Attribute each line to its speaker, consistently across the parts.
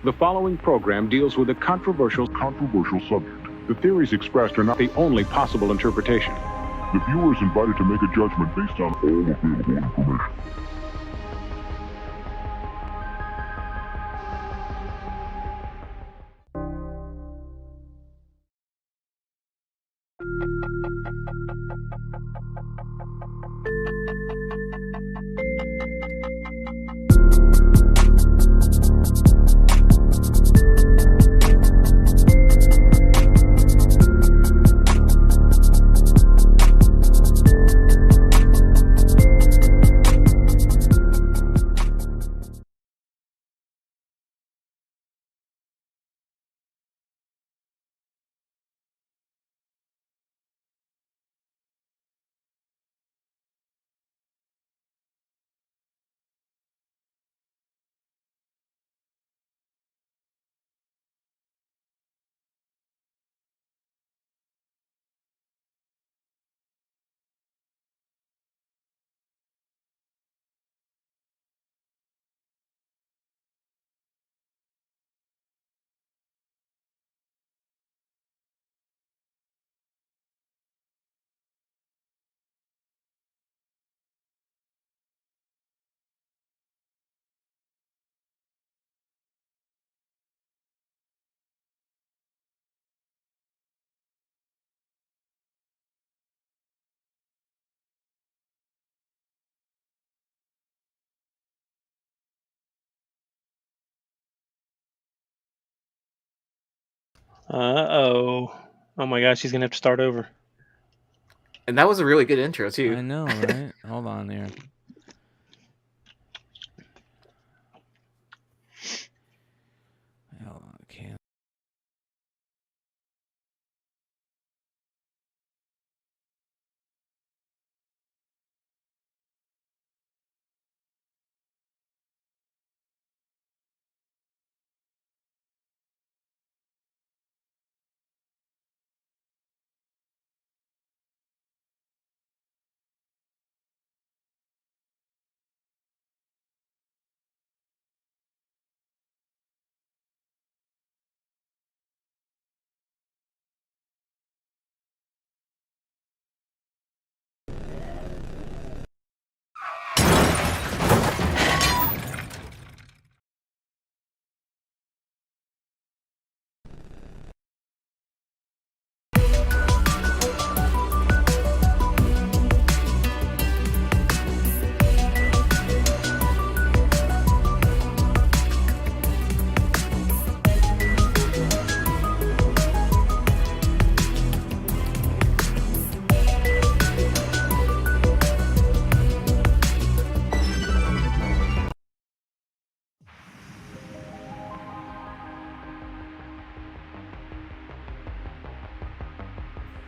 Speaker 1: The following program deals with a controversial subject. The theories expressed are not the only possible interpretation.
Speaker 2: The viewer is invited to make a judgment based on all available information.
Speaker 3: Uh-oh. Oh my gosh, he's going to have to start over.
Speaker 4: And that was a really good intro, too.
Speaker 5: I know, right? Hold on there. Hold on, I can't.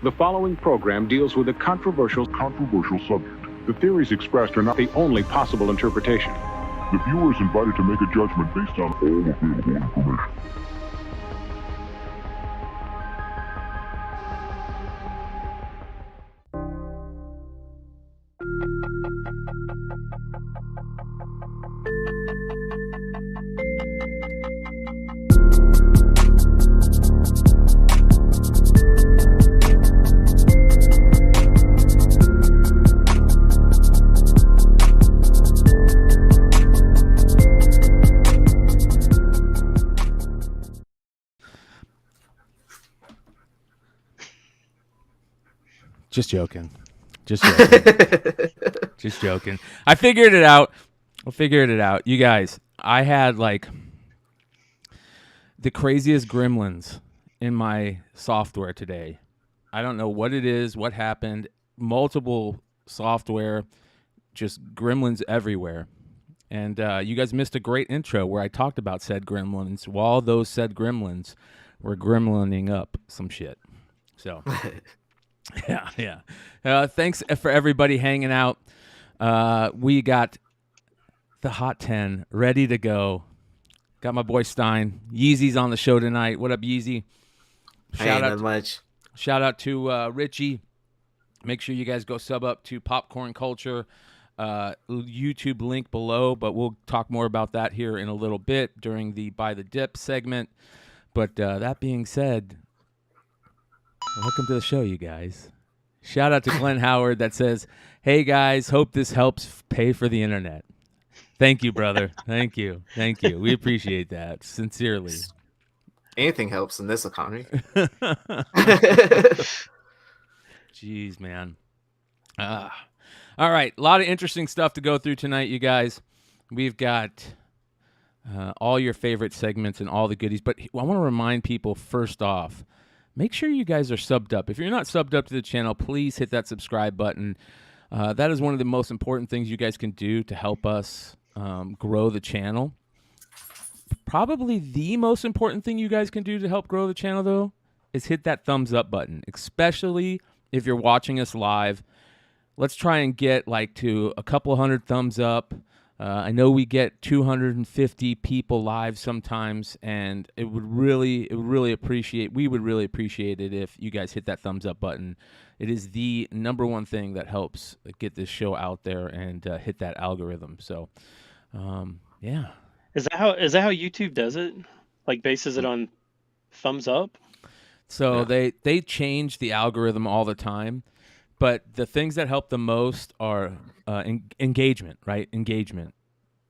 Speaker 1: The following program deals with a controversial subject. The theories expressed are not the only possible interpretation.
Speaker 2: The viewer is invited to make a judgment based on all available information.
Speaker 5: Just joking. Just joking. Just joking. I figured it out. You guys, I had like the craziest gremlins in my software today. I don't know what it is, what happened. Multiple software, just gremlins everywhere. And you guys missed a great intro where I talked about said gremlins while those said gremlins were gremlining up some shit. So... Yeah. Thanks for everybody hanging out. We got the Hot 10 ready to go. Got my boy Stein. Yeezy's on the show tonight. What up, Yeezy? Shout out to Richie. Make sure you guys go sub up to Popcorn Culture. YouTube link below, but we'll talk more about that here in a little bit during the By the Dip segment. But that being said, welcome to the show, you guys. Shout out to Glenn Howard that says, "Hey guys, hope this helps pay for the internet." Thank you, brother. Thank you. Thank you. We appreciate that sincerely.
Speaker 4: Anything helps in this economy.
Speaker 5: Jeez, man. All right, a lot of interesting stuff to go through tonight, you guys. We've got all your favorite segments and all the goodies, but I want to remind people first off, make sure you guys are subbed up. If you're not subbed up to the channel, please hit that subscribe button. That is one of the most important things you guys can do to help us grow the channel. Probably the most important thing you guys can do to help grow the channel, though, is hit that thumbs up button, especially if you're watching us live. Let's try and get to a couple hundred thumbs up. I know we get 250 people live sometimes, and we would really appreciate it if you guys hit that thumbs up button. It is the number one thing that helps get this show out there and hit that algorithm. So, yeah.
Speaker 3: Is that how YouTube does it? Like bases it on thumbs up?
Speaker 5: So they change the algorithm all the time, but the things that help the most are engagement, right? Engagement.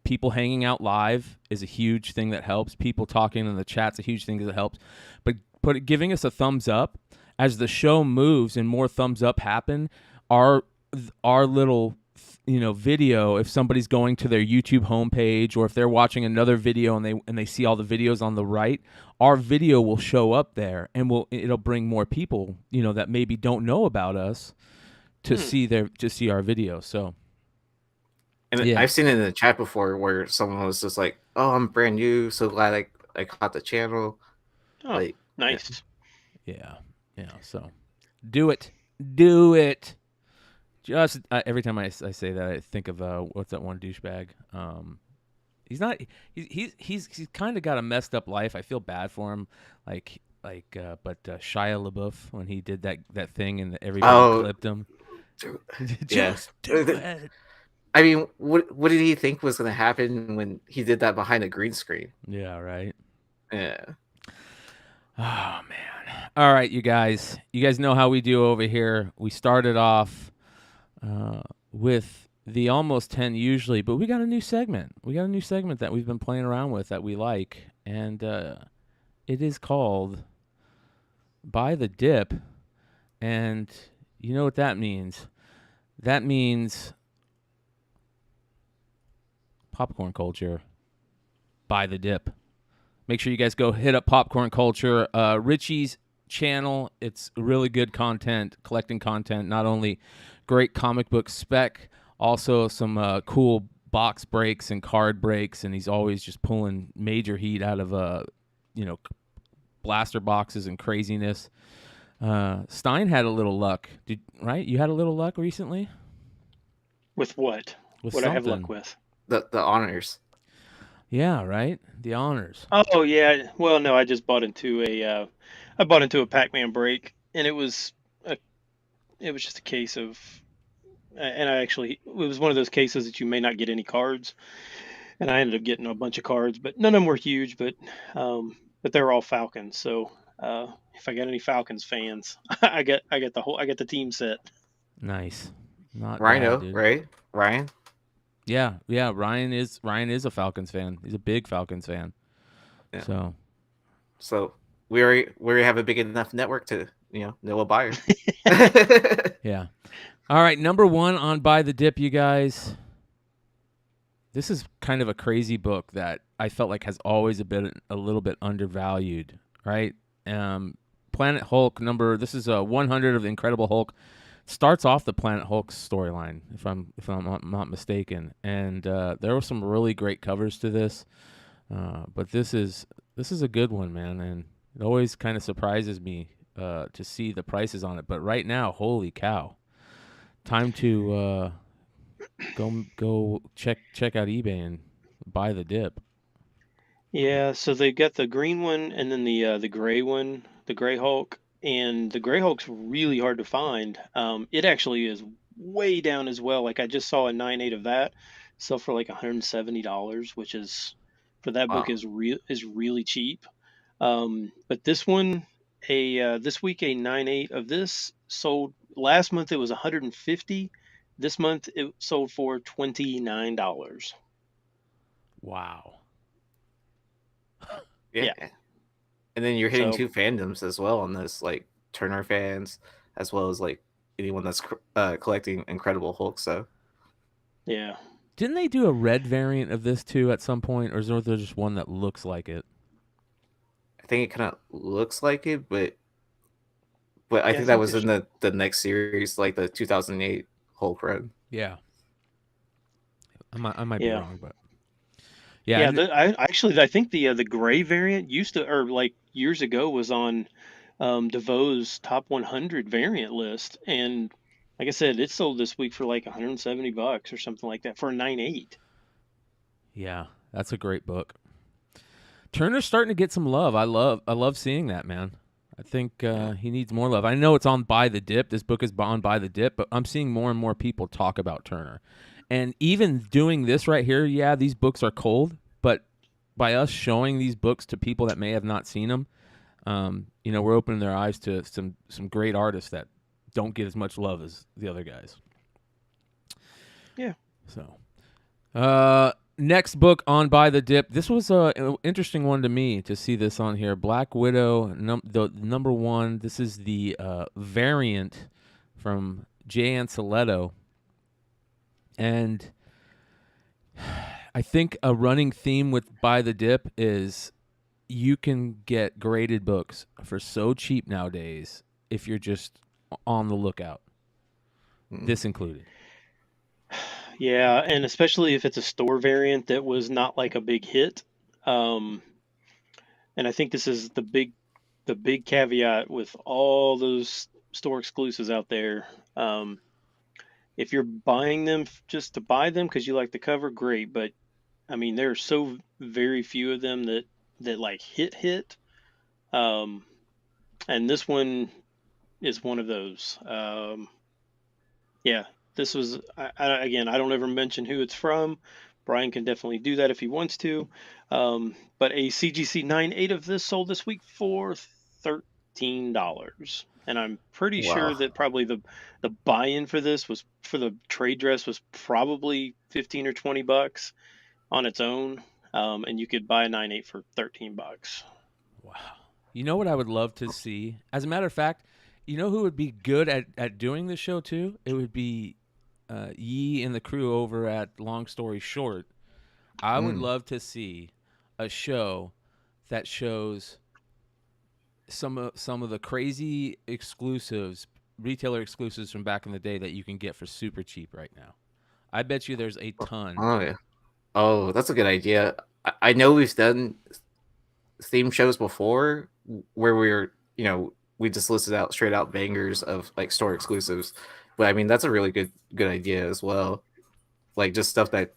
Speaker 5: People hanging out live is a huge thing that helps. People talking in the chat's a huge thing that helps. But giving us a thumbs up as the show moves and more thumbs up happen, our little video, if somebody's going to their YouTube homepage or if they're watching another video and they see all the videos on the right, our video will show up there and it'll bring more people, that maybe don't know about us to see our video. So,
Speaker 4: and
Speaker 5: yeah.
Speaker 4: I've seen it in the chat before where someone was just like, "Oh, I'm brand new, so glad I caught the channel."
Speaker 3: Oh, nice.
Speaker 5: Yeah. So, do it. Just every time I say that, I think of what's that one douchebag? He's he's kind of got a messed up life. I feel bad for him, but Shia LaBeouf when he did that thing and everybody clipped him.
Speaker 4: Yes.
Speaker 5: Do it.
Speaker 4: I mean, what did he think was going to happen when he did that behind a green screen?
Speaker 5: Yeah, right.
Speaker 4: Yeah.
Speaker 5: Oh man. All right, you guys. You guys know how we do over here. We started off with the almost 10 usually, but we got a new segment. We got a new segment that we've been playing around with that we like, and it is called By the Dip. And you know what that means? That means popcorn culture by the dip. Make sure you guys go hit up Popcorn Culture, Richie's channel. It's really good content, collecting content, not only great comic book spec, also some cool box breaks and card breaks, and he's always just pulling major heat out of blaster boxes and craziness. Stein had a little luck, right? You had a little luck recently?
Speaker 3: With what?
Speaker 5: With
Speaker 3: what
Speaker 5: something.
Speaker 3: I have luck with?
Speaker 4: The honors.
Speaker 5: Yeah, right. The honors.
Speaker 3: Oh yeah. Well, no, I just bought into a Pac-Man break, and it was just a case of, and it was one of those cases that you may not get any cards, and I ended up getting a bunch of cards, but none of them were huge, but they were all Falcons. So if I got any Falcons fans, I get the team set.
Speaker 5: Nice. Not
Speaker 4: Rhino,
Speaker 5: bad, dude.
Speaker 4: right? Ryan.
Speaker 5: Yeah. Ryan is a Falcons fan. He's a big Falcons fan.
Speaker 4: Yeah. So we already have a big enough network to know a buyer.
Speaker 5: Yeah. All right, number one on By the Dip, you guys. This is kind of a crazy book that I felt like has always been a little bit undervalued, right? Planet Hulk this is 100 of the Incredible Hulk. Starts off the Planet Hulk storyline, if I'm not mistaken, and there were some really great covers to this, but this is a good one, man, and it always kind of surprises me to see the prices on it. But right now, holy cow, time to go check out eBay and buy the dip.
Speaker 3: Yeah, so they've got the green one and then the gray one, the gray Hulk. And the Gray Hulk's really hard to find. It actually is way down as well. Like I just saw a 9.8 of that sell for like $170, which is for that book
Speaker 4: Wow.
Speaker 3: is really cheap. But this one, this week a 9.8 of this sold last month. It was 150. This month it sold for $29.
Speaker 5: Wow.
Speaker 4: Yeah.
Speaker 3: Yeah.
Speaker 4: And then you're hitting
Speaker 3: So
Speaker 4: two fandoms as well on this, like Turner fans, as well as like anyone that's collecting Incredible Hulk. So
Speaker 3: yeah.
Speaker 5: Didn't they do a red variant of this too at some point, or is there just one that looks like it?
Speaker 4: I think it kind of looks like it, but I
Speaker 3: Yeah, I
Speaker 4: think that
Speaker 3: think
Speaker 4: was
Speaker 3: there's
Speaker 4: in the next series, like the 2008 Hulk run.
Speaker 5: Yeah. I might be
Speaker 3: yeah.
Speaker 5: wrong, but yeah,
Speaker 3: Yeah,
Speaker 5: and
Speaker 3: I think the gray variant used to, or like years ago, was on DeVoe's top 100 variant list, and like I said, it sold this week for like $170 or something like that for a 9.8.
Speaker 5: yeah, that's a great book. Turner's starting to get some love. I love seeing that, man. I think he needs more love. I know it's on Buy the Dip. This book is on Buy the Dip, but I'm seeing more and more people talk about Turner. And even doing this right here, yeah, these books are cold, but by us showing these books to people that may have not seen them, we're opening their eyes to some great artists that don't get as much love as the other guys.
Speaker 3: Yeah.
Speaker 5: So, next book on Buy the Dip. This was an interesting one to me to see this on here. Black Widow, the number one. This is the variant from Jay Anceletto. And I think a running theme with Buy the Dip is you can get graded books for so cheap nowadays if you're just on the lookout. This included.
Speaker 3: Yeah, and especially if it's a store variant that was not like a big hit. Um, and I think this is the big caveat with all those store exclusives out there. If you're buying them just to buy them because you like the cover, great. But I mean, there are so very few of them that like hit. And this one is one of those. Yeah, this was again. I don't ever mention who it's from. Brian can definitely do that if he wants to. But a CGC 9.8 of this sold this week for $13, and I'm pretty sure
Speaker 4: Wow.
Speaker 3: that probably the buy-in for this was for the trade dress was probably 15 or $20 on its own, and you could buy a 9.8 for $13.
Speaker 5: Wow. You know what I would love to see? As a matter of fact, you know who would be good at doing the show too? It would be Yee and the crew over at Long Story Short. I would love to see a show that shows some of the crazy exclusives, retailer exclusives from back in the day that you can get for super cheap right now. I bet you there's a ton.
Speaker 4: Oh yeah. Oh, that's a good idea. I know we've done theme shows before where we just listed out straight out bangers of like store exclusives. But I mean that's a really good idea as well. Like just stuff that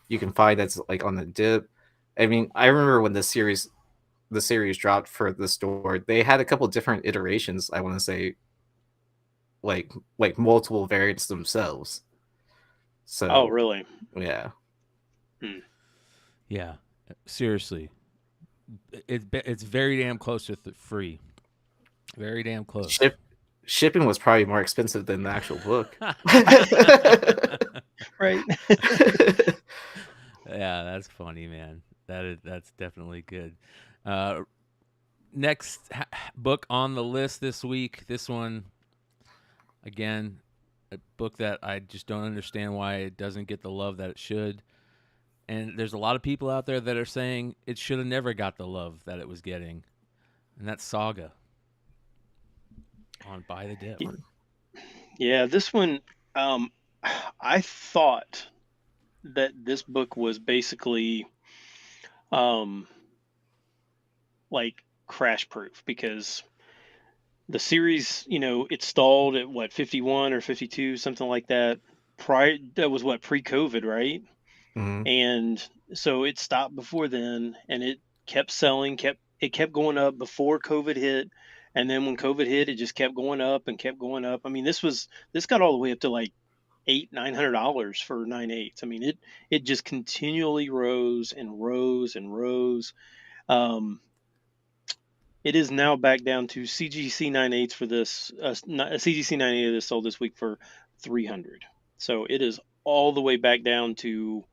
Speaker 4: you can find that's like on the dip. I mean, I remember when the series dropped for the store, they had a couple different iterations, I want to say, like multiple variants themselves. So
Speaker 3: Oh, really?
Speaker 4: yeah.
Speaker 5: Yeah, seriously, it's very damn close to free. Very damn close.
Speaker 4: Shipping was probably more expensive than the actual book.
Speaker 3: Right.
Speaker 5: Yeah, that's funny, man. That's definitely good. Next book on the list this week. This one, again, a book that I just don't understand why it doesn't get the love that it should. And there's a lot of people out there that are saying it should have never got the love that it was getting. And that's Saga on Buy the Dip.
Speaker 3: Yeah, this one, I thought that this book was basically like crash proof because the series, it stalled at what, 51 or 52, something like that. That was what, pre-COVID, right?
Speaker 4: Mhm.
Speaker 3: And so it stopped before then, and it kept selling, kept going up before COVID hit, and then when COVID hit, it just kept going up and kept going up. I mean, this got all the way up to like $900 for 9/8. I mean, it just continually rose and rose and rose. Um, it is now back down to CGC 9/8 for this. A CGC 9/8 that sold this week for 300. So it is all the way back down to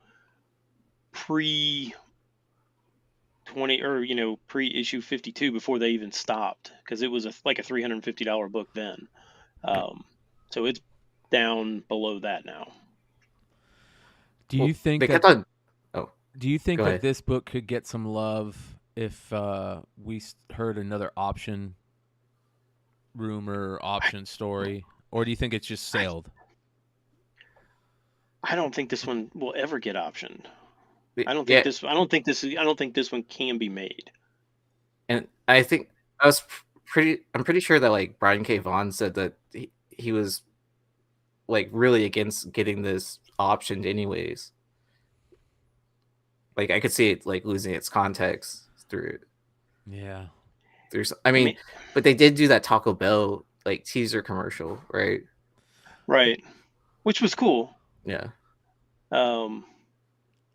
Speaker 3: pre 20 or pre issue 52 before they even stopped, because it was like a $350 book then. So it's down below that now.
Speaker 5: Do you think
Speaker 4: they
Speaker 5: that?
Speaker 4: kept on. Oh,
Speaker 5: Do you think
Speaker 4: go
Speaker 5: that
Speaker 4: ahead.
Speaker 5: this book could get some love if we heard another option rumor, option story, or do you think it's just sailed?
Speaker 3: I don't think this one will ever get optioned. I don't
Speaker 4: Yeah,
Speaker 3: think this one can be made.
Speaker 4: and I think I'm pretty sure that like Brian K. Vaughan said that he was like really against getting this optioned anyways. Like I could see it like losing its context through
Speaker 5: Yeah.
Speaker 4: I mean, but they did do that Taco Bell like teaser commercial, right?
Speaker 3: Right. Which was cool.
Speaker 4: Yeah.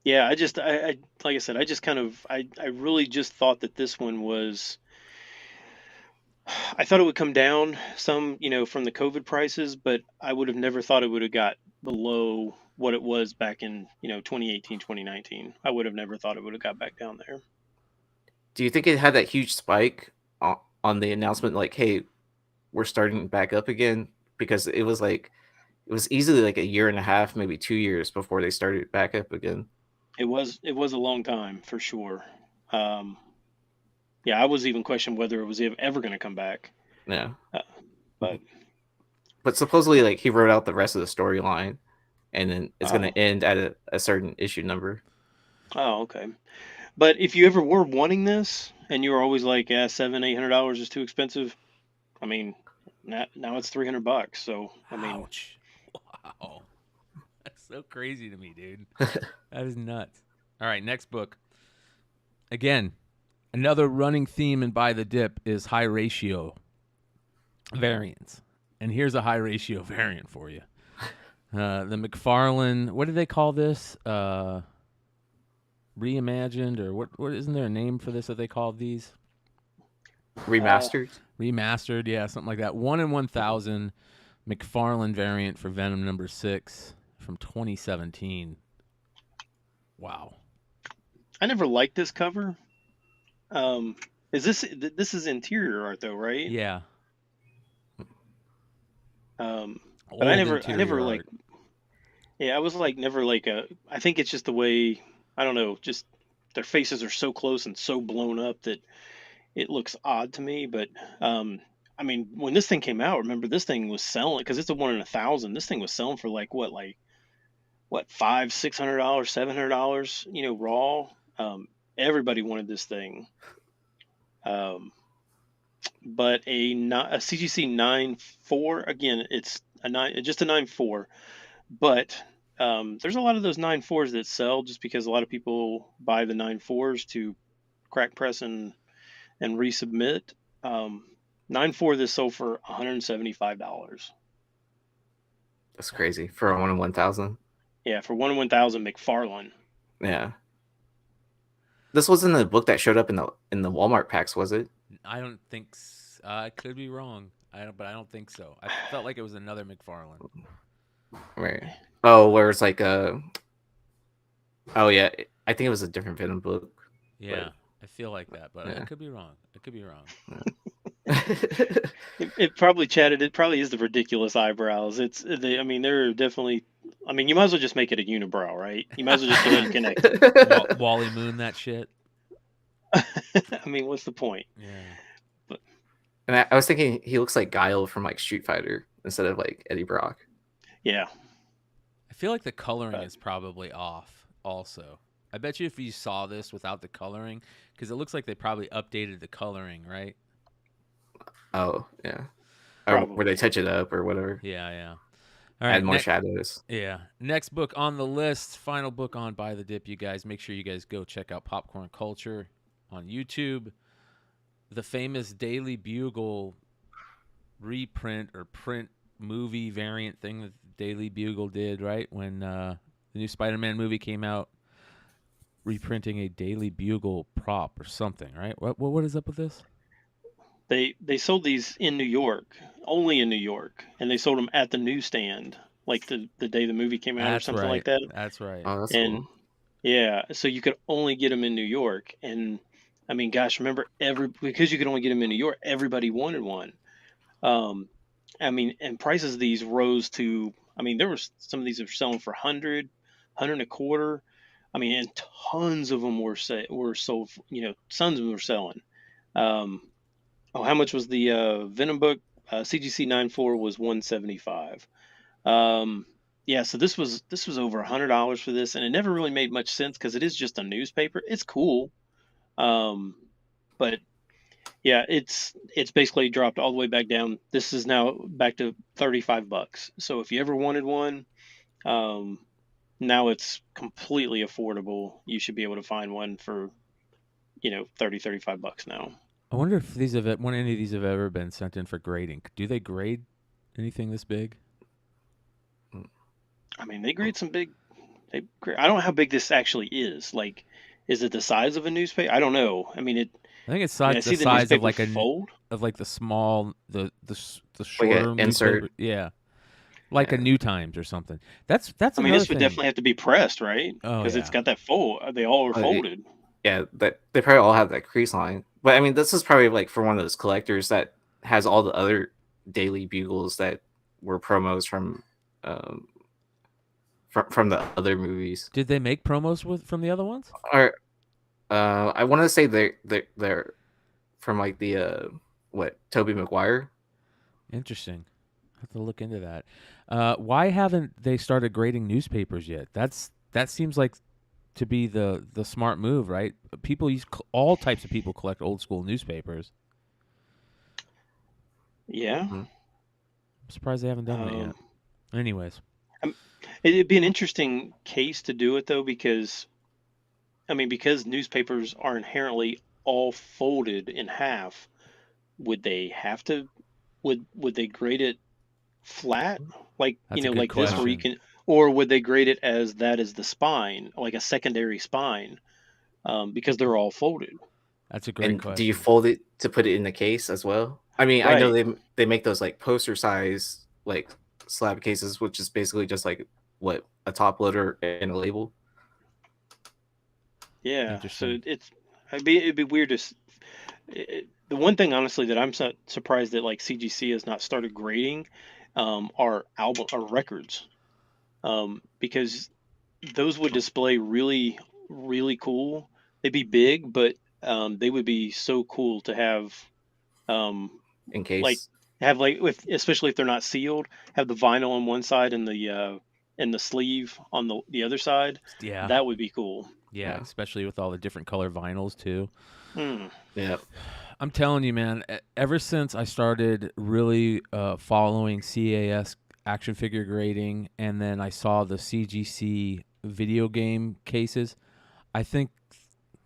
Speaker 3: Yeah, I like I said, I just kind of I really just thought that this one was, I thought it would come down some, from the COVID prices, but I would have never thought it would have got below what it was back in, 2018, 2019. I would have never thought it would have got back down there.
Speaker 4: Do you think it had that huge spike on the announcement, like, hey, we're starting back up again? Because it was easily like a year and a half, maybe 2 years before they started back up again.
Speaker 3: It was a long time for sure. Yeah, I was even questioning whether it was ever going to come back.
Speaker 4: Yeah.
Speaker 3: But
Speaker 4: supposedly, like, he wrote out the rest of the storyline, and then it's going to end at a certain issue number.
Speaker 3: Oh, okay. But if you ever were wanting this, and you were always like, yeah, $700-800 is too expensive, I mean, now it's $300. So I mean,
Speaker 5: ouch! Wow, that's so crazy to me, dude. That is nuts. All right, next book. Again, another running theme in Buy the Dip is high ratio variants. And here's a high ratio variant for you. The McFarlane, what do they call this? Reimagined, or what isn't there a name for this that they call these?
Speaker 4: Remastered?
Speaker 5: Remastered, yeah, something like that. 1 in 1,000 McFarlane variant for Venom number 6 from 2017. Wow.
Speaker 3: I never liked this cover. This is interior art though, right?
Speaker 5: Yeah.
Speaker 3: But I never like. Yeah, I was like never like I think it's just the way, I don't know, just their faces are so close and so blown up that it looks odd to me. But I mean, when this thing came out, remember this thing was selling, because it's a 1 in 1,000. This thing was selling for like what $500-600, $700, raw. Everybody wanted this thing. But a CGC 9.4, again, it's just a 9.4, but there's a lot of those 9.4s that sell just because a lot of people buy the 9.4s to crack press and resubmit. 9.4 this sold for $175.
Speaker 4: That's crazy for a 1 in 1,000.
Speaker 3: Yeah, for 1 in 1,000 McFarlane.
Speaker 4: Yeah. This wasn't the book that showed up in the Walmart packs, was it?
Speaker 5: I don't think I could be wrong. But I don't think so. I felt like it was another McFarlane.
Speaker 4: Right. Oh, where it's like oh yeah, I think it was a different Venom book.
Speaker 5: Yeah, I feel like that, but I could be wrong.
Speaker 3: It probably chatted. It probably is the ridiculous eyebrows. I mean, they're definitely. I mean, you might as well just make it a unibrow, right? You might as well just get it connected.
Speaker 5: Wally Moon that shit.
Speaker 3: I mean, what's the point?
Speaker 5: Yeah.
Speaker 3: But
Speaker 4: and I was thinking he looks like Guile from like Street Fighter instead of like Eddie Brock.
Speaker 3: Yeah.
Speaker 5: I feel like the coloring is probably off also. I bet you if you saw this without the coloring, because it looks like they probably updated the coloring, right?
Speaker 4: Oh, yeah. Or where they touch it up or whatever.
Speaker 5: Yeah. All right,
Speaker 4: add more shadows.
Speaker 5: Yeah. Next book on the list, final book on Buy the Dip, you guys. Make sure you guys go check out Popcorn Culture on YouTube. The famous Daily Bugle reprint or print movie variant thing that Daily Bugle did, right? When the new Spider-Man movie came out, reprinting a Daily Bugle prop or something, right? What is up with this?
Speaker 3: They sold these in New York, only in New York, and they sold them at the newsstand, like the day the movie came out or
Speaker 5: That's
Speaker 3: something
Speaker 5: right.
Speaker 3: like that.
Speaker 5: That's right.
Speaker 4: Oh, that's
Speaker 3: And
Speaker 4: cool.
Speaker 3: yeah, so you could only get them in New York, and I mean, gosh, remember because you could only get them in New York, everybody wanted one. Um, I mean, and prices of these rose to, I mean, there was some of these are selling for 100 and a quarter. I mean, and tons of them were sold. Tons of them were selling. Um, oh, how much was the Venom book? CGC 94 was 175. Um, yeah, so this was over $100 for this, and it never really made much sense because it is just a newspaper. It's cool, um, but yeah, it's basically dropped all the way back down. This is now back to $35. So if you ever wanted one, um, now it's completely affordable. You should be able to find one for 35 bucks now.
Speaker 5: I wonder if any of these have ever been sent in for grading. Do they grade anything this big?
Speaker 3: I mean, they grade some big. I don't know how big this actually is. Like, is it the size of a newspaper? I don't know. I mean,
Speaker 5: I think it's
Speaker 3: I
Speaker 5: the
Speaker 3: see the
Speaker 5: size of
Speaker 3: newspaper
Speaker 5: like
Speaker 3: fold.
Speaker 5: the small the
Speaker 4: Like
Speaker 5: shorter
Speaker 4: an insert.
Speaker 5: newspaper. Yeah, like a
Speaker 4: Yeah.
Speaker 5: New Times or something. That's
Speaker 3: I mean,
Speaker 5: another
Speaker 3: this would
Speaker 5: thing.
Speaker 3: definitely have to be pressed, right?
Speaker 5: Oh
Speaker 3: Because
Speaker 5: yeah.
Speaker 3: it's got that fold. They all are
Speaker 4: Oh,
Speaker 3: folded.
Speaker 4: Yeah, that they probably all have that crease line. But I mean, this is probably like for one of those collectors that has all the other Daily Bugles that were promos um, from the other movies.
Speaker 5: Did they make promos from the other ones?
Speaker 4: Or I want to say they're from like the Tobey Maguire.
Speaker 5: Interesting. I have to look into that. Why haven't they started grading newspapers yet? That seems like to be the smart move, right? All types of people collect old school newspapers.
Speaker 3: Yeah.
Speaker 4: Mhm.
Speaker 5: I'm surprised they haven't done that yet. Anyways,
Speaker 3: It'd be an interesting case to do it though, because newspapers are inherently all folded in half. Would they have to? Would they grade it flat, like
Speaker 5: That's a good
Speaker 3: like this, where you
Speaker 5: question.
Speaker 3: can, or would they grade it as that is the spine, like a secondary spine, because they're all folded?
Speaker 5: That's a great
Speaker 4: And
Speaker 5: question.
Speaker 4: do you fold it to put it in the case as well? I mean, I know
Speaker 3: Right.
Speaker 4: they make those like poster size like slab cases, which is basically just like a top loader and a label.
Speaker 3: Yeah. So
Speaker 5: Interesting.
Speaker 3: it'd be weird to. The one thing, honestly, that I'm surprised that like CGC has not started grading, are records, because those would display really, really cool. They'd be big, but they would be so cool to have, um,
Speaker 4: In
Speaker 3: like
Speaker 4: case.
Speaker 3: especially if they're not sealed, have the vinyl on one side and the sleeve on the other side.
Speaker 5: Yeah.
Speaker 3: That would be cool.
Speaker 5: Yeah,
Speaker 4: Yeah.
Speaker 5: especially with all the different color vinyls too.
Speaker 3: Mm.
Speaker 4: Yeah.
Speaker 5: I'm telling you, man, ever since I started really following CAS action figure grading, and then I saw the CGC video game cases, I think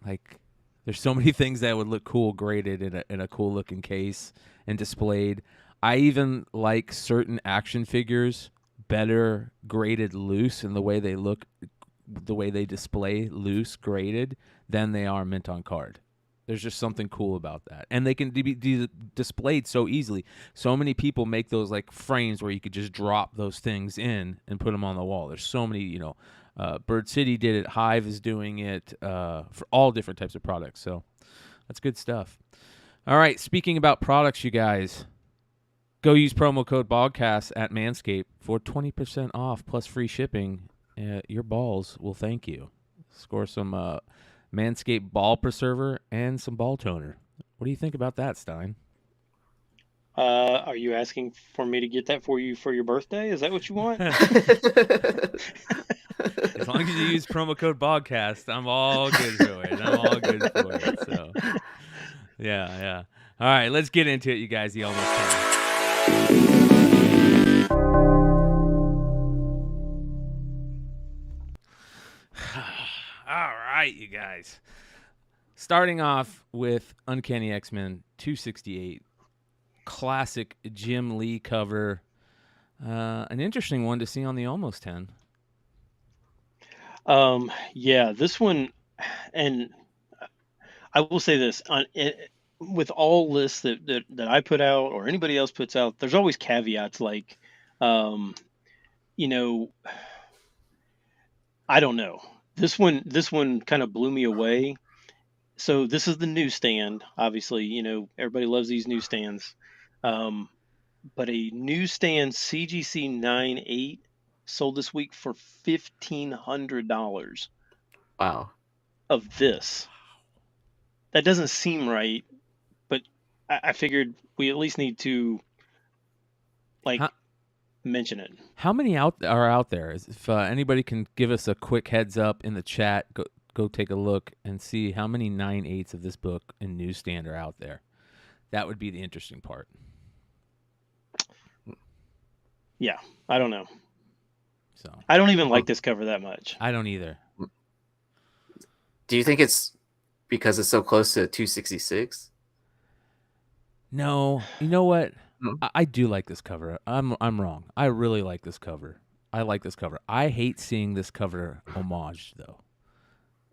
Speaker 5: like there's so many things that would look cool graded in a cool looking case and displayed. I even like certain action figures better graded loose in the way they look, the way they display loose graded than they are mint on card. There's just something cool about that, and they can be displayed so easily. So many people make those like frames where you could just drop those things in and put them on the wall. There's so many, Bird City did it. Hive is doing it for all different types of products. So that's good stuff. All right, speaking about products, you guys, go use promo code BOGCAST at Manscape for 20% off plus free shipping. Your balls will thank you. Score some Manscaped ball preserver and some ball toner. What do you think about that, Stein?
Speaker 3: Are you asking for me to get that for you for your birthday? Is that what you want?
Speaker 5: As long as you use promo code BOGCAST, I'm all good for it. I'm all good for it. So, yeah. All right, let's get into it, you guys. The almost time. All right, you guys. Starting off with Uncanny XMen 268, classic Jim Lee cover. An interesting one to see on the Almost 10.
Speaker 3: Yeah, this one, and I will say this with all lists that I put out or anybody else puts out, there's always caveats like, um, you know, I don't know. This one kind of blew me away. So this is the newsstand. Obviously, everybody loves these newsstands. Um, but a newsstand CGC 9.8 sold this week for $1,500
Speaker 4: Wow.
Speaker 3: of this. That doesn't seem right, but I figured we at least need to mention it.
Speaker 5: How many are out there? If anybody can give us a quick heads up in the chat, go take a look and see how many 9/8 of this book in newsstand are out there. That would be the interesting part.
Speaker 3: Yeah, I don't know.
Speaker 5: So
Speaker 3: I don't even like this cover that much.
Speaker 5: I don't either.
Speaker 4: Do you think it's because it's so close to 266?
Speaker 5: No, you know what?
Speaker 4: No.
Speaker 5: I do like this cover. I'm wrong. I really like this cover. I like this cover. I hate seeing this cover homaged though.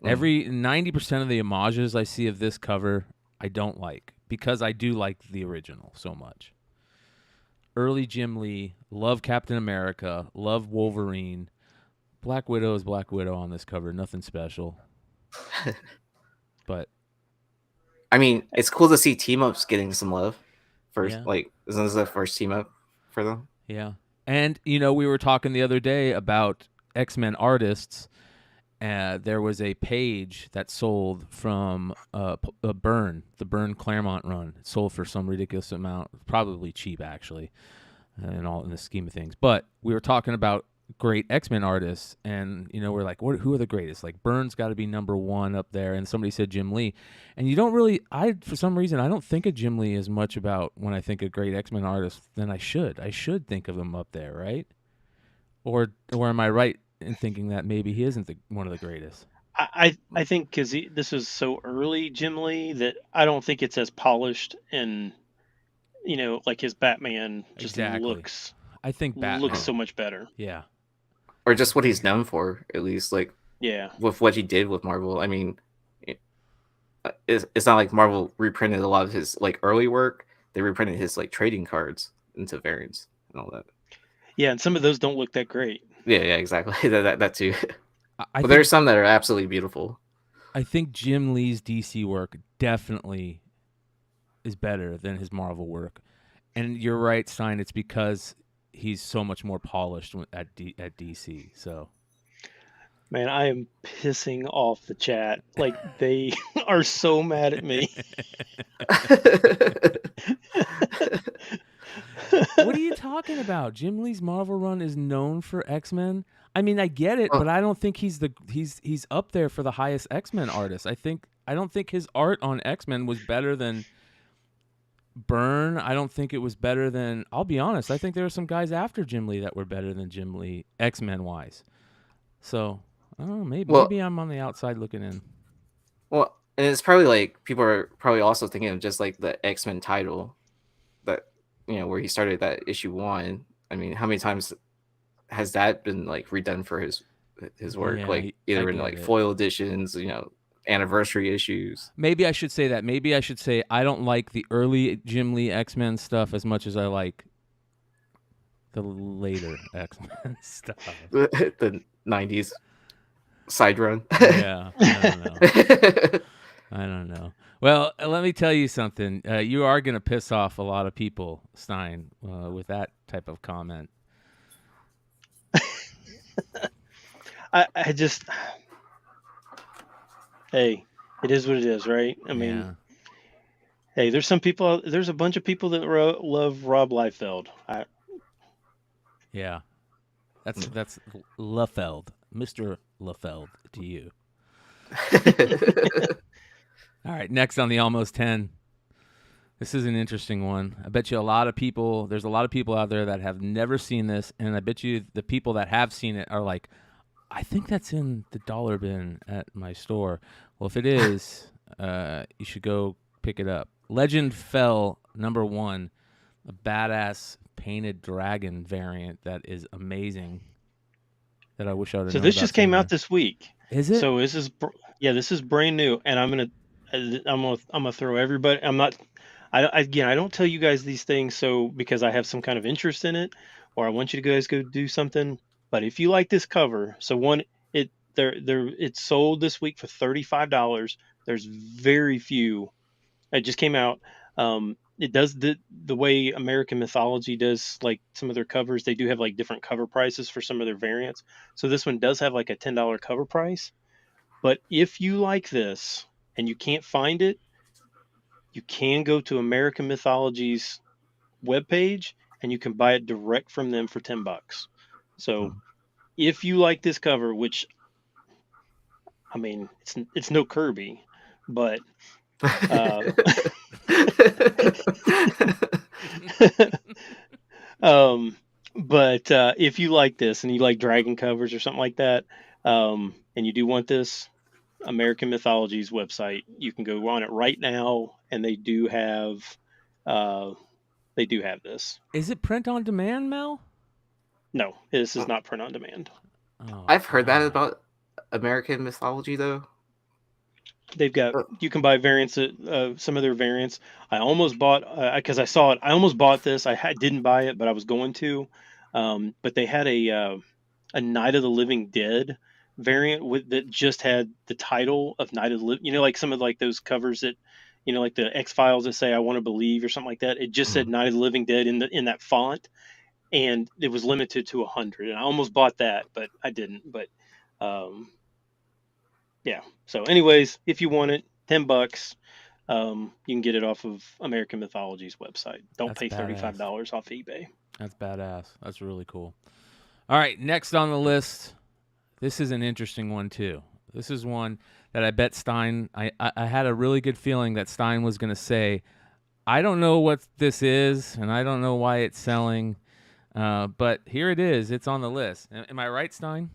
Speaker 5: Every 90% of the homages I see of this cover, I don't like because I do like the original so much. Early Jim Lee, love Captain America, love Wolverine. Black Widow is Black Widow on this cover. Nothing special. But
Speaker 4: I mean, it's cool to see team ups getting some love. First,
Speaker 5: Yeah.
Speaker 4: like, isn't this the first team up for them?
Speaker 5: yeah. And, we were talking the other day about X-Men artists. There was a page that sold from the Byrne Claremont run. It sold for some ridiculous amount, probably cheap actually, in the scheme of things. But we were talking about great X-Men artists, and we're like, who are the greatest? Like Byrne's got to be number one up there, and somebody said Jim Lee, and you don't really. For some reason, I don't think of Jim Lee as much about when I think of great X-Men artists than I should. I should think of him up there, right? Or am I right in thinking that maybe he isn't one of the greatest?
Speaker 3: I think because this is so early Jim Lee that I don't think it's as polished and like his Batman just
Speaker 5: Exactly.
Speaker 3: looks.
Speaker 5: I think Batman
Speaker 3: looks so much better.
Speaker 5: Yeah.
Speaker 4: Or just what he's known for, at least, like
Speaker 3: Yeah.
Speaker 4: with what he did with Marvel. I mean, it's not like Marvel reprinted a lot of his like early work. They reprinted his like trading cards into variants and all that.
Speaker 3: Yeah, and some of those don't look that great.
Speaker 4: Yeah, exactly. that too.
Speaker 5: But
Speaker 4: there's some that are absolutely beautiful.
Speaker 5: I think Jim Lee's DC work definitely is better than his Marvel work. And you're right, Stein, it's because he's so much more polished at DC. So,
Speaker 3: man, I am pissing off the chat. Like they are so mad at me.
Speaker 5: What are you talking about? Jim Lee's Marvel run is known for X-Men. I mean, I get it, but I don't think he's up there for the highest X-Men artist. I don't think his art on X-Men was better than Byrne. I don't think it was better than. I'll be honest. I think there are some guys after Jim Lee that were better than Jim Lee X-Men wise. So, I don't know. Maybe I'm on the outside looking in.
Speaker 4: Well, and it's probably like people are probably also thinking of just like the X-Men title that where he started that issue 1. I mean, how many times has that been like redone for his work?
Speaker 5: Yeah,
Speaker 4: either in like foil editions, anniversary issues.
Speaker 5: Maybe I should say that. Maybe I should say I don't like the early Jim Lee X-Men stuff as much as I like the later X-Men stuff.
Speaker 4: The 90s side run.
Speaker 5: Yeah, I don't know. Well, let me tell you something. You are going to piss off a lot of people, Stein, with that type of comment.
Speaker 3: I just, hey, it is what it is, right? I mean, hey, there's a bunch of people that love Rob Liefeld.
Speaker 5: Yeah, that's Liefeld, Mr. Liefeld to you. All right, next on the Almost 10. This is an interesting one. I bet you there's a lot of people out there that have never seen this, and I bet you the people that have seen it are like, I think that's in the dollar bin at my store. Well, if it is, you should go pick it up. Legend Fell #1, a badass painted dragon variant that is amazing. That I wish I would have
Speaker 3: So
Speaker 5: known
Speaker 3: this
Speaker 5: about
Speaker 3: just came
Speaker 5: sooner.
Speaker 3: out this week.
Speaker 5: Is it?
Speaker 3: So this is this is brand new, and I'm gonna throw everybody. I don't tell you guys these things because I have some kind of interest in it, or I want you to guys go do something. But if you like this cover, it's sold this week for $35. There's very few. It just came out. It does the way American Mythology does like some of their covers. They do have like different cover prices for some of their variants. So this one does have like a $10 cover price. But if you like this and you can't find it, you can go to American Mythology's webpage and you can buy it direct from them for $10. So if you like this cover, which I mean, it's no Kirby, but if you like this and you like dragon covers or something like that, and you do want this, American Mythology's website, you can go on it right now, and they do have this.
Speaker 5: Is it print on demand, Mel?
Speaker 3: No, this is not print on demand.
Speaker 5: Oh,
Speaker 4: I've heard that
Speaker 5: God.
Speaker 4: about American Mythology, though.
Speaker 3: They've got you can buy variants, some of their variants. I almost bought because I saw it. I almost bought this. Didn't buy it, but I was going to. But they had a Night of the Living Dead variant that just had the title of Night of the Living. You know, like some of like those covers that, you know, like the X-Files that say "I want to believe" or something like that. It just said Night of the Living Dead in that font, and it was limited to 100. And I almost bought that, but I didn't. But yeah. So, anyways, if you want it, $10. You can get it off of American Mythology's website. Don't
Speaker 5: That's
Speaker 3: pay
Speaker 5: badass.
Speaker 3: $35 off eBay.
Speaker 5: That's badass. That's really cool. All right, next on the list. This is an interesting one too. This is one that I bet Stein. I had a really good feeling that Stein was going to say, "I don't know what this is, and I don't know why it's selling." But here it is. It's on the list. Am I right, Stein?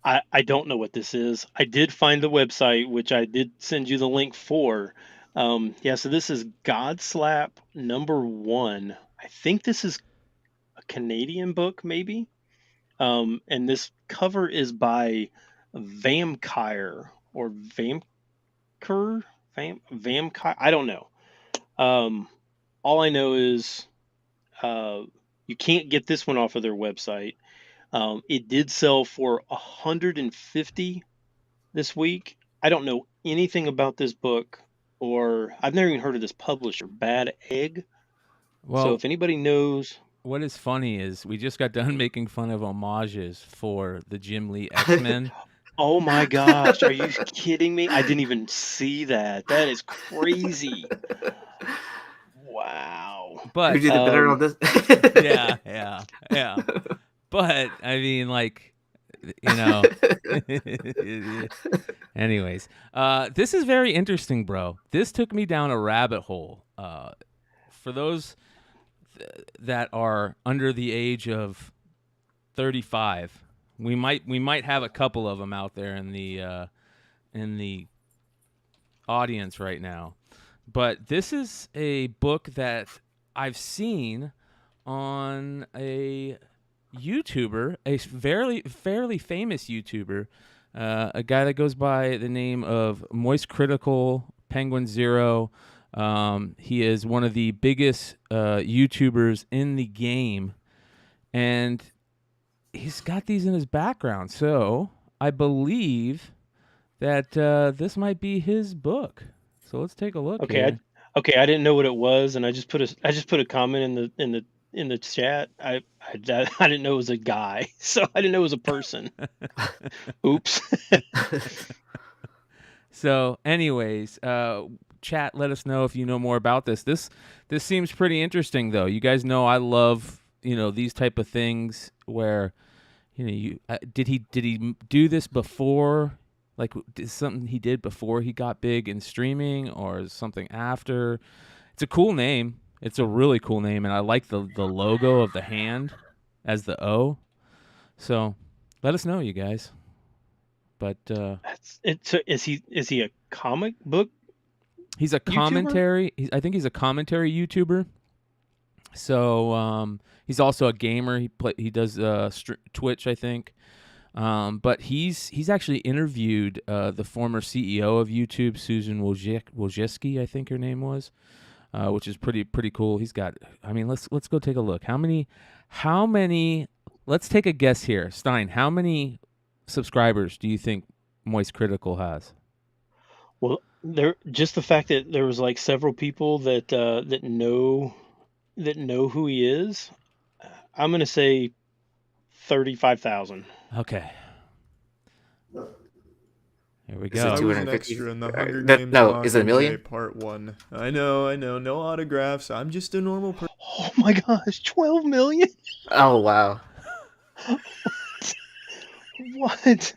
Speaker 3: I don't know what this is. I did find the website, which I did send you the link for. So this is Godslap #1. I think this is a Canadian book, maybe. And this cover is by Vampire or Vampire. I don't know. All I know is you can't get this one off of their website. It did sell for $150 this week. I don't know anything about this book, or I've never even heard of this publisher, Bad Egg.
Speaker 5: Well,
Speaker 3: So if anybody knows,
Speaker 5: what is funny is we just got done making fun of homages for the Jim Lee X-Men.
Speaker 3: oh my gosh, are you kidding me? I didn't even see that. That is crazy. Wow.
Speaker 5: But
Speaker 4: Who did it better on this?
Speaker 5: yeah. But I mean, like, you know. Anyways, this is very interesting, bro. This took me down a rabbit hole. For those that are under the age of 35, we might have a couple of them out there in the audience right now. But this is a book that I've seen on a YouTuber, a fairly famous YouTuber, a guy that goes by the name of Moist Critical Penguin Zero. He is one of the biggest YouTubers in the game, and he's got these in his background. So I believe that this might be his book. So let's take a look.
Speaker 3: Okay, I didn't know what it was, and I just put a comment in the chat. I didn't know it was a guy, so I didn't know it was a person. Oops.
Speaker 5: So, anyways, chat, let us know if you know more about this. This seems pretty interesting, though. You guys know I love these type of things where did he do this before? Like, is something he did before he got big in streaming, or is something after? It's a cool name. It's a really cool name, and I like the logo of the hand as the O. So let us know, you guys. But
Speaker 3: is he a comic book?
Speaker 5: He's a commentary. I think he's a commentary YouTuber. So he's also a gamer. He does Twitch, I think. But he's actually interviewed the former CEO of YouTube, Susan Wojcicki, I think her name was, which is pretty cool. He's got. I mean, let's go take a look. How many? Let's take a guess here, Stein. How many subscribers do you think Moist Critical has?
Speaker 3: Well, just the fact that there was like several people that know who he is. I'm gonna say 35,000.
Speaker 5: Okay. Here we
Speaker 4: Is
Speaker 5: go.
Speaker 4: it
Speaker 6: I was an
Speaker 4: 250?
Speaker 6: extra in the Hunger
Speaker 4: No,
Speaker 6: Games.
Speaker 4: no, is it a million?
Speaker 6: Mockingjay Part 1. I know. No autographs. I'm just a normal person.
Speaker 3: Oh my gosh, 12 million?
Speaker 4: Oh wow.
Speaker 3: What?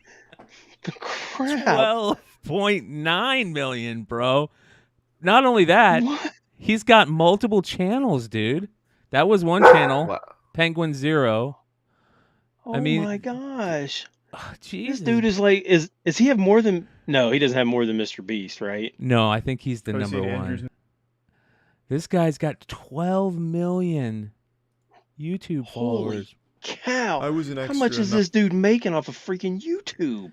Speaker 3: The crap.
Speaker 5: 12.9 million, bro. Not only that,
Speaker 3: What?
Speaker 5: he's got multiple channels, dude. That was one channel,
Speaker 4: Wow.
Speaker 5: Penguin Zero.
Speaker 3: Oh
Speaker 5: I mean-
Speaker 3: my gosh.
Speaker 5: Oh,
Speaker 3: This
Speaker 5: Jesus.
Speaker 3: dude is like, is he have more than? No, he doesn't have more than Mr. Beast, right?
Speaker 5: No, I think he's the
Speaker 6: Have you
Speaker 5: number
Speaker 6: seen
Speaker 5: one.
Speaker 6: Andrew's-
Speaker 5: This guy's got 12 million YouTube
Speaker 3: Holy
Speaker 5: followers.
Speaker 3: cow!
Speaker 6: I was an
Speaker 3: How
Speaker 6: extra.
Speaker 3: much is
Speaker 6: in the-
Speaker 3: this dude making off of freaking YouTube?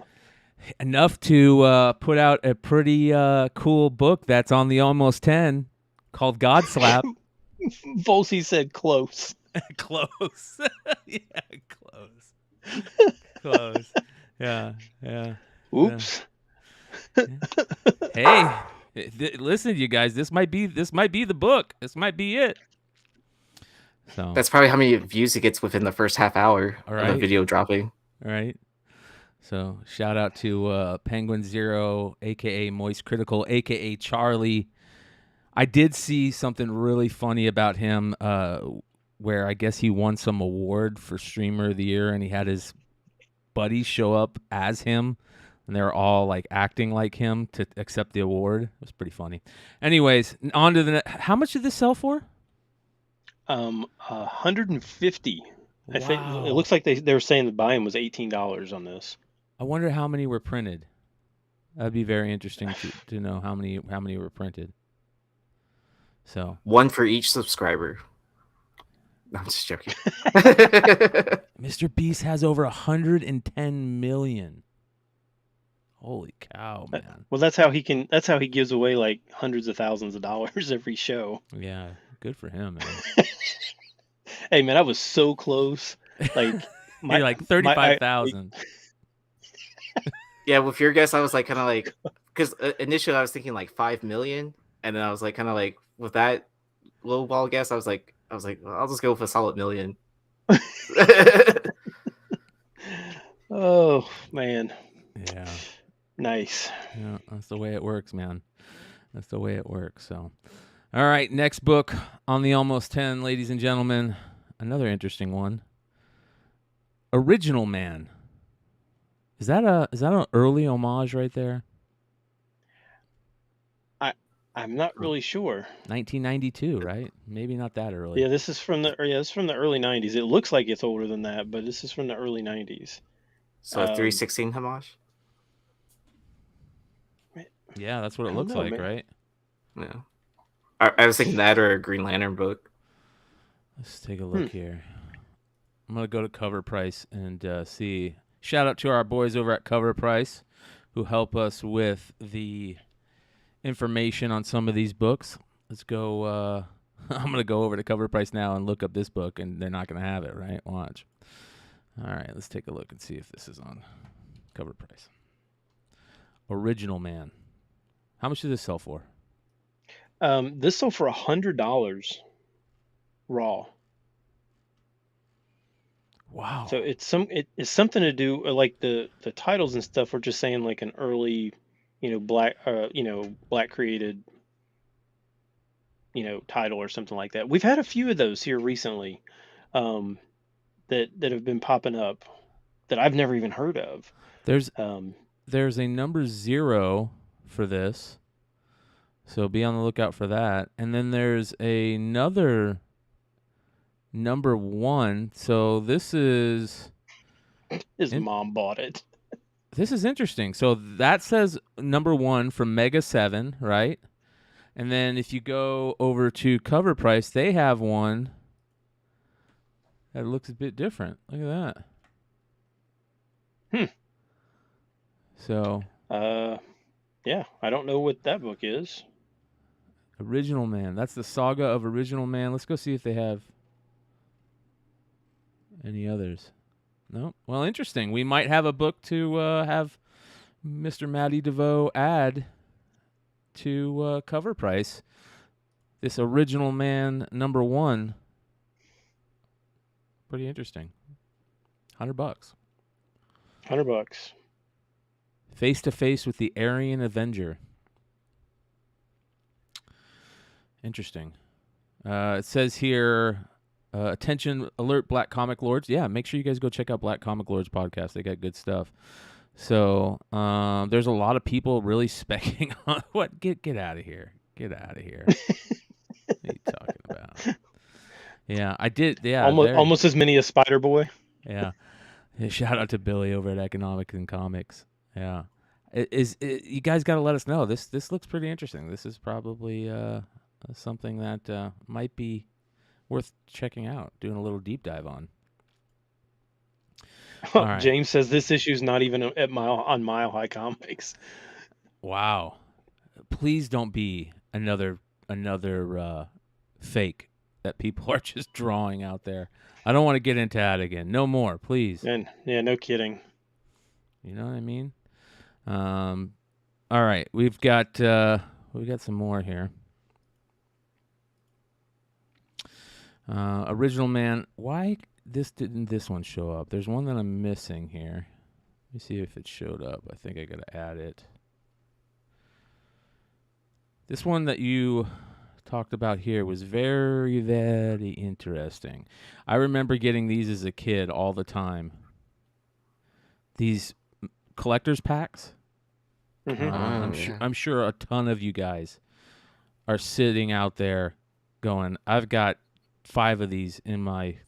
Speaker 5: Enough to put out a pretty cool book that's on the Almost 10 called God Slap.
Speaker 3: Volsey said close.
Speaker 5: Close. Yeah, close. Close. Yeah.
Speaker 3: Oops.
Speaker 5: Hey, listen, you guys. This might be the book. This might be it. So
Speaker 4: That's probably how many views it gets within the first half hour
Speaker 5: All
Speaker 4: of the
Speaker 5: right.
Speaker 4: video dropping.
Speaker 5: all right. So shout out to Penguin Zero, aka Moist Critical, aka Charlie. I did see something really funny about him, where I guess he won some award for Streamer of the Year, and he had his buddies show up as him, and they're all like acting like him to accept the award. It was pretty funny. Anyways, on to the how much did this sell for?
Speaker 3: 150. I think
Speaker 5: Wow.
Speaker 3: it looks like they were saying the buy-in was $18 on this.
Speaker 5: I wonder how many were printed. That'd be very interesting to know how many were printed. So
Speaker 4: One for each subscriber. No, I'm just joking.
Speaker 5: Mr. Beast has over 110 million. Holy cow, man.
Speaker 3: Well, that's how he gives away like hundreds of thousands of dollars every show.
Speaker 5: Yeah, good for him, man.
Speaker 3: Hey man, I was so close. Like
Speaker 5: You're like 35,000.
Speaker 4: Yeah, with your guess, I was like kind of like, because initially I was thinking like 5 million, and then I was like kind of like with that low ball guess, I was like, well, I'll just go with a solid million.
Speaker 3: Oh man,
Speaker 5: Yeah.
Speaker 3: nice.
Speaker 5: Yeah, that's the way it works, man. That's the way it works. So, all right, next book on the Almost 10, ladies and gentlemen. Another interesting one. Original Man. Is that an early homage right there?
Speaker 3: I'm not really sure.
Speaker 5: 1992, right? Maybe not that early.
Speaker 3: Yeah, this is from the early 90s. It looks like it's older than that, but this is from the early 90s.
Speaker 4: So a 316 homage.
Speaker 5: Yeah, that's what it
Speaker 3: I don't
Speaker 5: looks
Speaker 3: know,
Speaker 5: like,
Speaker 3: man.
Speaker 5: right?
Speaker 4: Yeah, I was thinking that or a Green Lantern book.
Speaker 5: Let's take a look here. I'm going to go to Cover Price and see. Shout out to our boys over at Cover Price who help us with the information on some of these books. Let's go. I'm going to go over to Cover Price now and look up this book, and they're not going to have it, right? Watch. All right, let's take a look and see if this is on Cover Price. Original Man. How much did this sell for?
Speaker 3: This sold for $100 raw.
Speaker 5: Wow.
Speaker 3: So it's something to do like the titles and stuff. We're just saying like an early, black created, title or something like that. We've had a few of those here recently, that have been popping up that I've never even heard of.
Speaker 5: There's a number 0 for this, so be on the lookout for that. And then there's another number 1. So this is
Speaker 3: His mom bought it.
Speaker 5: This is interesting. So that says number 1 from Mega 7, right? And then if you go over to Cover Price, they have one That looks a bit different. Look at that. So,
Speaker 3: yeah, I don't know what that book is.
Speaker 5: Original Man. That's the Saga of Original Man. Let's go see if they have any others. No. Well, interesting. We might have a book to have Mr. Matty DeVoe add to cover price. This Original Man #1. Pretty interesting. $100.
Speaker 3: $100.
Speaker 5: Face to Face with the Aryan Avenger. Interesting. It says here, attention alert Black Comic Lords. Yeah, make sure you guys go check out Black Comic Lords podcast. They got good stuff. So there's a lot of people really specking on what. Get out of here. Get out of here. What are you talking about? Yeah, I did. Yeah,
Speaker 3: almost as many as Spider Boy.
Speaker 5: Yeah. Shout out to Billy over at Economics and Comics. Yeah. You guys got to let us know. This looks pretty interesting. This is probably something that might be worth checking out, doing a little deep dive on. All right.
Speaker 3: James says this issue's not even on Mile High Comics.
Speaker 5: Wow. Please don't be another fake that people are just drawing out there. I don't want to get into that again. No more, please.
Speaker 3: And yeah, no kidding.
Speaker 5: You know what I mean? All right, we've got some more here. Original Man. Why didn't this one show up? There's one that I'm missing here. Let me see if it showed up. I think I gotta add it. This one that you talked about here was very, very interesting. I remember getting these as a kid all the time. These collector's packs.
Speaker 3: Mm-hmm.
Speaker 5: I'm sure a ton of you guys are sitting out there going, I've got 5 of these in my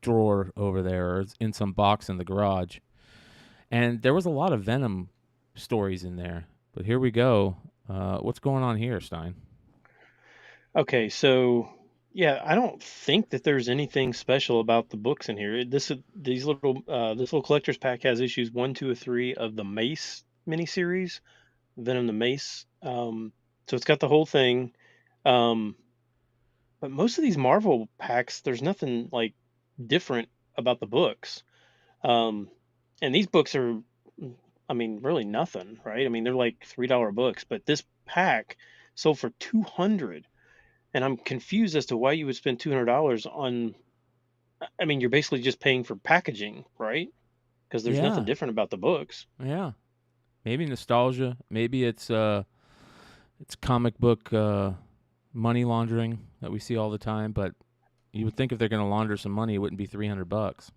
Speaker 5: drawer over there, or in some box in the garage. And there was a lot of Venom stories in there. But here we go. What's going on here, Stein?
Speaker 3: Okay, so yeah, I don't think that there's anything special about the books in here. This little collector's pack has issues 1, 2, or 3 of the Mace miniseries, Venom the Mace. So it's got the whole thing. But most of these Marvel packs, there's nothing like different about the books. And these books are, I mean, really nothing, right? I mean, they're like $3 books, but this pack sold for $200. And I'm confused as to why you would spend $200 on. I mean, you're basically just paying for packaging, right? Because there's nothing different about the books.
Speaker 5: Yeah, maybe nostalgia. Maybe it's comic book money laundering that we see all the time. But you would think if they're going to launder some money, it wouldn't be $300.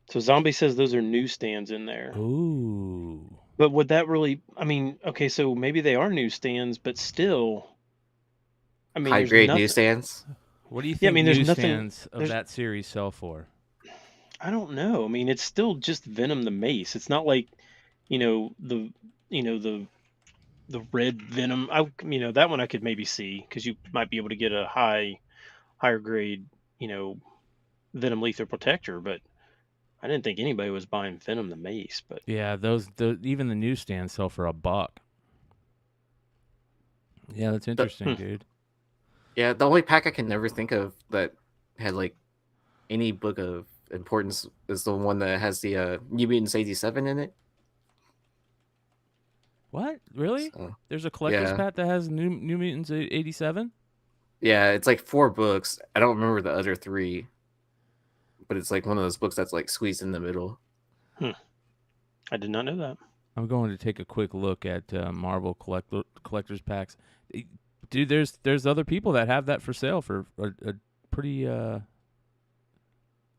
Speaker 3: So Zombie says those are newsstands in there.
Speaker 5: Ooh.
Speaker 3: But would that really? I mean, okay, so maybe they are newsstands, but still. I mean,
Speaker 4: high grade newsstands.
Speaker 5: What do you think
Speaker 3: there's
Speaker 5: newsstands of that series sell for?
Speaker 3: I don't know. I mean, it's still just Venom the Mace. It's not like, the red Venom. That one I could maybe see because you might be able to get a higher grade, Venom Lethal Protector. But I didn't think anybody was buying Venom the Mace. But
Speaker 5: yeah, even the newsstands sell for $1. Yeah, that's interesting, dude.
Speaker 4: Yeah, the only pack I can never think of that had like any book of importance is the one that has the New Mutants 87 in it.
Speaker 5: What? Really?
Speaker 4: So,
Speaker 5: there's a collector's pack that has New Mutants 87?
Speaker 4: Yeah, it's like 4 books. I don't remember the other 3. But it's like one of those books that's like squeezed in the middle.
Speaker 3: I did not know that.
Speaker 5: I'm going to take a quick look at Marvel collector's packs. Dude, there's other people that have that for sale for a pretty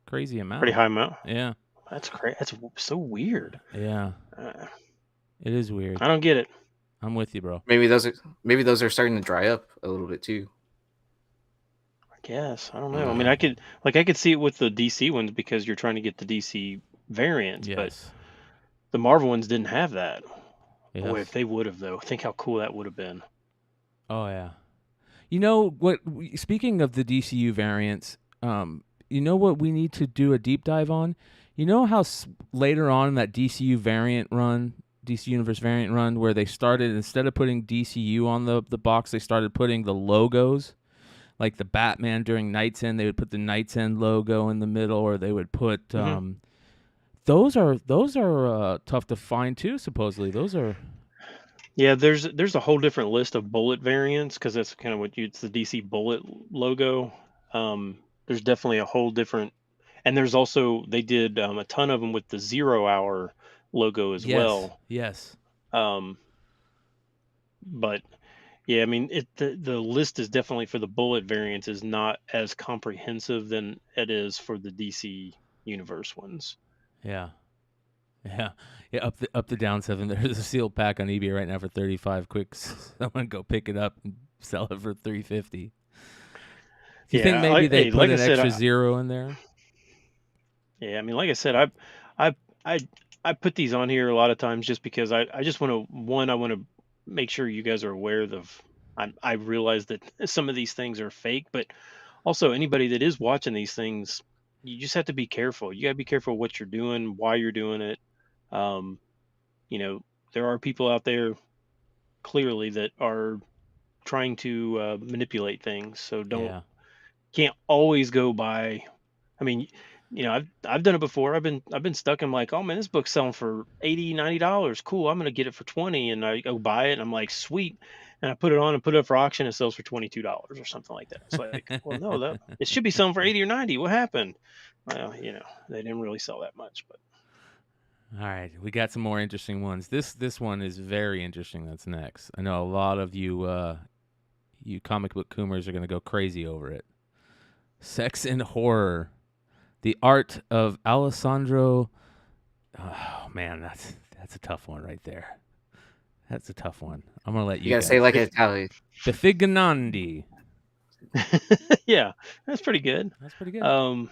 Speaker 5: crazy amount.
Speaker 3: Pretty high amount.
Speaker 5: Yeah.
Speaker 3: That's crazy. That's so weird.
Speaker 5: Yeah. It is weird.
Speaker 3: I don't get it.
Speaker 5: I'm with you, bro.
Speaker 4: Maybe those are starting to dry up a little bit too.
Speaker 3: I guess. I don't know. I mean, I could see it with the DC ones because you're trying to get the DC variants, but the Marvel ones didn't have that. Yes. Boy, if they would have though, think how cool that would have been.
Speaker 5: Oh yeah. You know what? Speaking of the DCU variants, You know what we need to do a deep dive on? You know how later on in that DCU variant run, DC Universe variant run, where they started, instead of putting DCU on the box, they started putting the logos? Like the Batman during Night's End, they would put the Night's End logo in the middle, or they would put those are tough to find too. Supposedly, those are.
Speaker 3: Yeah, there's a whole different list of bullet variants because that's kind of it's the DC bullet logo. There's definitely a whole different, and there's also they did a ton of them with the 0 Hour logo as well.
Speaker 5: Yes.
Speaker 3: But yeah, I mean the list is definitely for the bullet variants is not as comprehensive than it is for the DC Universe ones.
Speaker 5: Yeah. Up the down 7. There's a sealed pack on eBay right now for $35. Quick, someone go pick it up and sell it for $350. Do you think maybe they put an extra 0 in there?
Speaker 3: Yeah, I mean, like I said, I put these on here a lot of times just because I just want to make sure you guys are aware of. I realize that some of these things are fake, but also anybody that is watching these things, you just have to be careful. You got to be careful what you're doing, why you're doing it. There are people out there clearly that are trying to manipulate things. So can't always go by. I mean, I've done it before. I've been stuck. I'm like, oh man, this book's selling for $80-$90. Cool, I'm gonna get it for $20, and I go buy it, and I'm like, sweet, and I put it on and put it up for auction. It sells for $22 or something like that. It's like, well, no, it should be selling for 80 or 90. What happened? Well, they didn't really sell that much, but.
Speaker 5: All right, we got some more interesting ones. This one is very interesting. That's next. I know a lot of you comic book coomers are going to go crazy over it. Sex and Horror, the art of Alessandro. Oh man, that's a tough one right there. That's a tough one. I'm gonna let you.
Speaker 4: You gotta say like an Italian.
Speaker 5: Befignandi.
Speaker 3: Yeah, that's pretty good.
Speaker 5: That's pretty good.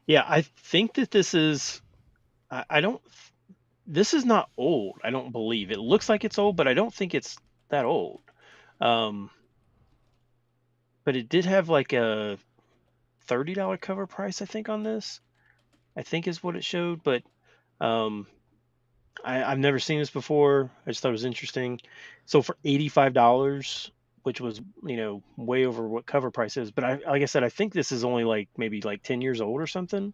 Speaker 3: Yeah, I think that this is. This is not old. I don't believe it looks like it's old, but I don't think it's that old. But it did have like a $30 cover price, I think, on this. I think is what it showed, but I've never seen this before. I just thought it was interesting. So for $85, which was way over what cover price is, but like I said, I think this is only maybe 10 years old or something.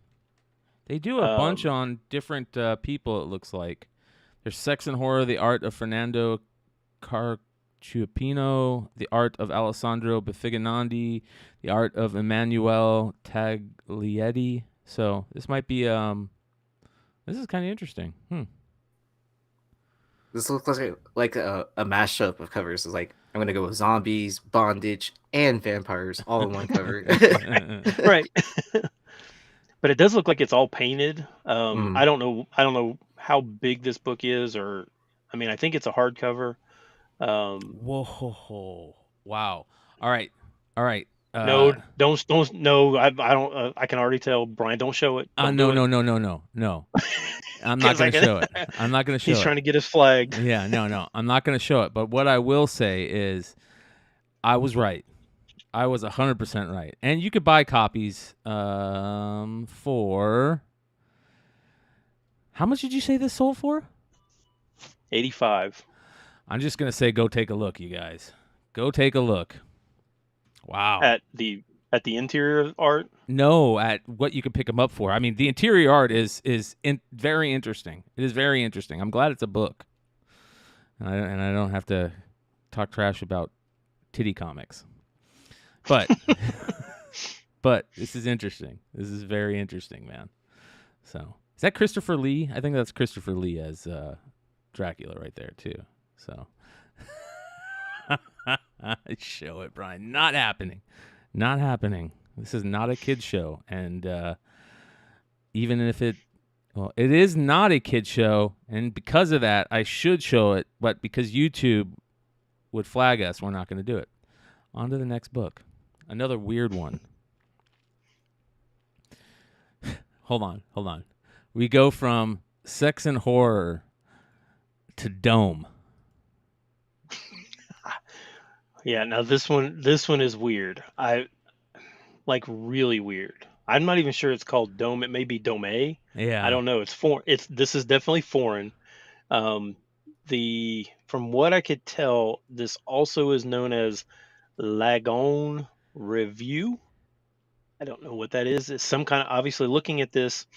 Speaker 5: They do a bunch on different people, it looks like. There's Sex and Horror, the art of Fernando Carciupino, the art of Alessandro Befignandi, the art of Emanuele Taglietti. So this might be this is kind of interesting.
Speaker 4: This looks like a mashup of covers. It's like I'm gonna go with zombies, bondage, and vampires all in one cover.
Speaker 3: Right. But it does look like it's all painted. I don't know how big this book is, or I mean, I think it's a hardcover.
Speaker 5: Whoa! Wow! All right.
Speaker 3: No, don't. No, I don't. I can already tell, Brian. Don't show it.
Speaker 5: No. I'm not going to show it. I'm not going to show it.
Speaker 3: He's trying to get us flagged.
Speaker 5: Yeah, no. I'm not going to show it. But what I will say is, I was right. I was 100% right. And you could buy copies for... How much did you say this sold for?
Speaker 3: $85.
Speaker 5: I'm just going to say go take a look, you guys. Go take a look. Wow.
Speaker 3: At the interior art?
Speaker 5: No, at what you can pick them up for. I mean, the interior art is very interesting. It is very interesting. I'm glad it's a book. And I don't have to talk trash about titty comics. But this is interesting. This is very interesting, man. So, is that Christopher Lee? I think that's Christopher Lee as Dracula right there too. So, show it, Brian. Not happening. Not happening. This is not a kid show, and even if it is not a kid show, and because of that, I should show it, but because YouTube would flag us, we're not going to do it. On to the next book. Another weird one. Hold on. We go from Sex and Horror to Dome.
Speaker 3: Yeah, now this one is weird. Really weird. I'm not even sure it's called Dome. It may be Dome.
Speaker 5: Yeah.
Speaker 3: I don't know. It's foreign. This is definitely foreign. From what I could tell, this also is known as Lagon Review. I don't know what that is. It's some kind of, obviously looking at this,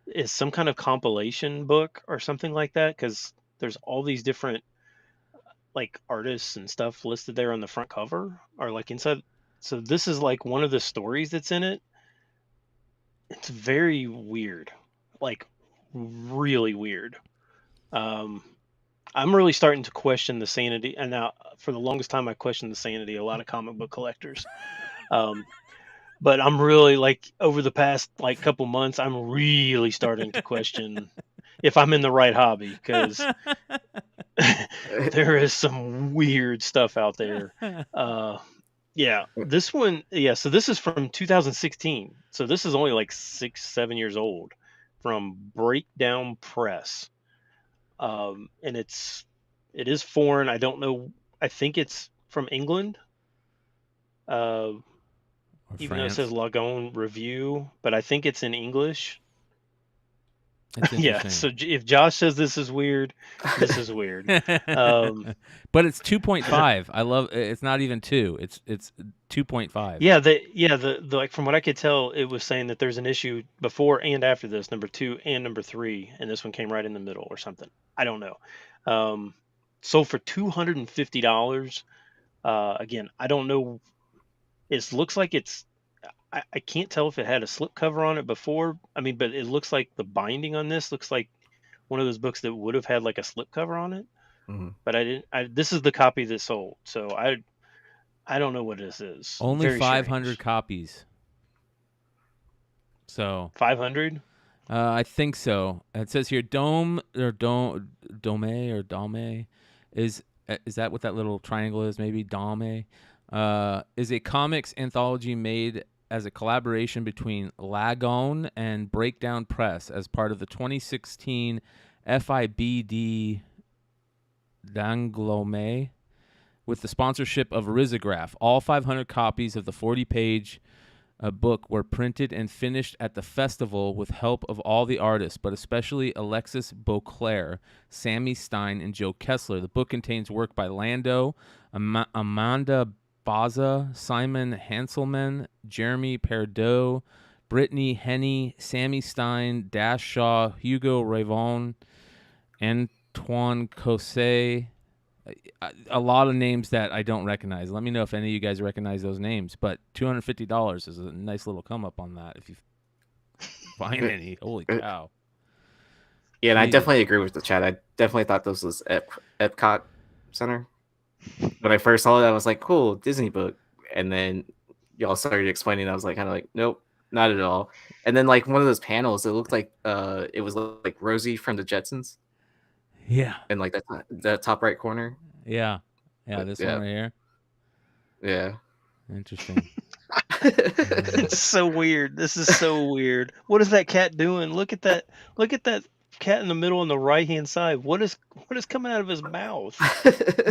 Speaker 3: is some kind of compilation book or something like that, because there's all these different like artists and stuff listed there on the front cover or like inside. So this is like one of the stories that's in it. It's very weird, like really weird. Um, I'm really starting to question the sanity, and now for the longest time I questioned the sanity of a lot of comic book collectors. Um, but I'm really like over the past like couple months, I'm really starting to question if I'm in the right hobby, because there is some weird stuff out there. Yeah, this one, yeah. So this is from 2016. So this is only like 6, 7 years old, from Breakdown Press. And it is foreign. I don't know. I think it's from England.
Speaker 5: Or
Speaker 3: Even though it
Speaker 5: France.
Speaker 3: says Lagon Review, but I think it's in English.
Speaker 5: It's
Speaker 3: Yeah.
Speaker 5: interesting.
Speaker 3: So if Josh says this is weird, this is weird.
Speaker 5: But it's 2.5. I love. It's not even 2. It's 2.5.
Speaker 3: Yeah, the like from what I could tell, it was saying that there's an issue before and after this, number 2 and number 3, and this one came right in the middle or something. I don't know. Sold for $250. Again, I don't know. It looks like it's. I can't tell if it had a slipcover on it before. I mean, but it looks like the binding on this looks like one of those books that would have had like a slipcover on it.
Speaker 4: Mhm.
Speaker 3: But I didn't. This is the copy that sold, so I don't know what this is.
Speaker 5: Only
Speaker 3: Very
Speaker 5: 500
Speaker 3: strange.
Speaker 5: copies. So
Speaker 3: 500.
Speaker 5: I think so. It says here Dome is that what that little triangle is? Maybe Dome is a comics anthology made as a collaboration between Lagon and Breakdown Press as part of the 2016 FIBD Danglome with the sponsorship of Risograph. All 500 copies of the 40-page book were printed and finished at the festival with help of all the artists, but especially Alexis Beauclair, Sammy Stein, and Joe Kessler. The book contains work by Lando, Amanda Baza, Simon Hanselman, Jeremy Perdeau, Brittany Henney, Sammy Stein, Dash Shaw, Hugo Ravon, Antoine Cosset. A lot of names that I don't recognize. Let me know if any of you guys recognize those names. But $250 is a nice little come up on that if you find any. Holy cow.
Speaker 4: Yeah, and I
Speaker 5: Jeez.
Speaker 4: definitely agree with the chat. I definitely thought this was Epcot Center. When I first saw it, I was like, cool, Disney book. And then y'all started explaining, I was like, kind of like, nope, not at all. And then like one of those panels, it looked like it was like Rosie from the Jetsons.
Speaker 5: Yeah.
Speaker 4: In like that top right corner.
Speaker 5: Yeah. Yeah, this one right here.
Speaker 4: Yeah.
Speaker 5: Interesting.
Speaker 3: It's so weird. This is so weird. What is that cat doing? Look at that cat in the middle on the right hand side. What is coming out of his mouth?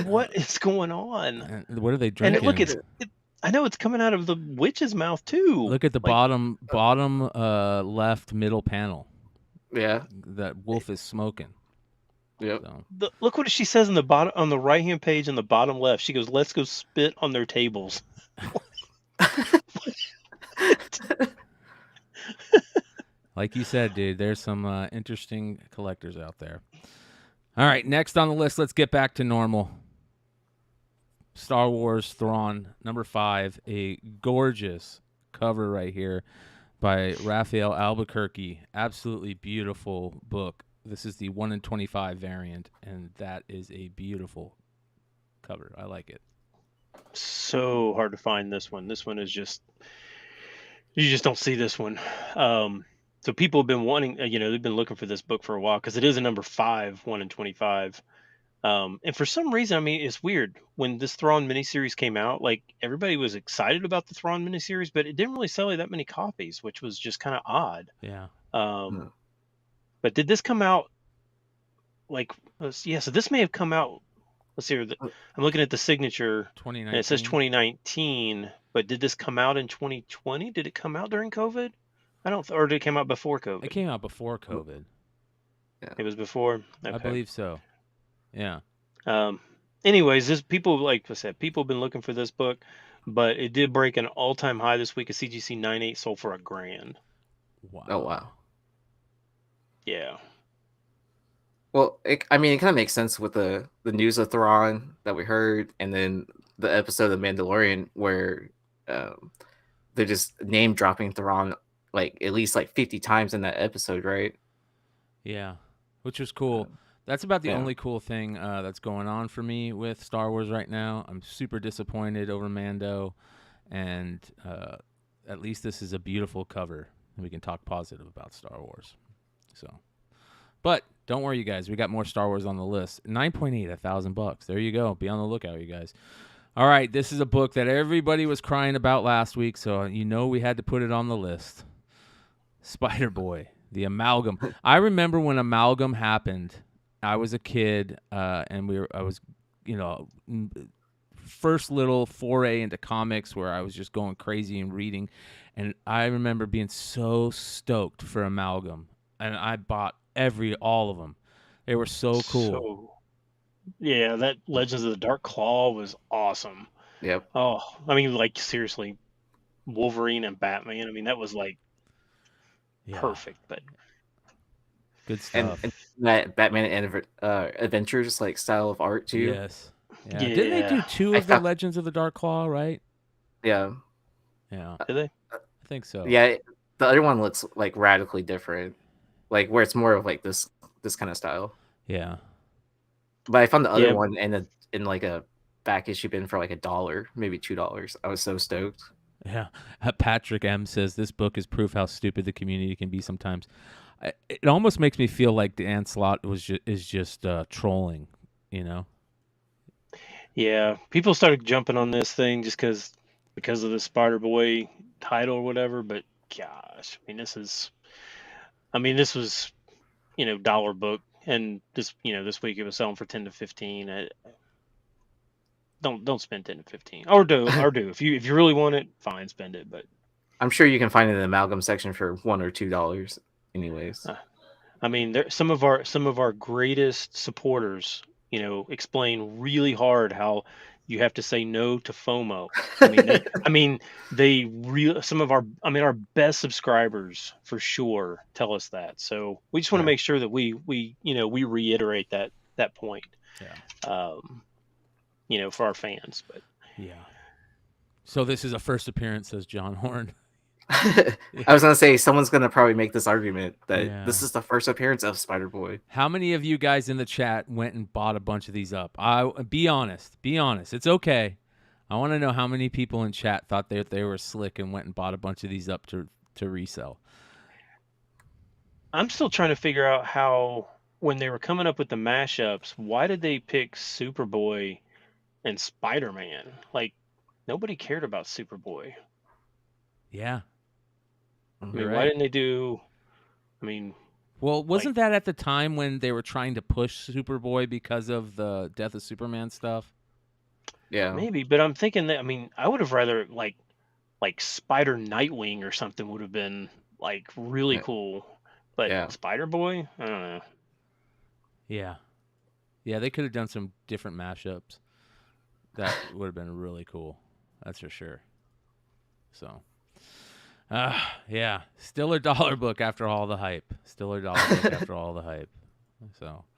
Speaker 3: What is going on?
Speaker 5: And what are they drinking?
Speaker 3: And look, I know it's coming out of the witch's mouth too.
Speaker 5: Look at the bottom left middle panel.
Speaker 4: Yeah.
Speaker 5: That wolf is smoking.
Speaker 4: Yep.
Speaker 5: So.
Speaker 3: Look what she says on the right hand page in the bottom left. She goes, "Let's go spit on their tables."
Speaker 5: Like you said, dude, there's some interesting collectors out there. All right, next on the list, let's get back to normal. Star Wars Thrawn, number 5, a gorgeous cover right here by Raphael Albuquerque. Absolutely beautiful book. This is the 1 in 25 variant, and that is a beautiful cover. I like it.
Speaker 3: So hard to find this one. This one is just, you just don't see this one. So people have been wanting, they've been looking for this book for a while because it is a number 5, 1 in 25. And for some reason, I mean, it's weird. When this Thrawn miniseries came out, like everybody was excited about the Thrawn miniseries, but it didn't really sell that many copies, which was just kind of odd.
Speaker 5: Yeah.
Speaker 3: But did this come out so this may have come out. Let's see. I'm looking at the signature.
Speaker 5: 2019.
Speaker 3: And it says 2019, but did this come out in 2020? Did it come out during COVID? I don't, or did it come out before
Speaker 5: It
Speaker 3: COVID?
Speaker 5: came out before COVID.
Speaker 3: It was before.
Speaker 5: I
Speaker 3: Okay.
Speaker 5: believe so. Yeah.
Speaker 3: Anyways, this people, like I said, people have been looking for this book, but it did break an all-time high this week. A CGC 9.8 sold for $1,000.
Speaker 5: Wow.
Speaker 4: Oh wow.
Speaker 3: Yeah.
Speaker 4: Well, I mean, it kind of makes sense with the news of Thrawn that we heard, and then the episode of Mandalorian where they're just name dropping Thrawn like at least like 50 times in that episode, right?
Speaker 5: Yeah, which was cool. That's about the
Speaker 4: yeah.
Speaker 5: only cool thing that's going on for me with Star Wars right now. I'm super disappointed over Mando, and at least this is a beautiful cover. We can talk positive about Star Wars. So, but don't worry, you guys. We got more Star Wars on the list. 9.8, $1,000. There you go. Be on the lookout, you guys. All right, this is a book that everybody was crying about last week, so you know we had to put it on the list. Spider-Boy, the Amalgam. I remember when Amalgam happened. I was a kid, and I was, first little foray into comics where I was just going crazy and reading, and I remember being so stoked for Amalgam, and I bought all of them. They were so cool.
Speaker 3: So, yeah, that Legends of the Dark Claw was awesome.
Speaker 4: Yep.
Speaker 3: Oh, I mean, like seriously, Wolverine and Batman. I mean, that was like perfect. But
Speaker 5: good stuff.
Speaker 4: And that Batman and Adventures like style of art too.
Speaker 5: Yes. Yeah. Didn't they do two of the Legends of the Dark Claw, right?
Speaker 4: Yeah.
Speaker 5: Yeah.
Speaker 3: Did they?
Speaker 5: I think so.
Speaker 4: Yeah. The other one looks like radically different, like where it's more of like this kind of style.
Speaker 5: Yeah.
Speaker 4: But I found the other one in like a back issue bin for like $1, maybe $2. I was so stoked.
Speaker 5: Yeah. Patrick M says this book is proof how stupid the community can be sometimes. It almost makes me feel like Dan Slott is just trolling, you know?
Speaker 3: Yeah, people started jumping on this thing just because of the Spider-Boy title or whatever. But gosh, this was dollar book, and this week it was selling for 10 to 15. Don't spend 10 to 15, or do if you really want it, fine, spend it. But
Speaker 4: I'm sure you can find it in the Amalgam section for $1 or $2, anyways.
Speaker 3: Some of our greatest supporters, explain really hard how you have to say no to FOMO. Some of our best subscribers for sure tell us that. So we just want to make sure that we reiterate that point.
Speaker 5: Yeah.
Speaker 3: For our fans. But
Speaker 5: yeah. So this is a first appearance, says John Horn.
Speaker 4: I was gonna say someone's gonna probably make this argument that this is the first appearance of Spider-Boy.
Speaker 5: How many of you guys in the chat went and bought a bunch of these up? Be honest. It's okay. I want to know how many people in chat thought that they were slick and went and bought a bunch of these up to resell.
Speaker 3: I'm still trying to figure out how, when they were coming up with the mashups, why did they pick Superboy and Spider-Man? Like, nobody cared about Superboy.
Speaker 5: Yeah.
Speaker 3: Why didn't they do?
Speaker 5: Well, wasn't that at the time when they were trying to push Superboy because of the Death of Superman stuff?
Speaker 4: Yeah,
Speaker 3: maybe. But I'm thinking that I would have rather like Spider Nightwing or something would have been like really cool. But Spider-Boy, I don't know.
Speaker 5: Yeah, they could have done some different mashups. That would have been really cool. That's for sure. So. Yeah, still a dollar book after all the hype. So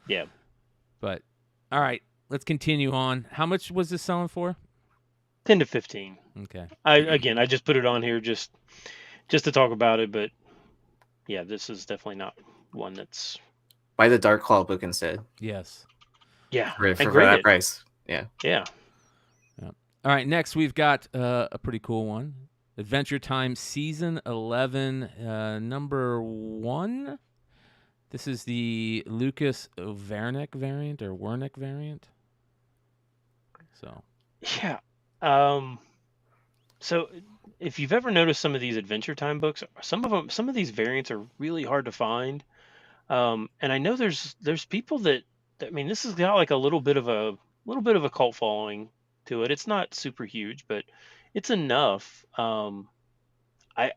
Speaker 3: yeah,
Speaker 5: but all right, let's continue on. How much was this selling for?
Speaker 3: 10 to 15.
Speaker 5: Okay.
Speaker 3: I just put it on here just to talk about it, but yeah, this is definitely not one that's.
Speaker 4: Buy the Dark Claw book instead.
Speaker 5: Yes.
Speaker 3: Yeah.
Speaker 4: For that price. Yeah.
Speaker 3: Yeah.
Speaker 5: All right, next we've got a pretty cool one. Adventure Time Season 11, number 1. This is the Lucas Wernick variant or Wernick variant. So.
Speaker 3: Yeah. So if you've ever noticed some of these Adventure Time books, some of these variants are really hard to find. And I know there's people that this has got like a little bit of a cult following to it. It's not super huge, but it's enough. I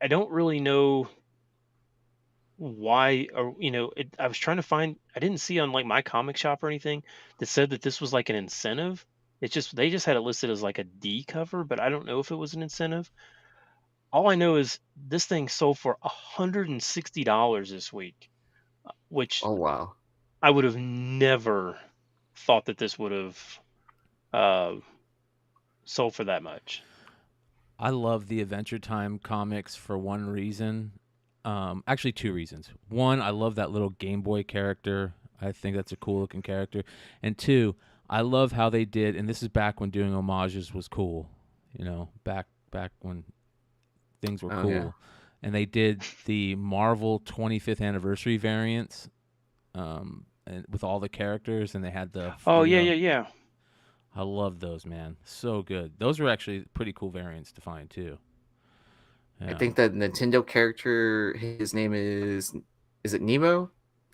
Speaker 3: don't really know why, or I was trying to find. I didn't see on like my comic shop or anything that said that this was like an incentive. It's just they just had it listed as like a D cover, but I don't know if it was an incentive. All I know is this thing sold for $160 this week, which
Speaker 4: Oh wow.
Speaker 3: I would have never thought that this would have uh, sold for that much.
Speaker 5: I love the Adventure Time comics for one reason. Actually, two reasons. One, I love that little Game Boy character. I think that's a cool looking character. And two, I love how they did, and this is back when doing homages was cool. Back when things were
Speaker 4: Oh,
Speaker 5: cool.
Speaker 4: yeah.
Speaker 5: And they did the Marvel 25th anniversary variants, and with all the characters, and they had the.
Speaker 3: Oh yeah.
Speaker 5: I love those, man. So good. Those were actually pretty cool variants to find too.
Speaker 4: I
Speaker 5: Yeah.
Speaker 4: think that Nintendo character, his name is it Nemo?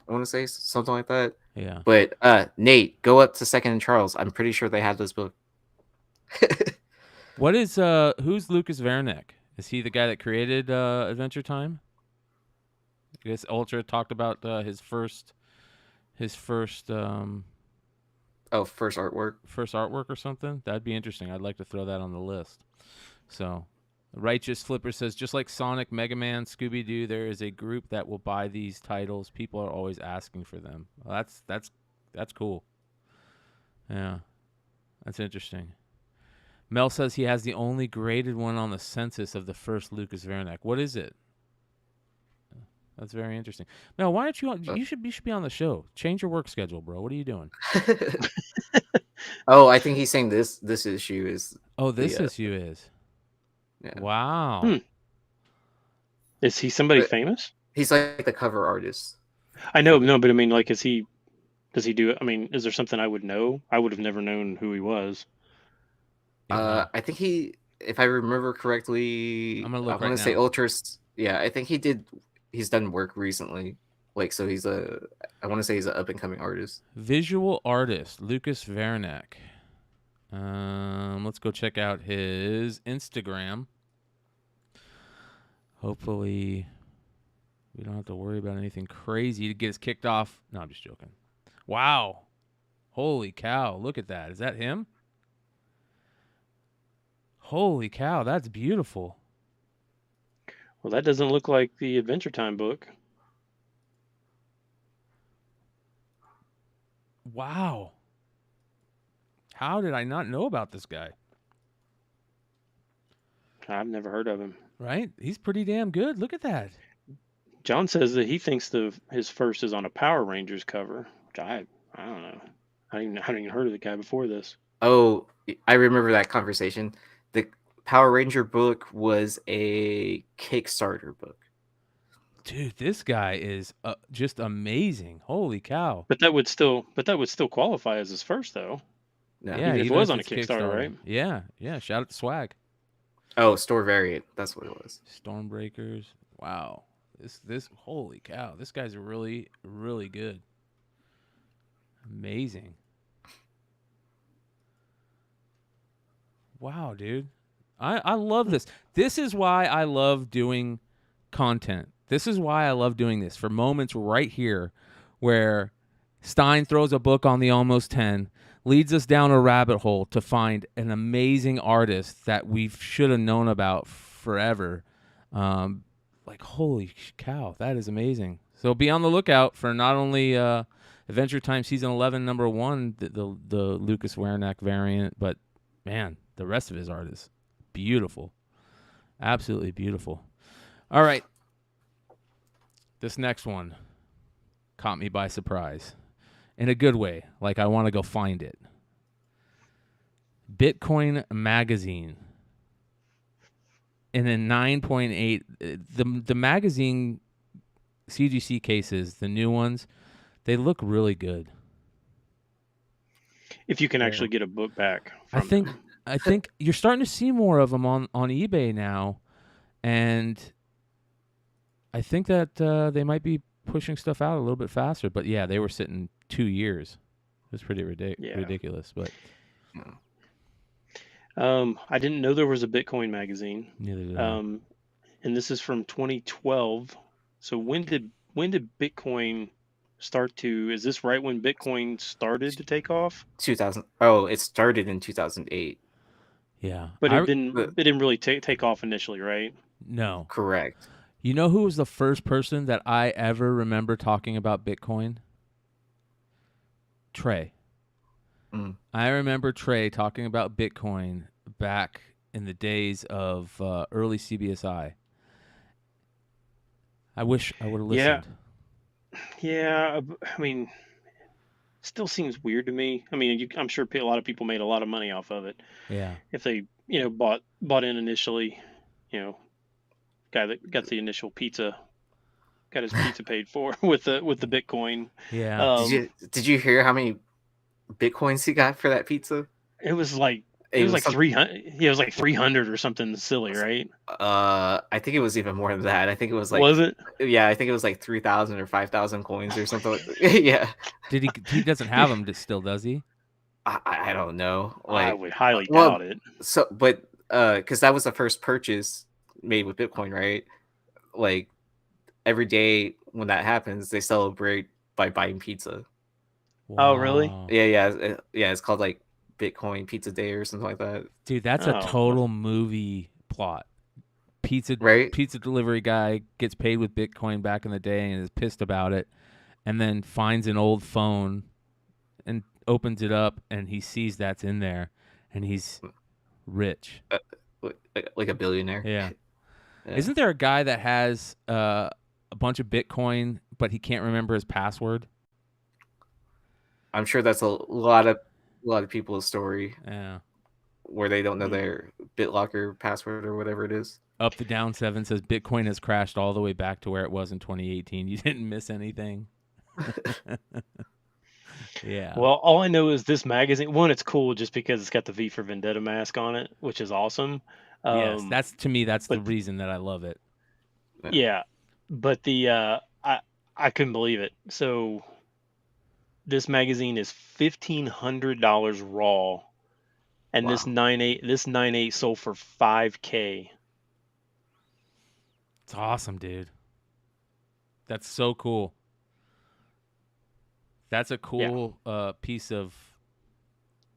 Speaker 4: I want to say something like that.
Speaker 5: Yeah.
Speaker 4: But Nate, go up to Second and Charles. I'm pretty sure they have this book.
Speaker 5: What is who's Lucas Vernick? Is he the guy that created Adventure Time? I guess Ultra talked about his first
Speaker 4: First artwork.
Speaker 5: or something. That'd be interesting. I'd like to throw that on the list. So, Righteous Flipper says, just like Sonic, Mega Man, Scooby Doo, there is a group that will buy these titles. People are always asking for them. Well, that's cool. Yeah, that's interesting. Mel says he has the only graded one on the census of the first Lucas Vernick. What is it? That's very interesting. Mel, why aren't you on? You should be on the show. Change your work schedule, bro. What are you doing?
Speaker 4: Oh, I think he's saying this issue is.
Speaker 5: Oh, this
Speaker 4: the,
Speaker 5: issue is.
Speaker 4: Yeah.
Speaker 5: Wow.
Speaker 3: Is he somebody
Speaker 4: But-
Speaker 3: famous?
Speaker 4: He's like the cover artist.
Speaker 3: I know, no, but I mean, like, does he do it? I mean, is there something I would know? I would have never known who he was.
Speaker 5: Yeah.
Speaker 4: I think he, if I remember correctly,
Speaker 5: I'm gonna look
Speaker 4: I want
Speaker 5: right
Speaker 4: to say
Speaker 5: now.
Speaker 4: Ultras. Yeah, I think he's done work recently. Like, so I want to say he's an up and coming artist.
Speaker 5: Visual artist Lucas Vernick. Let's go check out his Instagram. Hopefully, we don't have to worry about anything crazy to get us kicked off. No, I'm just joking. Wow. Holy cow. Look at that. Is that him? Holy cow. That's beautiful.
Speaker 3: Well, that doesn't look like the Adventure Time book.
Speaker 5: Wow. How did I not know about this guy?
Speaker 3: I've never heard of him.
Speaker 5: Right? He's pretty damn good. Look at that.
Speaker 3: John says that he thinks his first is on a Power Rangers cover, which I don't know. I hadn't even heard of the guy before this.
Speaker 4: Oh, I remember that conversation. The Power Ranger book was a Kickstarter book.
Speaker 5: Dude, this guy is just amazing. Holy cow.
Speaker 3: But that would still qualify as his first, though.
Speaker 4: No.
Speaker 5: Yeah,
Speaker 3: Even if it
Speaker 5: even
Speaker 3: was
Speaker 5: if
Speaker 3: on a
Speaker 5: it's
Speaker 3: Kickstarter, right?
Speaker 5: Yeah. Shout out to Swag.
Speaker 4: Oh, store variant. That's what it was.
Speaker 5: Stormbreakers. Wow. This holy cow. This guy's really, really good. Amazing. Wow, dude. I love this. This is why I love doing content. This is why I love doing this. For moments right here where Stein throws a book on the Almost 10, leads us down a rabbit hole to find an amazing artist that we should have known about forever. Like, holy cow, that is amazing. So be on the lookout for not only Adventure Time Season 11, number 1, the Lucas Wernick variant, but, man, the rest of his art is beautiful. Absolutely beautiful. All right. This next one caught me by surprise. In a good way. Like, I want to go find it. Bitcoin Magazine. In a 9.8, the magazine CGC cases, the new ones, they look really good.
Speaker 3: If you can actually get a book back from
Speaker 5: I think you're starting to see more of them on eBay now, and I think that they might be pushing stuff out a little bit faster. But yeah, they were sitting 2 years. It was pretty ridiculous. But
Speaker 3: I didn't know there was a Bitcoin magazine.
Speaker 5: neither did I.
Speaker 3: And this is from 2012. So when did when did Bitcoin start to? Is this right when Bitcoin started to take off?
Speaker 4: 2000. Oh, it started in 2008.
Speaker 5: Yeah.
Speaker 3: But
Speaker 5: I,
Speaker 3: it didn't really take off initially, right?
Speaker 5: no.
Speaker 4: Correct.
Speaker 5: You know who was the first person that I ever remember talking about Bitcoin? Trey.
Speaker 4: Mm.
Speaker 5: I remember Trey talking about Bitcoin back in the days of early CBSI. I wish I would have
Speaker 3: Yeah.
Speaker 5: listened.
Speaker 3: Yeah. I mean, still seems weird to me. I mean, I'm sure a lot of people made a lot of money off of it
Speaker 5: Yeah.
Speaker 3: if they, bought in initially. You know, guy that got the initial pizza, got his pizza paid for with the Bitcoin.
Speaker 5: Yeah.
Speaker 4: Did you hear how many Bitcoins he got for that pizza?
Speaker 3: It was like
Speaker 4: It was
Speaker 3: 300. Yeah, it was like 300 or something silly, right?
Speaker 4: I think it was even more than that. I think it was like,
Speaker 3: Was it?
Speaker 4: yeah, I think it was like 3,000 or 5,000 coins or something like that. Yeah.
Speaker 5: Did he? He doesn't have them still, does he?
Speaker 4: I don't know.
Speaker 3: I
Speaker 4: Like,
Speaker 3: would highly
Speaker 4: well,
Speaker 3: doubt it.
Speaker 4: so, but because that was the first purchase made with Bitcoin, right? Like every day when that happens, they celebrate by buying pizza.
Speaker 3: Oh, really?
Speaker 5: Wow.
Speaker 4: Yeah. It's called like Bitcoin Pizza Day or something like that,
Speaker 5: Dude, that's a
Speaker 3: Oh.
Speaker 5: total movie plot. Pizza
Speaker 4: right?
Speaker 5: delivery guy gets paid with Bitcoin back in the day and is pissed about it, and then finds an old phone and opens it up and he sees that's in there, and he's rich.
Speaker 4: Like a billionaire.
Speaker 5: Yeah.
Speaker 4: Yeah.
Speaker 5: Isn't there a guy that has a bunch of Bitcoin but he can't remember his password?
Speaker 4: I'm sure that's a lot of people's story
Speaker 5: Yeah.
Speaker 4: where they don't know their BitLocker password or whatever it is.
Speaker 5: Up the Down 7 says Bitcoin has crashed all the way back to where it was in 2018. You didn't miss anything. Yeah.
Speaker 3: Well, all I know is this magazine. One, it's cool just because it's got the V for Vendetta mask on it, which is awesome.
Speaker 5: Yes, that's to me. That's the
Speaker 3: but
Speaker 5: reason that I love it.
Speaker 3: yeah, but I couldn't believe it. So this magazine is $1,500 raw, and this
Speaker 4: Wow.
Speaker 3: 9.8 sold for $5,000.
Speaker 5: It's awesome, dude. That's so cool. That's a cool piece of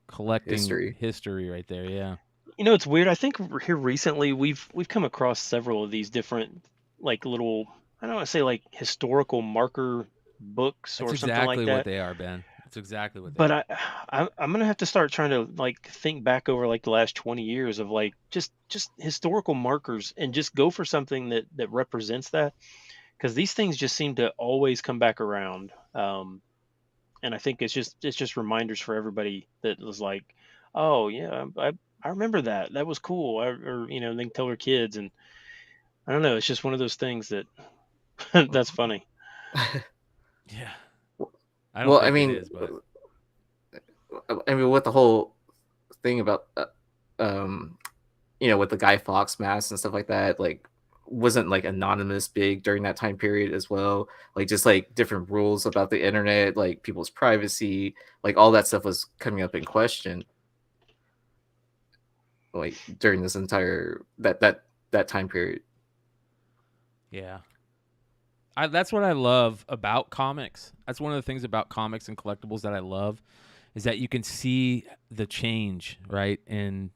Speaker 5: collecting history right there. Yeah.
Speaker 3: You know, it's weird. I think here recently we've come across several of these different like little, I don't want to say like historical marker books
Speaker 5: That's
Speaker 3: or something
Speaker 5: exactly
Speaker 3: like that.
Speaker 5: what they are, Ben. That's exactly what they
Speaker 3: But
Speaker 5: are.
Speaker 3: I'm gonna have to start trying to like think back over like the last 20 years of like just historical markers and just go for something that represents that, because these things just seem to always come back around. And I think it's just reminders for everybody that was like, oh yeah, I remember that. That was cool. Or they can tell their kids, and I don't know. It's just one of those things that that's funny.
Speaker 5: Yeah. I don't think it is, but
Speaker 4: I mean, with the whole thing about, with the Guy Fawkes mask and stuff like that, like, wasn't like anonymous big during that time period as well? Like, just like different rules about the internet, like people's privacy, like all that stuff was coming up in question, like during this entire that time period.
Speaker 5: yeah. That's what I love about comics. That's one of the things about comics and collectibles that I love, is that you can see the change, right, in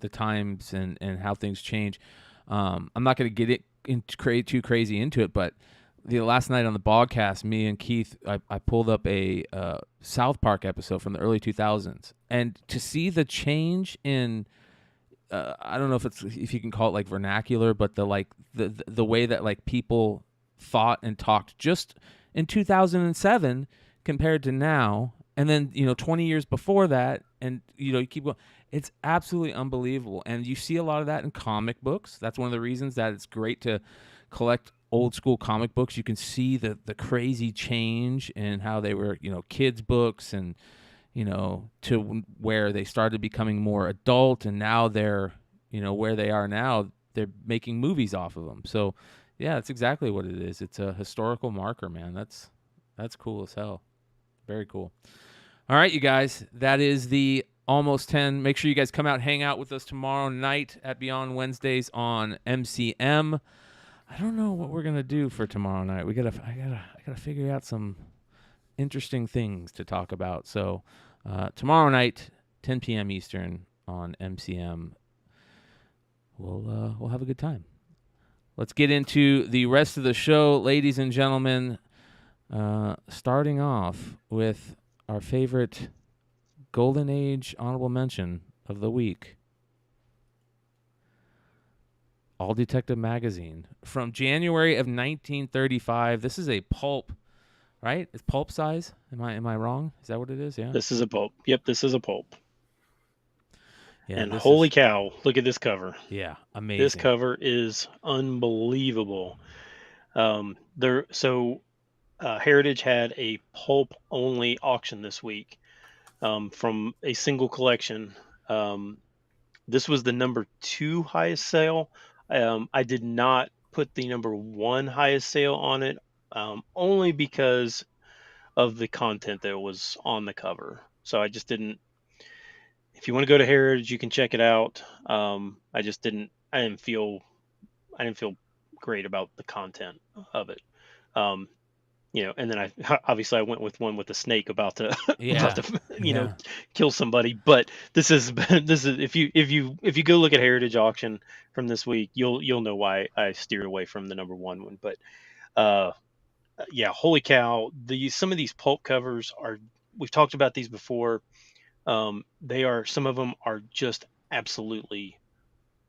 Speaker 5: the times and how things change. I'm not going to get too crazy into it, but the last night on the podcast, me and Keith, I pulled up a South Park episode from the early 2000s, and to see the change in I don't know if you can call it like vernacular, but the way that like people thought and talked just in 2007 compared to now, and then 20 years before that, and you keep going. It's absolutely unbelievable, and you see a lot of that in comic books. That's one of the reasons that it's great to collect old school comic books. You can see the crazy change in how they were kids books, and to where they started becoming more adult, and now they're where they are now, they're making movies off of them. So yeah, that's exactly what it is. It's a historical marker, man. That's cool as hell. Very cool. All right, you guys, that is the Almost 10. Make sure you guys come out, hang out with us tomorrow night at Beyond Wednesdays on MCM. I don't know what we're gonna do for tomorrow night. I gotta figure out some interesting things to talk about. So tomorrow night, 10 p.m. Eastern on MCM. We'll have a good time. Let's get into the rest of the show, ladies and gentlemen. Starting off with our favorite Golden Age honorable mention of the week. All Detective Magazine from January of 1935. This is a pulp, right? It's pulp size. Am I wrong? Is that what it is? Yeah.
Speaker 3: This is a pulp. Yep, this is a pulp.
Speaker 5: Yeah.
Speaker 3: And holy cow, look at this cover.
Speaker 5: Yeah, amazing.
Speaker 3: This cover is unbelievable. Heritage had a pulp only auction this week from a single collection. This was the number 2 highest sale. I did not put the number 1 highest sale on it, only because of the content that was on the cover. So I just didn't. If you want to go to Heritage, you can check it out. I didn't feel great about the content of it. And then I went with one with a snake about to kill somebody. But this is if you go look at Heritage auction from this week, you'll know why I steered away from the number 1 one. But holy cow! Some of these pulp covers are. We've talked about these before. Some of them are just absolutely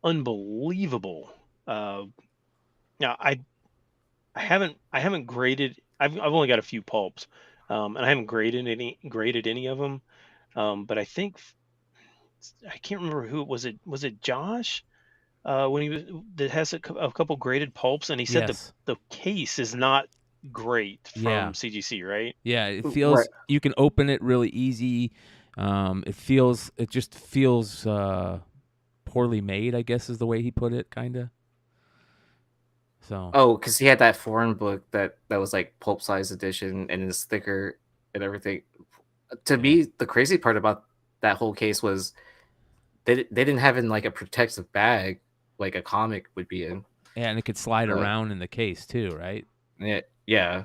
Speaker 3: unbelievable. Now I haven't graded. I've only got a few pulps, and I haven't graded any of them. But I think I can't remember who it was. Was it Josh? When he was that has a couple graded pulps, and he said the case is not great from CGC, right?
Speaker 5: Yeah, it feels you can open it really easy. It just feels poorly made, I guess is the way he put it, kind of. So.
Speaker 4: Because he had that foreign book that was like pulp size edition and is thicker and everything. To me, the crazy part about that whole case was they didn't have in like a protective bag like a comic would be in.
Speaker 5: Yeah, and it could slide around in the case too, right?
Speaker 4: Yeah.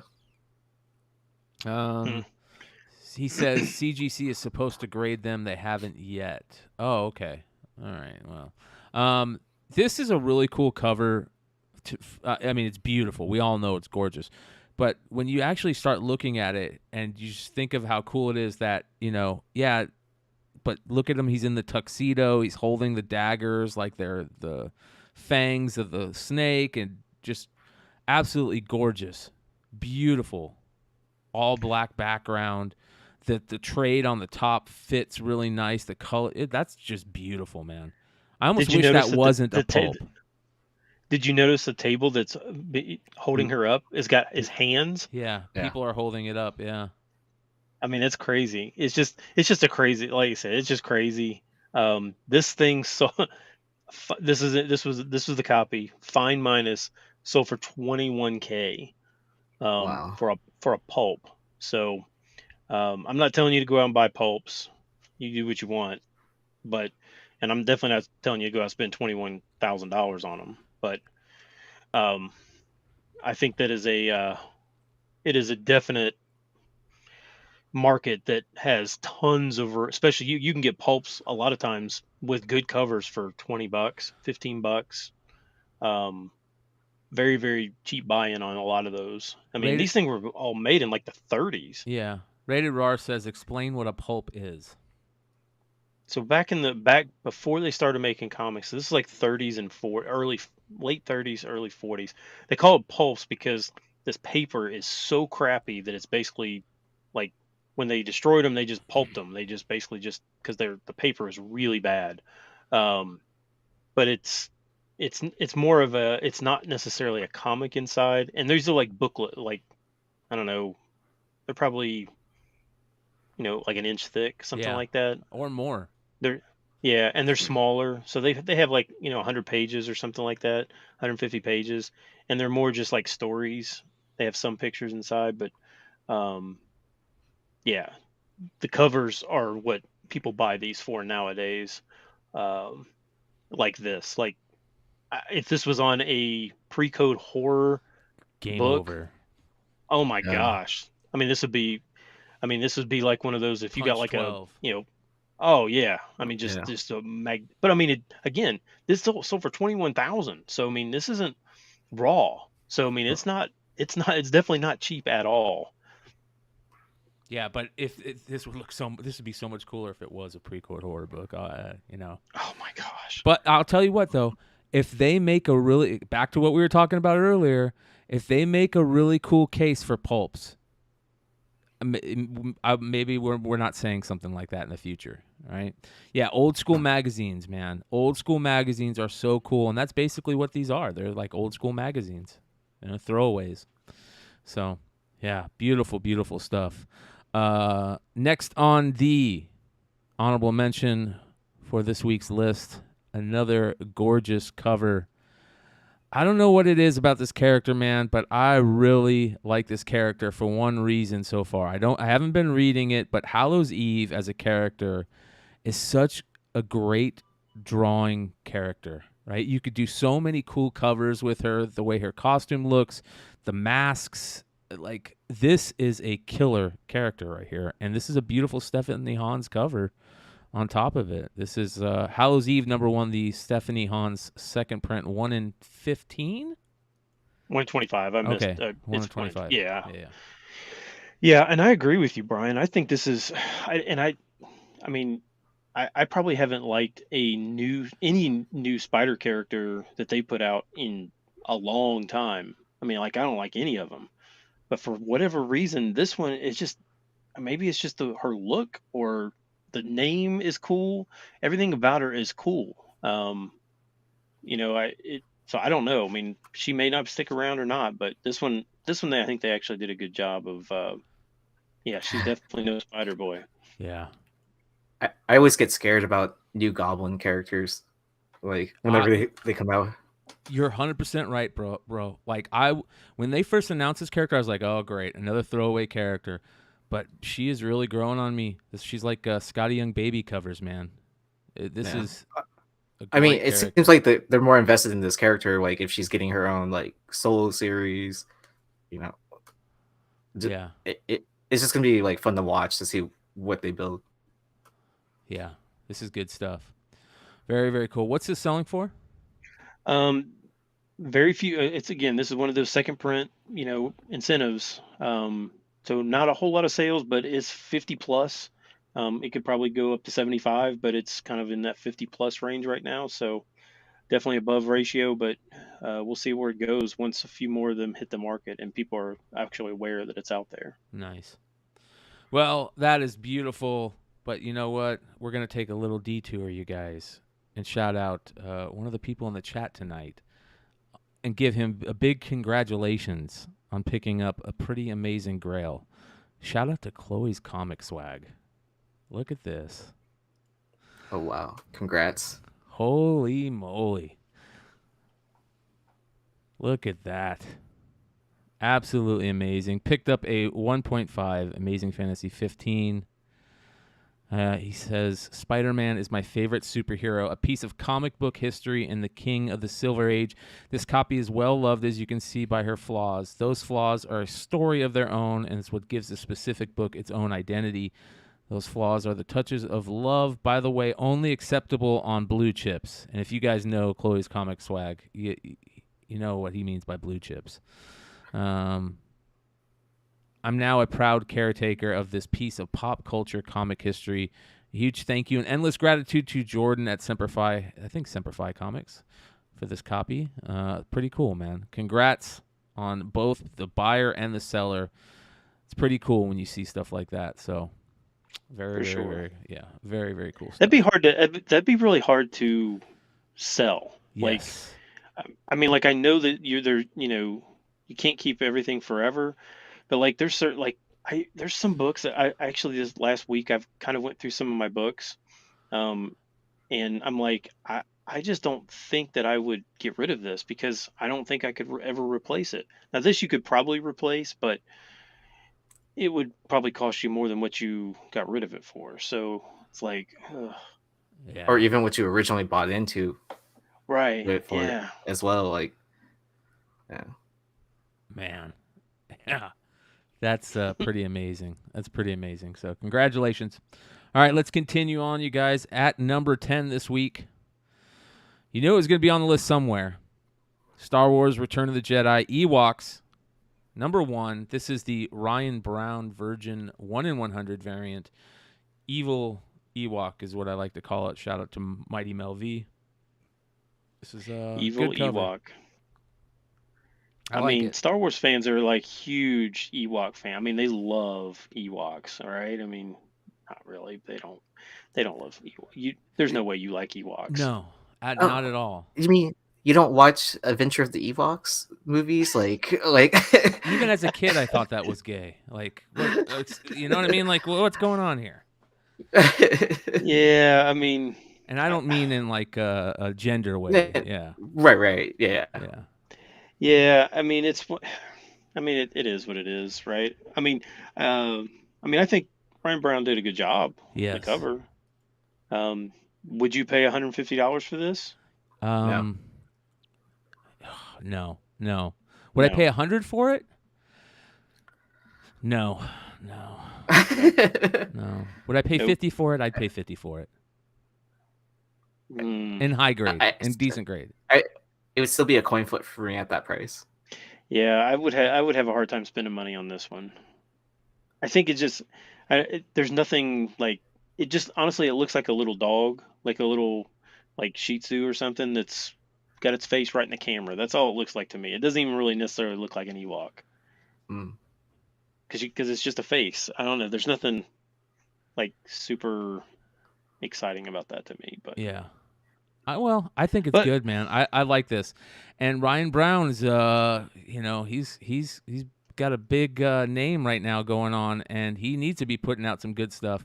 Speaker 5: He says CGC is supposed to grade them. They haven't yet. Oh, okay. All right. Well, this is a really cool cover. It's beautiful. We all know it's gorgeous. But when you actually start looking at it and you just think of how cool it is that, but look at him. He's in the tuxedo. He's holding the daggers like they're the fangs of the snake, and just absolutely gorgeous. Beautiful. All black background. The trade on the top fits really nice. The color, that's just beautiful, man. I almost wish that wasn't a pulp.
Speaker 3: Did you notice the table that's holding her up has got his hands?
Speaker 5: Yeah, people are holding it up. Yeah,
Speaker 3: I mean, it's crazy. It's just a crazy. Like you said, it's just crazy. This thing. So this was the copy. Fine minus sold for $21,000.
Speaker 4: Wow.
Speaker 3: For a pulp. So I'm not telling you to go out and buy pulps. You do what you want, and I'm definitely not telling you to go out and spend $21,000 on them. But I think that it is a definite market that has tons of, especially you can get pulps a lot of times with good covers for $20, $15. Very, very cheap buy-in on a lot of those. I mean, these things were all made in like the 30s.
Speaker 5: Yeah. Rated RAR says, explain what a pulp is.
Speaker 3: So back before they started making comics, this is like 30s and late 30s, early 40s. They call it pulps because this paper is so crappy that it's basically like when they destroyed them, they just pulped them. They just basically because the paper is really bad. But it's more of it's not necessarily a comic inside. And these are like booklet, like, I don't know, they're probably, like an inch thick, something like that.
Speaker 5: Or more.
Speaker 3: And they're smaller. So they have like, 100 pages or something like that, 150 pages. And they're more just like stories. They have some pictures inside, but the covers are what people buy these for nowadays. Like this, like if this was on a pre-code horror
Speaker 5: Game
Speaker 3: book,
Speaker 5: over.
Speaker 3: oh my
Speaker 4: Yeah.
Speaker 3: gosh. I mean, this would be like one of those, if you got
Speaker 5: Punch
Speaker 3: like
Speaker 5: 12.
Speaker 3: oh yeah. I mean,
Speaker 4: Yeah.
Speaker 3: just but I mean, again, this sold for 21,000. So I mean, this isn't raw. So I mean, it's definitely not cheap at all.
Speaker 5: Yeah, but if this would be so much cooler if it was a pre-code horror book. You know.
Speaker 3: Oh my gosh.
Speaker 5: But I'll tell you what, though, if they make a really, back to what we were talking about earlier, if they make a really cool case for pulps, maybe we're not saying something like that in the future, right? Yeah, old school magazines, man. Old school magazines are so cool, and that's basically what these are. They're like old school magazines, throwaways. So, yeah, beautiful, beautiful stuff. Next on the honorable mention for this week's list, another gorgeous cover. I don't know what it is about this character, man, but I really like this character for one reason so far. I haven't been reading it, but Hallows Eve as a character is such a great drawing character, right? You could do so many cool covers with her, the way her costume looks, the masks. Like, this is a killer character right here, and this is a beautiful Stephanie Hans cover. On top of it, this is Hallows Eve #1, the Stephanie Hans second print, 1 in 15?
Speaker 3: 125. I missed.
Speaker 5: Okay, 1 in 25.
Speaker 3: Yeah.
Speaker 5: Yeah.
Speaker 3: And I agree with you, Brian. I think this is, I mean, I probably haven't liked any new Spider character that they put out in a long time. I mean, like, I don't like any of them, but for whatever reason, this one is just, maybe it's just her look, or the name is cool. Everything about her is cool. So I don't know. I mean, she may not stick around or not, but this one, I think they actually did a good job of. She's definitely no Spider Boy.
Speaker 5: Yeah.
Speaker 4: I always get scared about new Goblin characters, like whenever they come out.
Speaker 5: You're 100% right, bro. Like, when they first announced this character, I was like, oh great, another throwaway character. But she is really growing on me. She's like Scotty Young baby covers, man. This is.
Speaker 4: I mean, it seems like they're more invested in this character. Like, if she's getting her own like solo series,
Speaker 5: Yeah.
Speaker 4: It's just gonna be like fun to watch to see what they build.
Speaker 5: Yeah, this is good stuff. Very, very cool. What's this selling for?
Speaker 3: Very few. This is one of those second print, incentives. So not a whole lot of sales, but it's 50 plus. It could probably go up to 75, but it's kind of in that 50 plus range right now. So definitely above ratio, but we'll see where it goes once a few more of them hit the market and people are actually aware that it's out there.
Speaker 5: Nice. Well, that is beautiful. But you know what? We're going to take a little detour, you guys, and shout out one of the people in the chat tonight and give him a big congratulations on picking up a pretty amazing grail. Shout out to Chloe's Comic Swag. Look at this.
Speaker 4: Oh, wow. Congrats.
Speaker 5: Holy moly. Look at that. Absolutely amazing. Picked up a 1.5 Amazing Fantasy 15. He says, Spider-Man is my favorite superhero, a piece of comic book history and the king of the Silver Age. This copy is well loved, as you can see by her flaws. Those flaws are a story of their own, and it's what gives the specific book its own identity. Those flaws are the touches of love, by the way, only acceptable on blue chips. And if you guys know Chloe's Comic Swag, you know what he means by blue chips. I'm now a proud caretaker of this piece of pop culture comic history. A huge thank you and endless gratitude to Jordan at Semperfi Comics for this copy. Pretty cool, man. Congrats on both the buyer and the seller. It's pretty cool when you see stuff like that. So very very cool stuff.
Speaker 3: That'd be really hard to sell.
Speaker 5: Yes.
Speaker 3: Like, I mean, like, I know that you can't keep everything forever. But like, there's some books that I actually, this last week I've kind of went through some of my books, and I'm like, I just don't think that I would get rid of this because I don't think I could ever replace it. Now this you could probably replace, but it would probably cost you more than what you got rid of it for. So it's like,
Speaker 4: or even what you originally bought into.
Speaker 3: Right.
Speaker 4: for it
Speaker 3: Yeah.
Speaker 4: as well. Like, yeah.
Speaker 5: Man, yeah, that's pretty amazing. That's pretty amazing. So congratulations. All right, let's continue on, you guys. At number 10 this week, you knew it was going to be on the list somewhere. Star Wars Return of the Jedi Ewoks. Number 1. This is the Ryan Brown Virgin 1 in 100 variant. Evil Ewok is what I like to call it. Shout out to Mighty Mel V. This is a
Speaker 3: Evil
Speaker 5: good cover.
Speaker 3: Ewok.
Speaker 5: I
Speaker 3: I
Speaker 5: like
Speaker 3: mean,
Speaker 5: it.
Speaker 3: Star Wars fans are like huge Ewok fan. I mean, they love Ewoks. All right. I mean, not really. They don't. They don't love Ewok. There's no way you like Ewoks.
Speaker 5: No,
Speaker 4: Oh,
Speaker 5: not at all.
Speaker 4: You mean you don't watch Adventure of the Ewoks movies? Like
Speaker 5: Even as a kid, I thought that was gay. Like, you know what I mean? Like, what's going on here?
Speaker 3: Yeah. I mean,
Speaker 5: And I don't mean in like a gender way. Yeah.
Speaker 4: Right. Yeah.
Speaker 5: Yeah.
Speaker 3: yeah. I mean, it is what it is, right? I think Ryan Brown did a good job on
Speaker 5: Yes.
Speaker 3: the cover. Would you pay $150 for this?
Speaker 5: No. Would I pay 100 for it? No. Would I pay 50 for it? I'd pay 50 for it. In high grade, in decent grade.
Speaker 4: It would still be a coin flip for me at that price.
Speaker 3: Yeah, I would have a hard time spending money on this one. I think there's nothing like it. Just honestly, it looks like a little dog, like a little like Shih Tzu or something that's got its face right in the camera. That's all it looks like to me. It doesn't even really necessarily look like an Ewok. Because it's just a face. I don't know. There's nothing like super exciting about that to me. But
Speaker 5: yeah, I think it's good, man. I like this, and Ryan Brown's he's got a big name right now going on, and he needs to be putting out some good stuff.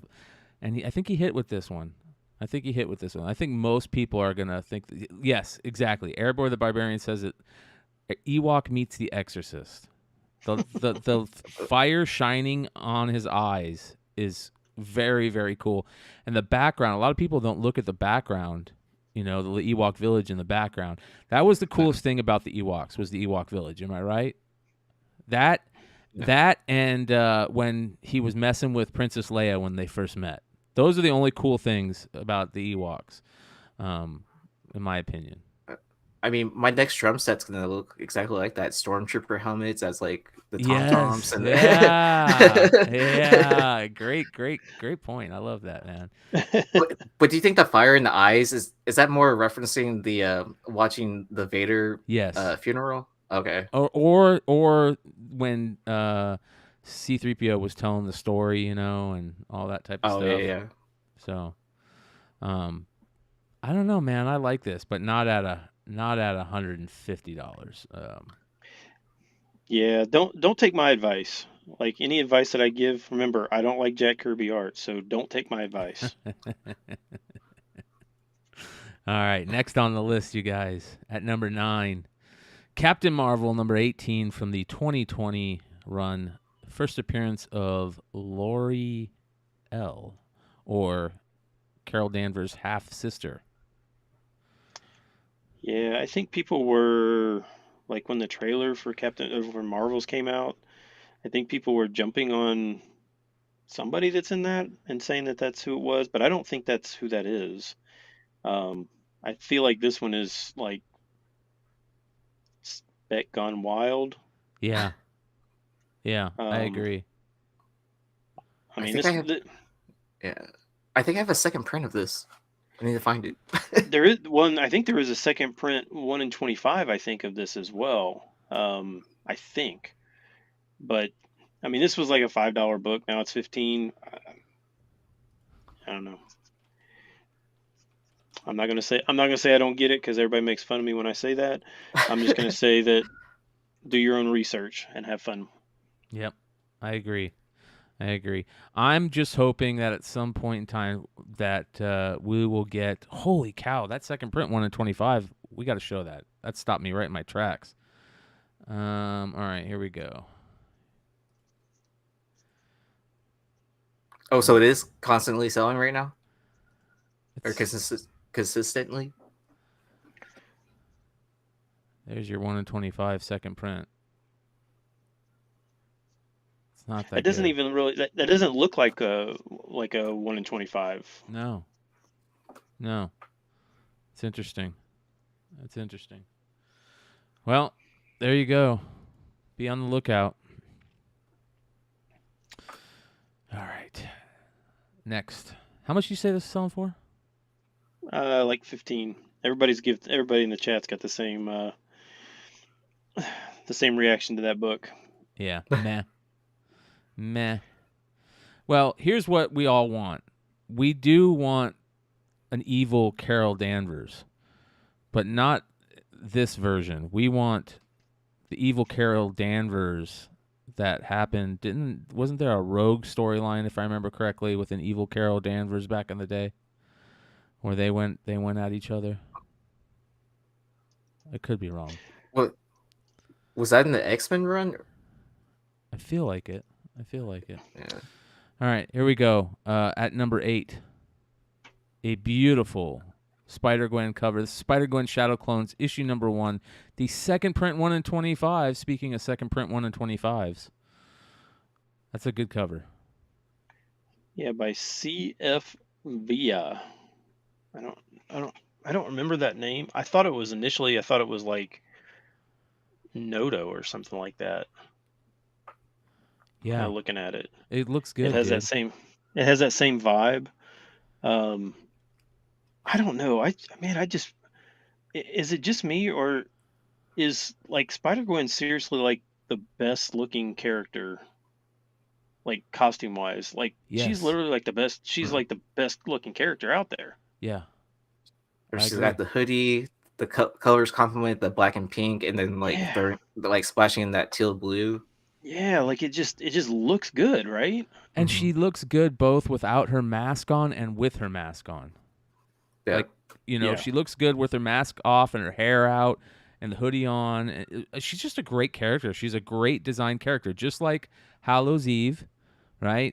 Speaker 5: And I think he hit with this one. I think most people are gonna think yes, exactly. Erebor the Barbarian says it. Ewok meets The Exorcist. The fire shining on his eyes is very, very cool. And the background, a lot of people don't look at the background, the Ewok village in the background. That was the coolest thing about the Ewoks, was the Ewok village. Am I right? That and when he was messing with Princess Leia when they first met. Those are the only cool things about the Ewoks, in my opinion.
Speaker 4: I mean, my next drum set's gonna look exactly like that. Stormtrooper helmets as like the tom-toms. And
Speaker 5: Yeah. Great point. I love that, man.
Speaker 4: But do you think the fire in the eyes is that more referencing the watching the Vader funeral? Okay.
Speaker 5: Or when C-3PO was telling the story, and all that type of stuff.
Speaker 4: Yeah.
Speaker 5: So, I don't know, man. I like this, but not at $150.
Speaker 3: Yeah, don't take my advice. Like any advice that I give, remember, I don't like Jack Kirby art, so don't take my advice.
Speaker 5: All right, next on the list, you guys, at number 9, Captain Marvel, number 18 from the 2020 run. First appearance of Lori L, or Carol Danvers' half-sister.
Speaker 3: Yeah, I think people were like when the trailer for for Marvels came out, I think people were jumping on somebody that's in that and saying that that's who it was, but I don't think that's who that is. I feel like this one is like Spec Gone Wild.
Speaker 5: Yeah. Yeah, I agree.
Speaker 3: I mean,
Speaker 4: I think I have a second print of this. I need to find it.
Speaker 3: There is one. I think there is a second print, 1 in 25. I think of this as well. I think, but I mean, this was like a $5 book. Now it's 15. I don't know. I'm not gonna say I don't get it because everybody makes fun of me when I say that. I'm just gonna say that do your own research and have fun.
Speaker 5: Yep, I agree. I'm just hoping that at some point in time that we will get. Holy cow! That second print 1 in 25. We got to show that. That stopped me right in my tracks. All right, here we go.
Speaker 4: Oh, so it is constantly selling right now, or consistently?
Speaker 5: There's your 1 in 25 second print. It's not that
Speaker 3: It doesn't
Speaker 5: good.
Speaker 3: even really. That doesn't look like a 1 in 25.
Speaker 5: No. It's interesting. That's interesting. Well, there you go. Be on the lookout. All right. Next. How much you say this is selling for?
Speaker 3: Like 15. Everybody in the chat's got the same reaction to that book.
Speaker 5: Yeah. Meh. Well, here's what we all want. We do want an evil Carol Danvers, but not this version. We want the evil Carol Danvers that happened. Wasn't there a Rogue storyline, if I remember correctly, with an evil Carol Danvers back in the day, where they went at each other? I could be wrong.
Speaker 4: What was that in the X-Men run?
Speaker 5: I feel like it.
Speaker 4: Yeah.
Speaker 5: All right, here we go. At number 8, a beautiful Spider-Gwen cover. This is Spider-Gwen Shadow Clones, issue number 1. The second print 1 in 25. Speaking of second print 1 in 25s. That's a good cover.
Speaker 3: Yeah, by C.F. Villa. I don't remember that name. I thought it was like Noto or something like that.
Speaker 5: Yeah,
Speaker 3: Looking at it.
Speaker 5: it looks good.
Speaker 3: It has
Speaker 5: dude.
Speaker 3: that same vibe. I don't know. Is it just me, or is like Spider-Gwen seriously like the best looking character, like costume wise? Like
Speaker 5: Yes.
Speaker 3: she's literally like the best. She's like the best looking character out there.
Speaker 5: Yeah. I
Speaker 4: She's
Speaker 5: agree.
Speaker 4: got the hoodie, the colors complement the black and pink, and then like
Speaker 3: Yeah.
Speaker 4: they're like splashing in that teal blue.
Speaker 3: Yeah, like it just looks good, right?
Speaker 5: And she looks good both without her mask on and with her mask on.
Speaker 4: Yeah.
Speaker 5: Like,
Speaker 3: Yeah.
Speaker 5: she looks good with her mask off and her hair out and the hoodie on. She's just a great character. She's a great design character, just like Hallows Eve, right?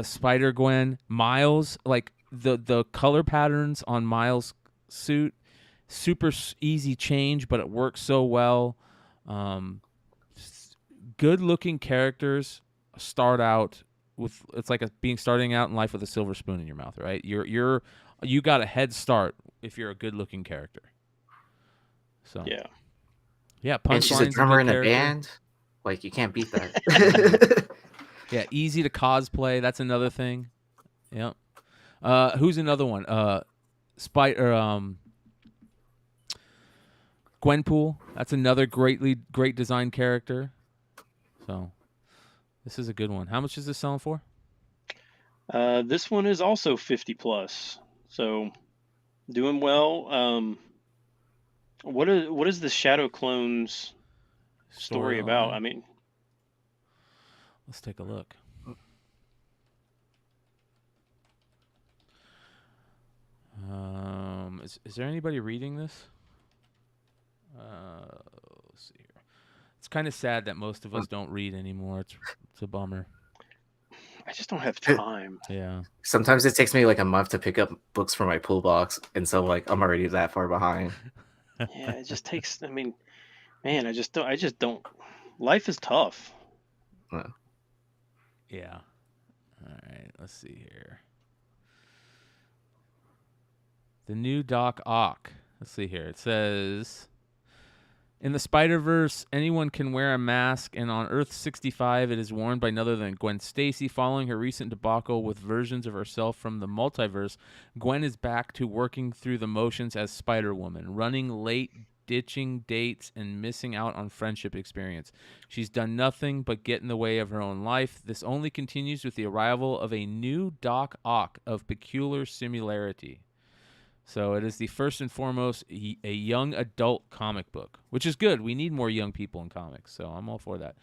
Speaker 5: Spider-Gwen, Miles, like the color patterns on Miles' suit, super easy change, but it works so well. Good-looking characters start out with, it's like starting out in life with a silver spoon in your mouth, right? You got a head start if you're a good-looking character. So
Speaker 3: Yeah.
Speaker 4: And she's a drummer in a band. Like, you can't beat that.
Speaker 5: Yeah, easy to cosplay. That's another thing. Yep. Who's another one? Gwenpool. That's another great design character. So this is a good one. How much is this selling for?
Speaker 3: This one is also 50 plus, so doing well. What is the Shadow Clones story about?
Speaker 5: Storyline.
Speaker 3: I mean,
Speaker 5: Let's take a look. Is there anybody reading this? Let's see here. It's kind of sad that most of us don't read anymore. It's a bummer.
Speaker 3: I just don't have time.
Speaker 5: Yeah.
Speaker 4: Sometimes it takes me like a month to pick up books from my pool box, and so like I'm already that far behind.
Speaker 3: Yeah, it just takes. I mean, man, I just don't. Life is tough.
Speaker 5: Yeah. All right. Let's see here. The new Doc Ock. Let's see here. It says, in the Spider-Verse, anyone can wear a mask, and on Earth 65, it is worn by none other than Gwen Stacy. Following her recent debacle with versions of herself from the multiverse, Gwen is back to working through the motions as Spider-Woman, running late, ditching dates, and missing out on friendship experience. She's done nothing but get in the way of her own life. This only continues with the arrival of a new Doc Ock of peculiar similarity. So it is the first and foremost a young adult comic book, which is good. We need more young people in comics, so I'm all for that.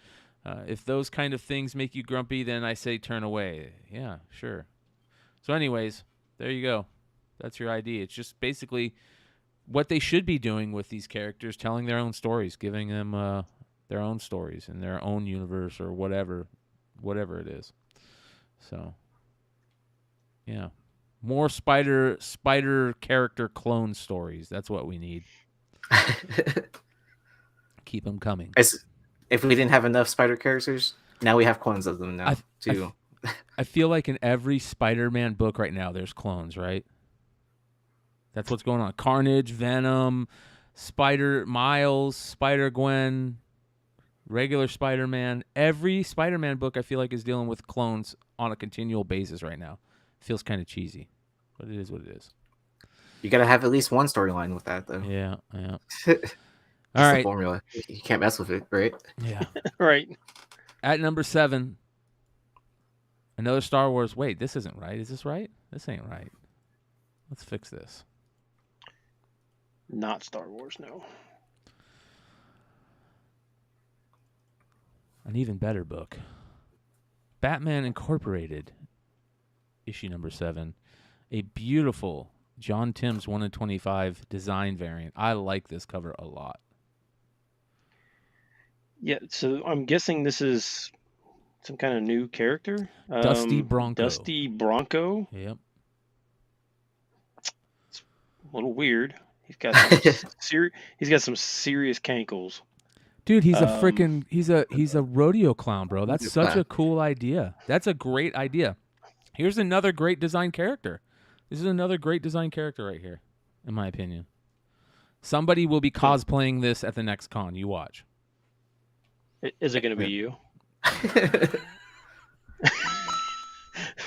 Speaker 5: If those kind of things make you grumpy, then I say turn away. Yeah, sure. So anyways, there you go. That's your idea. It's just basically what they should be doing with these characters, telling their own stories, giving them their own stories in their own universe or whatever it is. So, yeah. More spider character clone stories. That's what we need. Keep them coming.
Speaker 4: If we didn't have enough spider characters, now we have clones of them now too.
Speaker 5: I feel like in every Spider-Man book right now, there's clones, right? That's what's going on. Carnage, Venom, Miles, Spider-Gwen, regular Spider-Man. Every Spider-Man book I feel like is dealing with clones on a continual basis right now. Feels kind of cheesy, but it is what it is.
Speaker 4: You got to have at least one storyline with that, though.
Speaker 5: Yeah.
Speaker 4: That's
Speaker 5: All right.
Speaker 4: the formula. You can't mess with it, right?
Speaker 5: Yeah.
Speaker 3: Right.
Speaker 5: At number 7, another Star Wars. Wait, this isn't right. Is this right? This ain't right. Let's fix this.
Speaker 3: Not Star Wars, no.
Speaker 5: An even better book. Batman Incorporated, issue number 7. A beautiful John Timms 1 in 25 design variant. I like this cover a lot.
Speaker 3: Yeah, so I'm guessing this is some kind of new character.
Speaker 5: Dusty Bronco.
Speaker 3: Dusty Bronco.
Speaker 5: Yep.
Speaker 3: It's a little weird. He's got some serious cankles.
Speaker 5: Dude, he's he's a rodeo clown, bro. That's such a cool idea. That's a great idea. Here's another great design character. This is another great design character right here, in my opinion. Somebody will be cosplaying this at the next con. You watch.
Speaker 3: Is it going to be you?
Speaker 5: Perfect.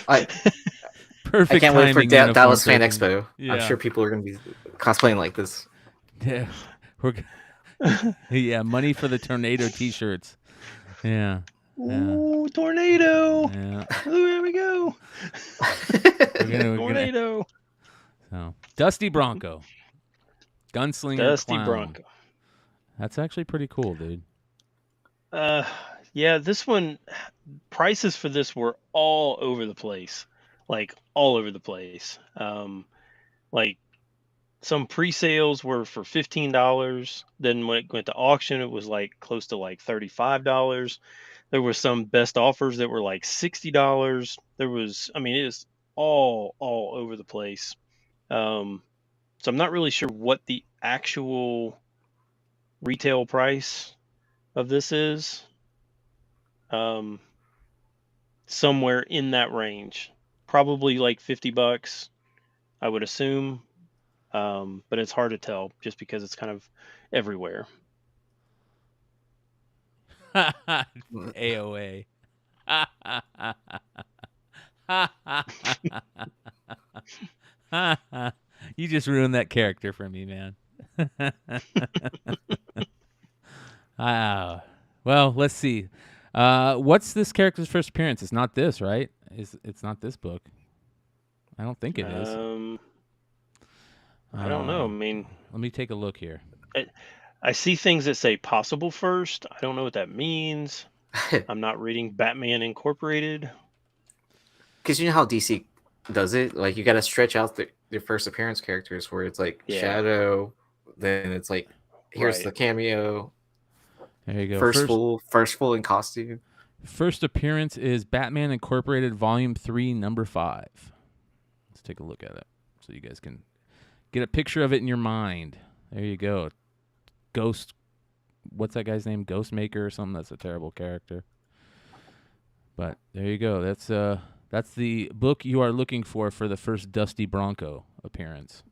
Speaker 4: I can't wait for
Speaker 5: timing,
Speaker 4: Dallas Fan Expo.
Speaker 5: Yeah.
Speaker 4: I'm sure people are going to be cosplaying like this.
Speaker 5: Yeah, yeah, money for the tornado T-shirts. Yeah.
Speaker 3: Ooh, tornado!
Speaker 5: Yeah.
Speaker 3: Ooh, here we go. Tornado.
Speaker 5: So, Dusty Bronco, gunslinger
Speaker 3: Dusty
Speaker 5: clown.
Speaker 3: Bronco.
Speaker 5: That's actually pretty cool, dude.
Speaker 3: Yeah, this one, prices for this were all over the place. Like, all over the place. Like, some pre-sales were for $15. Then when it went to auction, it was like close to like $35. There were some best offers that were like $60. It is all over the place. So I'm not really sure what the actual retail price of this is. Somewhere in that range, probably like $50, I would assume. But it's hard to tell just because it's kind of everywhere.
Speaker 5: AOA. You just ruined that character for me, man. Well, let's see. What's this character's first appearance? It's not this, right? It's not this book. I don't think it is.
Speaker 3: I don't know. I mean,
Speaker 5: let me take a look here.
Speaker 3: I see things that say possible first. I don't know what that means. I'm not reading Batman Incorporated.
Speaker 4: Because you know how DC does it? Like, you got to stretch out their first appearance characters where it's like Shadow, then it's like, here's the cameo.
Speaker 5: There you go.
Speaker 4: First full in costume.
Speaker 5: First appearance is Batman Incorporated Volume 3, Number 5. Let's take a look at it so you guys can get a picture of it in your mind. There you go. Ghost. What's that guy's name? Ghostmaker or something? That's a terrible character. But there you go. That's the book you are looking for the first Dusty Bronco appearance.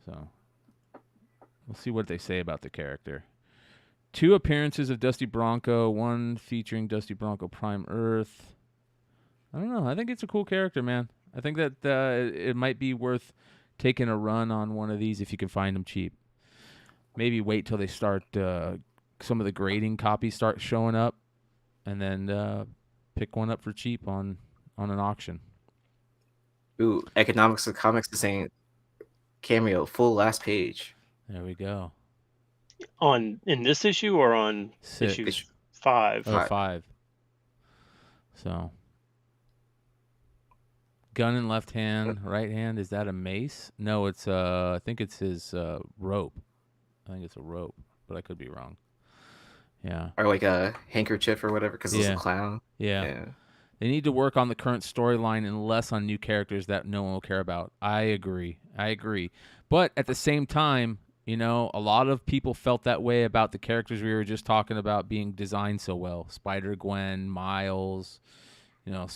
Speaker 5: So we'll see what they say about the character. 2 appearances of Dusty Bronco, 1 featuring Dusty Bronco Prime Earth. I don't know. I think it's a cool character, man. I think that it might be worth taking a run on one of these if you can find them cheap. Maybe wait till they start, some of the grading copies start showing up, and then pick one up for cheap on an auction.
Speaker 4: Ooh, Economics of Comics is saying cameo, full last page.
Speaker 5: There we go.
Speaker 3: In this issue or on issue 5?
Speaker 5: Oh, 5. So, gun in left hand, right hand. Is that a mace? No, it's I think it's his rope. I think it's a rope, but I could be wrong. Yeah.
Speaker 4: Or like a handkerchief or whatever, because it's a clown.
Speaker 5: Yeah. They need to work on the current storyline and less on new characters that no one will care about. I agree. But at the same time, You know, a lot of people felt that way about the characters we were just talking about being designed so well. Spider-Gwen, Miles, you know,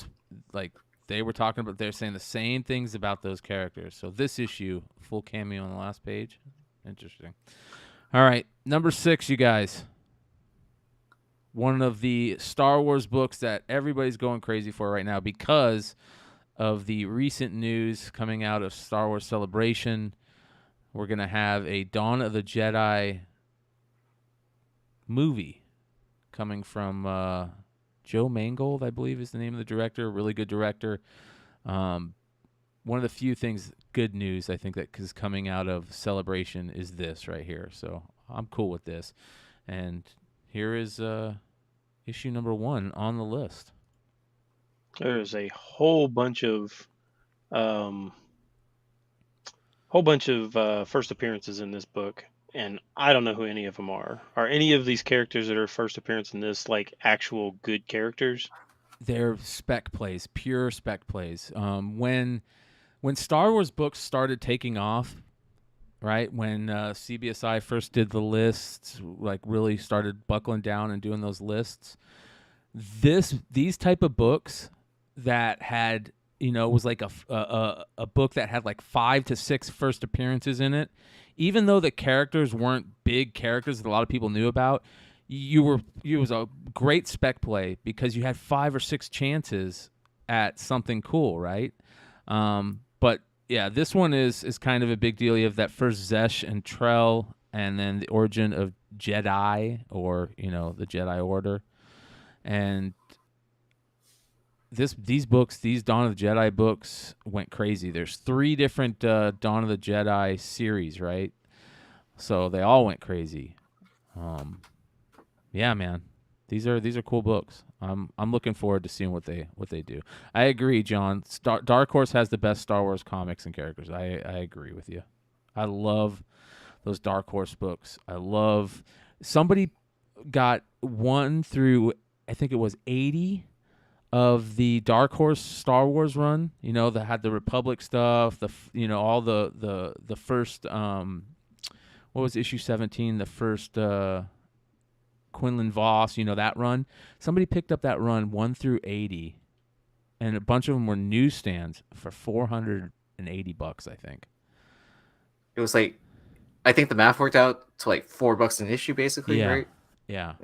Speaker 5: like they were talking about, they're saying the same things about those characters. So this issue, full cameo on the last page. Interesting. All right, number 6, you guys. One of the Star Wars books that everybody's going crazy for right now because of the recent news coming out of Star Wars Celebration. We're going to have a Dawn of the Jedi movie coming from Joe Mangold, I believe is the name of the director. Really good director. One of the few things, good news, I think, that is coming out of Celebration is this right here. So I'm cool with this. And here is issue number 1 on the list.
Speaker 3: There's a whole bunch of first appearances in this book, and I don't know who any of them are. Are any of these characters that are first appearance in this like actual good characters?
Speaker 5: They're spec plays, pure spec plays. When Star Wars books started taking off, right? When CBSI first did the lists, like really started buckling down and doing those lists, these type of books that had, you know, was like a book that had like 5 to 6 first appearances in it, even though the characters weren't big characters that a lot of people knew about, it was a great spec play because you had 5 or 6 chances at something cool, right? But yeah, this one is kind of a big deal. You have that first Zesh and Trell, and then the origin of Jedi, or, you know, the Jedi Order. And these books, these Dawn of the Jedi books went crazy. There's 3 different Dawn of the Jedi series, right? So they all went crazy. Yeah, man. These are cool books. I'm looking forward to seeing what they do. I agree, John. Dark Horse has the best Star Wars comics and characters. I agree with you. I love those Dark Horse books. Somebody got 1 through, I think it was 80 of the Dark Horse Star Wars run, you know, that had the Republic stuff, all the first, what was issue 17, the first Quinlan Voss, you know, that run. Somebody picked up that run 1 through 80, and a bunch of them were newsstands for $480, I think.
Speaker 4: It was like, I think the math worked out to like $4 an issue, basically, right?
Speaker 5: Yeah.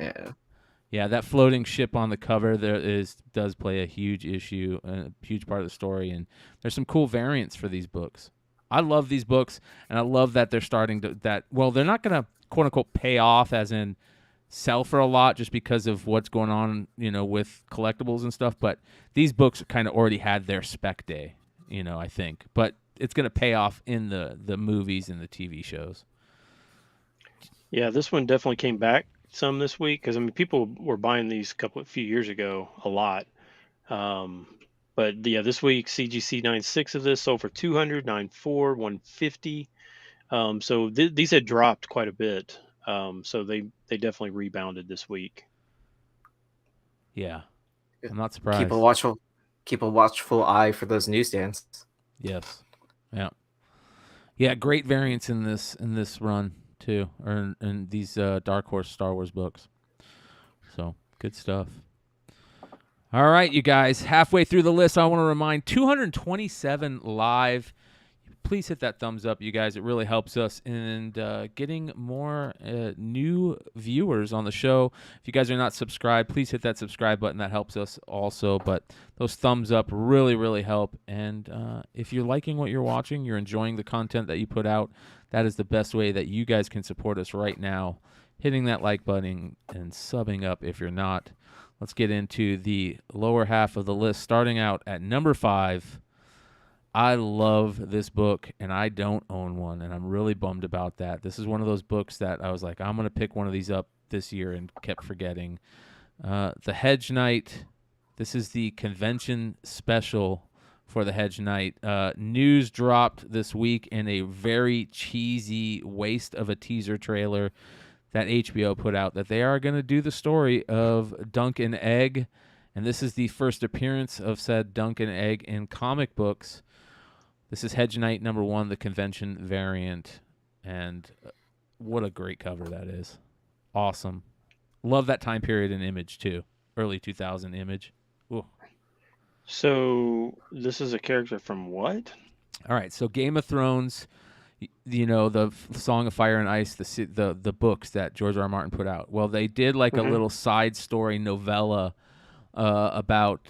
Speaker 4: Yeah.
Speaker 5: That floating ship on the cover does play a huge issue, a huge part of the story, and there's some cool variants for these books. I love these books, and I love that they're starting to they're not going to quote unquote pay off as in sell for a lot just because of what's going on, you know, with collectibles and stuff, but these books kind of already had their spec day, you know, I think. But it's going to pay off in the movies and the TV shows.
Speaker 3: Yeah, this one definitely came back some this week because, I mean, people were buying these a few years ago a lot. But yeah, this week CGC 96 of this sold for 200, 94, 150. So these had dropped quite a bit. So they definitely rebounded this week.
Speaker 5: Yeah, I'm not surprised.
Speaker 4: Keep a watchful eye for those newsstands.
Speaker 5: Yes. Yeah. Great variants in this run too, or in these Dark Horse Star Wars books. So good stuff. All right, you guys, halfway through the list, I want to remind 227 live. Please hit that thumbs up, you guys. It really helps us in getting more new viewers on the show. If you guys are not subscribed, please hit that subscribe button. That helps us also. But those thumbs up really, really help. And if you're liking what you're watching, you're enjoying the content that you put out, that is the best way that you guys can support us right now. Hitting that like button and subbing up if you're not. Let's get into the lower half of the list, starting out at number 5. I love this book, and I don't own one, and I'm really bummed about that. This is one of those books that I was like, I'm going to pick one of these up this year and kept forgetting. The Hedge Knight. This is the convention special for the Hedge Knight. News dropped this week in a very cheesy waste of a teaser trailer that HBO put out that they are going to do the story of Dunk and Egg, and this is the first appearance of said Dunk and Egg in comic books. This is Hedge Knight number 1, the convention variant, and What a great cover that is. Awesome. Love that time period in Image too. Early 2000 Image. Ooh.
Speaker 3: So this is a character from what?
Speaker 5: All right, so Game of Thrones, you know, the Song of Fire and Ice, the books that George R. R. Martin put out. Well, they did like a little side story novella about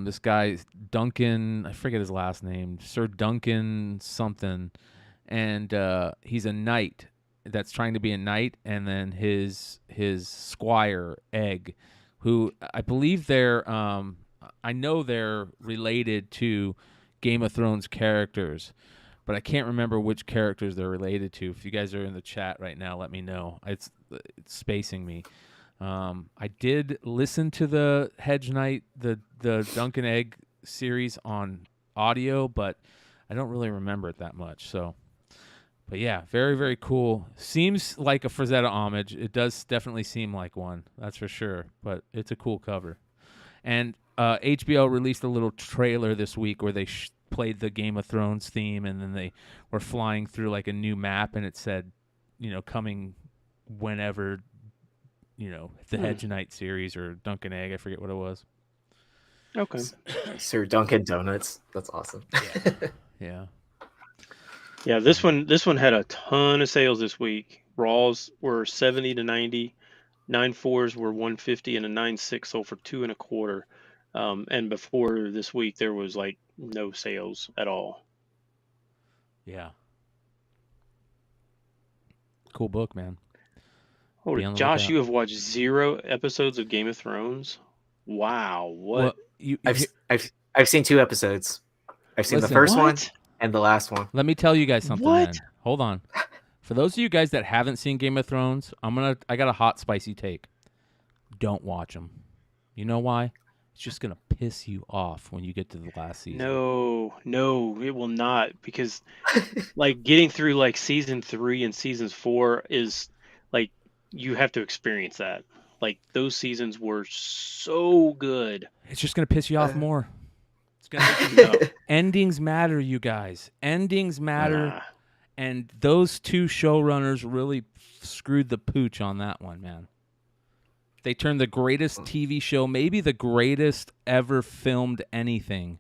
Speaker 5: this guy Duncan, I forget his last name, Sir Duncan something, and he's a knight that's trying to be a knight, and then his squire Egg, who I believe I know they're related to Game of Thrones characters, but I can't remember which characters they're related to. If you guys are in the chat right now, let me know. It's spacing me. I did listen to the Hedge Knight, the Duncan Egg series on audio, but I don't really remember it that much. So, but yeah, very, very cool. Seems like a Frazetta homage. It does definitely seem like one, that's for sure. But it's a cool cover. And HBO released a little trailer this week where they played the Game of Thrones theme, and then they were flying through like a new map, and it said, you know, coming whenever, you know, the Hedge Knight series or Duncan Egg. I forget what it was.
Speaker 3: Okay.
Speaker 4: Sir Dunkin' Donuts. That's awesome.
Speaker 5: Yeah.
Speaker 3: Yeah, this one had a ton of sales this week. Raws were 70 to 90, 9.4s were 150, and a 9.6 sold for $2.25. And before this week, there was like no sales at all.
Speaker 5: Yeah. Cool book, man.
Speaker 3: Oh,
Speaker 5: Be on the
Speaker 3: Josh,
Speaker 5: lookout.
Speaker 3: you have watched 0 episodes of Game of Thrones? Wow, what?
Speaker 5: Well,
Speaker 4: I've seen 2 episodes. I've seen
Speaker 5: Listen,
Speaker 4: the first one
Speaker 3: what?
Speaker 4: and the last one.
Speaker 5: let me tell you guys something.
Speaker 3: What?
Speaker 5: Then. Hold on. For those of you guys that haven't seen Game of Thrones, I got a hot, spicy take. Don't watch them. You know why? It's just gonna piss you off when you get to the last season.
Speaker 3: No, it will not, because like getting through like season 3 and season 4 is like you have to experience that. Like those seasons were so good.
Speaker 5: It's just gonna piss you off more. It's gonna make you endings matter, you guys. Endings matter,
Speaker 3: Nah.
Speaker 5: and those 2 showrunners really screwed the pooch on that one, man. They turned the greatest TV show, maybe the greatest ever filmed anything,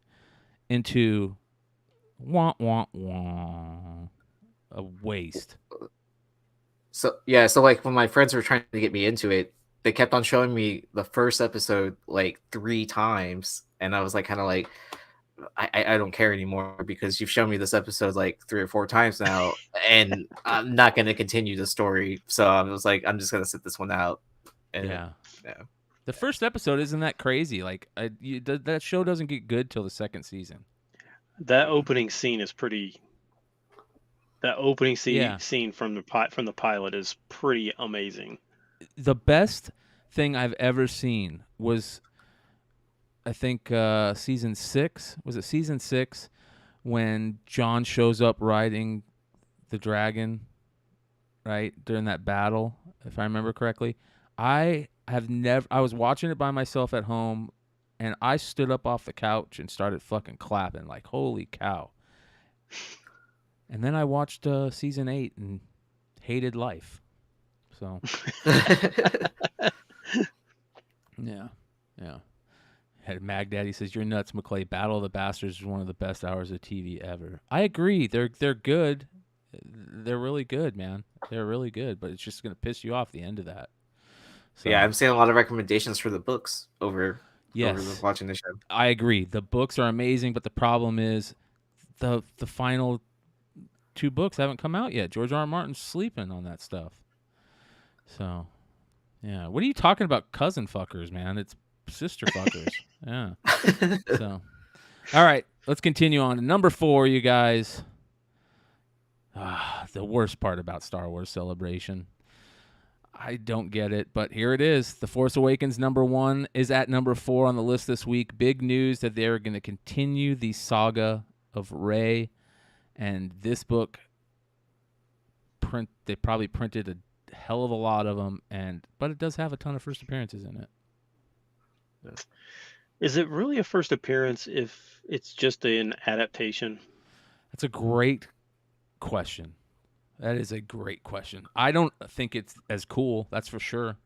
Speaker 5: into wah wah wah, a waste.
Speaker 4: So like when my friends were trying to get me into it, they kept on showing me the first episode like 3 times, and I was like kind of like, I don't care anymore because you've shown me this episode like 3 or 4 times now, and I'm not going to continue the story. So I was like, I'm just going to sit this one out. And,
Speaker 5: Yeah. The first episode isn't that crazy. Like that show doesn't get good till the second season.
Speaker 3: That opening scene is pretty. That opening scene from the pilot is pretty amazing.
Speaker 5: The best thing I've ever seen was, I think, season 6. Was it season 6 when Jon shows up riding the dragon, right, during that battle, if I remember correctly? I was watching it by myself at home, and I stood up off the couch and started fucking clapping like, holy cow. And then I watched season 8 and hated life. So yeah. Had Mag Daddy says, "You're nuts, McClay. Battle of the Bastards is one of the best hours of TV ever." I agree. They're good. They're really good, man. They're really good, but it's just gonna piss you off the end of that. So,
Speaker 4: yeah, I'm seeing a lot of recommendations for the books over watching the show.
Speaker 5: I agree. The books are amazing, but the problem is the final 2 books haven't come out yet. George R. R. Martin's sleeping on that stuff. So, yeah. What are you talking about, cousin fuckers, man? It's sister fuckers. Yeah. So, all right. Let's continue on to number 4, you guys. The worst part about Star Wars Celebration. I don't get it, but here it is. The Force Awakens number 1 is at number 4 on the list this week. Big news that they're going to continue the saga of Rey, and this book, they probably printed a hell of a lot of them, but it does have a ton of first appearances in it.
Speaker 3: Is it really a first appearance if it's just an adaptation?
Speaker 5: That's a great question. That is a great question. I don't think it's as cool. That's for sure.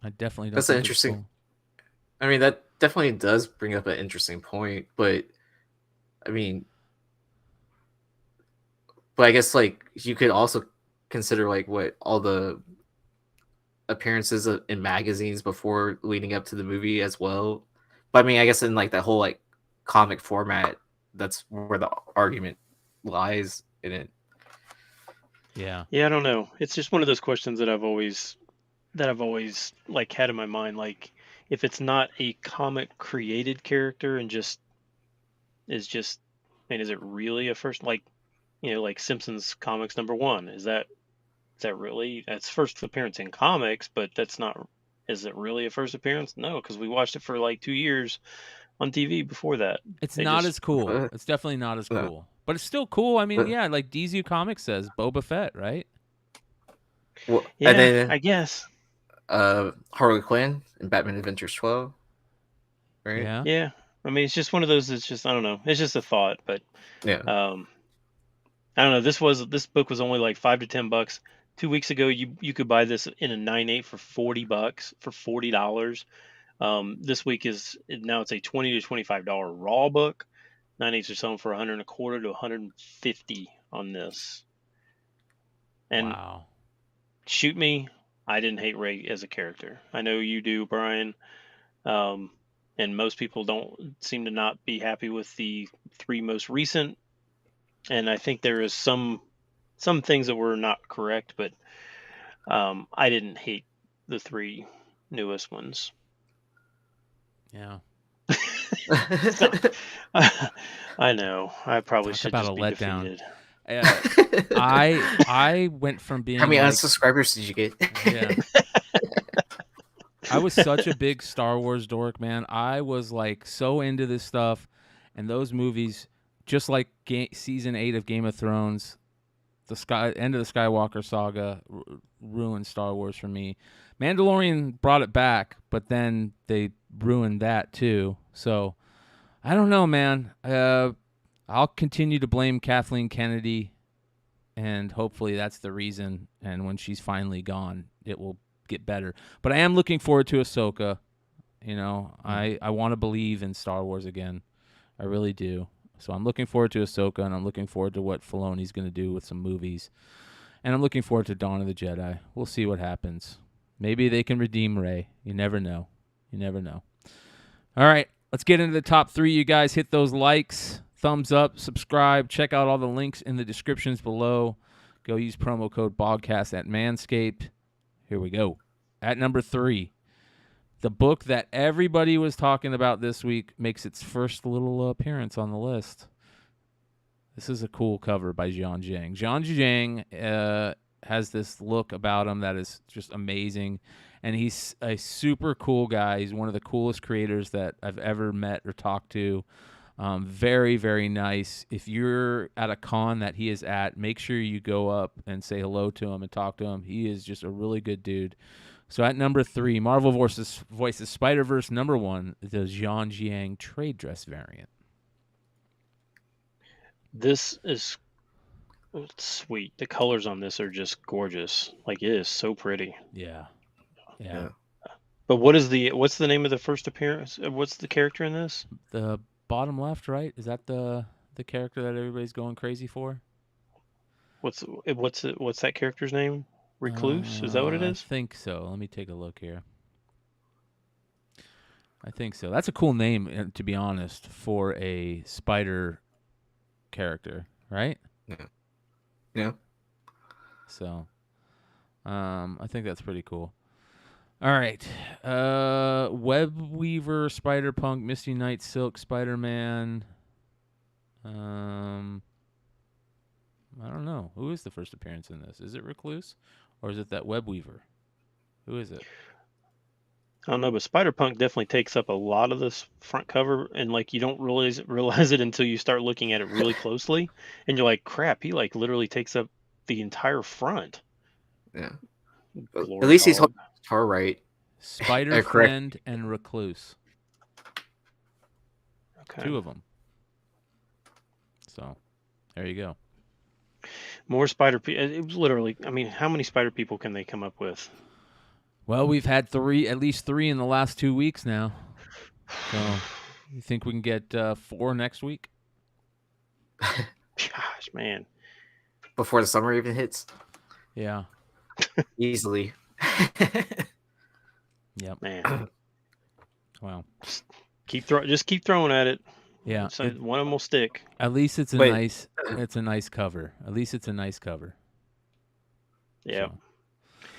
Speaker 5: I definitely don't.
Speaker 4: That's
Speaker 5: think
Speaker 4: an interesting.
Speaker 5: It's cool.
Speaker 4: I mean, that definitely does bring up an interesting point, but I mean, but I guess like you could also consider like what all the appearances in magazines before leading up to the movie as well. But I mean, I guess in like that whole like comic format, that's where the argument lies in it.
Speaker 5: Yeah.
Speaker 3: Yeah, I don't know. It's just one of those questions that I've always like had in my mind. Like, if it's not a comic created character and just is just, man, is it really a first, like, like Simpsons comics #1? Is that really that's first appearance in comics? But that's not. Is it really a first appearance? No, because we watched it for like 2 years on TV before that.
Speaker 5: It's
Speaker 3: They
Speaker 5: not
Speaker 3: just
Speaker 5: as cool.
Speaker 4: Uh,
Speaker 5: It's definitely not as
Speaker 4: uh,
Speaker 5: cool. But it's still cool. I mean,
Speaker 4: uh,
Speaker 5: yeah, like DZ Comics says, Boba Fett, right?
Speaker 4: well,
Speaker 3: Yeah,
Speaker 4: and then
Speaker 3: I guess.
Speaker 4: Harley Quinn in Batman Adventures 12, right?
Speaker 5: Yeah.
Speaker 3: Yeah. I mean, it's just one of those. It's just, I don't know. It's just a thought, but
Speaker 4: Yeah.
Speaker 3: I don't know. This book was only like $5 to $10. 2 weeks ago, you could buy this in a 9/8 for $40, for $40. This week now it's a $20 to $25 raw book. 9/8 are selling for $125 to $150 on this. And
Speaker 5: Wow.
Speaker 3: shoot me, I didn't hate Ray as a character. I know you do, Brian. And most people don't seem to not be happy with the 3 most recent. And I think there is some things that were not correct, but I didn't hate the 3 newest ones.
Speaker 5: Yeah.
Speaker 3: I know. I probably
Speaker 5: Talk
Speaker 3: should
Speaker 5: about
Speaker 3: just
Speaker 5: a
Speaker 3: be
Speaker 5: letdown.
Speaker 3: defeated.
Speaker 5: I went from being
Speaker 4: How many
Speaker 5: like,
Speaker 4: unsubscribers did you get?
Speaker 5: yeah. I was such a big Star Wars dork, man. I was like so into this stuff and those movies, just like season 8 of Game of Thrones, the end of the Skywalker saga ruined Star Wars for me. Mandalorian brought it back, but then they ruined that too. So I don't know, man. I'll continue to blame Kathleen Kennedy, and hopefully that's the reason. And when she's finally gone, it will get better. But I am looking forward to Ahsoka. I want to believe in Star Wars again. I really do. So I'm looking forward to Ahsoka, and I'm looking forward to what Filoni's going to do with some movies. And I'm looking forward to Dawn of the Jedi. We'll see what happens. Maybe they can redeem Rey. You never know. You never know. All right, let's get into the top 3. You guys hit those likes, thumbs up, subscribe. Check out all the links in the descriptions below. Go use promo code BOGCAST at Manscaped. Here we go. At number 3, the book that everybody was talking about this week makes its first little appearance on the list. This is a cool cover by Jian Jiang. Jian Jiang has this look about him that is just amazing, and he's a super cool guy. He's one of the coolest creators that I've ever met or talked to. Very, very nice. If you're at a con that he is at, make sure you go up and say hello to him and talk to him. He is just a really good dude. So at number 3, Marvel Voices Spider-Verse #1, the Jian Jiang trade dress variant.
Speaker 3: This is sweet. The colors on this are just gorgeous. Like, it is so pretty.
Speaker 5: Yeah.
Speaker 3: But what's the name of the first appearance? What's the character in this?
Speaker 5: The bottom left, right? Is that the character that everybody's going crazy for?
Speaker 3: What's that character's name? Recluse? Is that what it is?
Speaker 5: I think so. Let me take a look here. I think so. That's a cool name, to be honest, for a spider character, right?
Speaker 4: Yeah.
Speaker 5: So, I think that's pretty cool. All right. Webweaver, Spider-Punk, Misty Knight, Silk, Spider-Man. I don't know. Who is the first appearance in this? Is it Recluse? Or is it that Webweaver? Who is it?
Speaker 3: I don't know, but Spider-Punk definitely takes up a lot of this front cover, and like you don't realize it until you start looking at it really closely, and you're like, crap, he like literally takes up the entire front.
Speaker 4: Yeah.
Speaker 3: Glory
Speaker 4: At least he's
Speaker 3: dog.
Speaker 4: far right.
Speaker 5: Spider-Friend and Recluse.
Speaker 3: Okay.
Speaker 5: 2 of them. So, there you go.
Speaker 3: More spider people. It was literally. I mean, how many spider people can they come up with?
Speaker 5: Well, we've had at least three in the last 2 weeks now. So, you think we can get 4 next week?
Speaker 3: Gosh, man.
Speaker 4: Before the summer even hits,
Speaker 5: Yeah.
Speaker 4: easily.
Speaker 5: Yep.
Speaker 3: Man.
Speaker 5: Wow.
Speaker 3: Just keep throwing at it.
Speaker 5: Yeah.
Speaker 3: So one of them will stick.
Speaker 5: At least it's a
Speaker 4: Wait.
Speaker 5: nice cover. At least it's a nice cover.
Speaker 3: Yeah.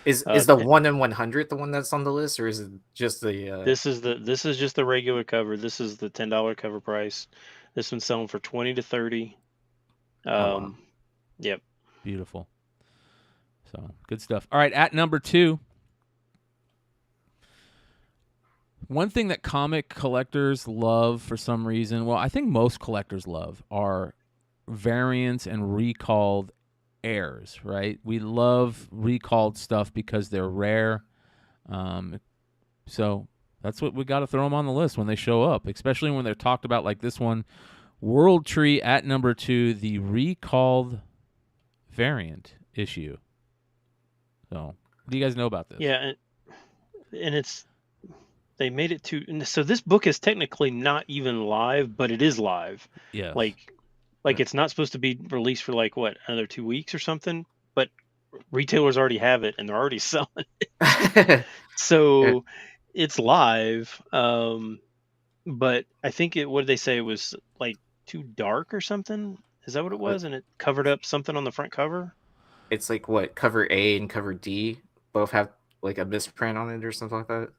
Speaker 5: So.
Speaker 4: Is the 1 in 100 the one that's on the list, or is it just the?
Speaker 3: This is just the regular cover. This is the $10 cover price. This one's selling for 20 to 30.
Speaker 4: Wow.
Speaker 3: Yep.
Speaker 5: Beautiful. So good stuff. All right, at number 2. One thing that comic collectors love for some reason, well, I think most collectors love, are variants and recalled airs, right? We love recalled stuff because they're rare. So that's what we got to throw them on the list when they show up, especially when they're talked about like this one. World Tree at number 2, the recalled variant issue. So what do you guys know about this?
Speaker 3: Yeah, and it's they made it to, so this book is technically not even live, but it is live.
Speaker 5: Yeah.
Speaker 3: Like it's not supposed to be released for like what, another 2 weeks or something, but retailers already have it and they're already selling it. So it's live. But I think what did they say? It was like too dark or something. Is that what it was? And it covered up something on the front cover.
Speaker 4: It's like what, cover A and cover D both have like a misprint on it or something like that.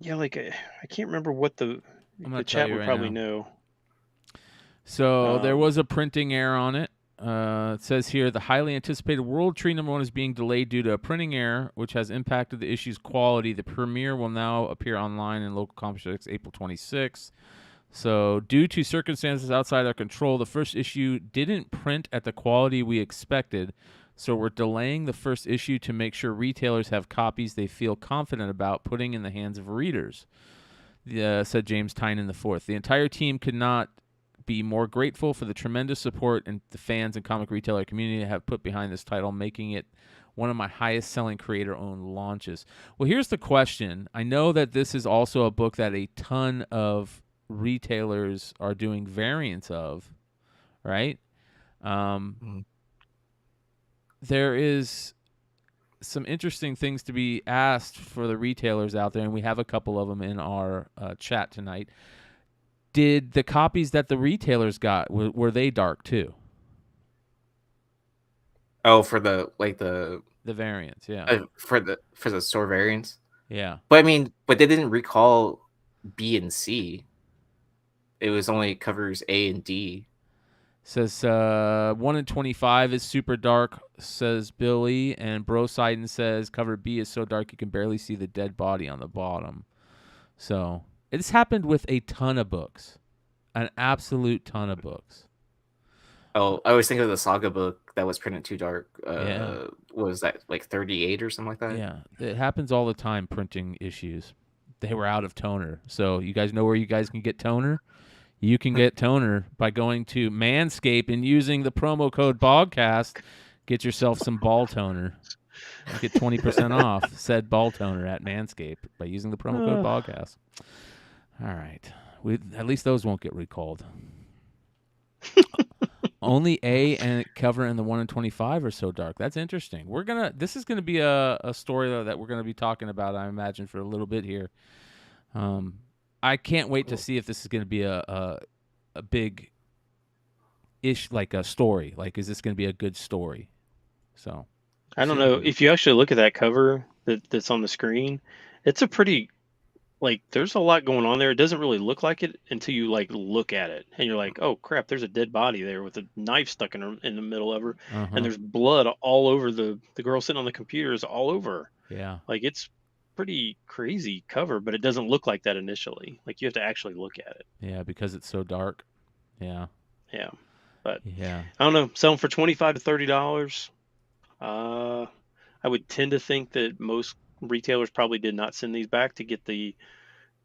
Speaker 3: Yeah, like I can't remember what the chat would probably know.
Speaker 5: So there was a printing error on it. It says here, the highly anticipated World Tree number 1 is being delayed due to a printing error, which has impacted the issue's quality. The premiere will now appear online in local comic shops April 26th. So due to circumstances outside our control, the first issue didn't print at the quality we expected. So we're delaying the first issue to make sure retailers have copies they feel confident about putting in the hands of readers, said James Tynan IV. The entire team could not be more grateful for the tremendous support and the fans and comic retailer community have put behind this title, making it one of my highest-selling creator-owned launches. Well, here's the question. I know that this is also a book that a ton of retailers are doing variants of, right? There is some interesting things to be asked for the retailers out there, and we have a couple of them in our chat tonight. Did the copies that the retailers got, were they dark too?
Speaker 4: Oh, for the
Speaker 5: variants, yeah.
Speaker 4: For the store variants.
Speaker 5: Yeah.
Speaker 4: But I mean, they didn't recall B and C. It was only covers A and D.
Speaker 5: Says 1 in 25 is super dark, says Billy, and Brosidon says cover B is so dark you can barely see the dead body on the bottom. So it's happened with a ton of books, an absolute ton of books.
Speaker 4: Oh, I always think of the Saga book that was printed too dark.
Speaker 5: Yeah.
Speaker 4: What was that, like 38 or something like that?
Speaker 5: Yeah, it happens all the time, printing issues. They were out of toner. So you guys know where you guys can get toner? You can get toner by going to Manscape and using the promo code BOGCAST. Get yourself some ball toner. You get 20% off said ball toner at Manscape by using the promo code BOGCAST. All right. At least those won't get recalled. Only A and cover and the 1 in 25 are so dark. That's interesting. This is gonna be a story that we're gonna be talking about, I imagine, for a little bit here. I can't wait to see if this is gonna be a big ish, like a story. Like, is this gonna be a good story? So
Speaker 3: I don't know. If you actually look at that cover that's on the screen, it's a pretty, like, there's a lot going on there. It doesn't really look like it until you like look at it and you're like, oh crap, there's a dead body there with a knife stuck in the middle of her, and there's blood all over the girl sitting on the computer is all over.
Speaker 5: Yeah,
Speaker 3: like, it's pretty crazy cover, but it doesn't look like that initially. Like, you have to actually look at it.
Speaker 5: Yeah, because it's so dark. Yeah.
Speaker 3: But
Speaker 5: yeah,
Speaker 3: I don't know, selling for $25 to $30. I would tend to think that most retailers probably did not send these back to get the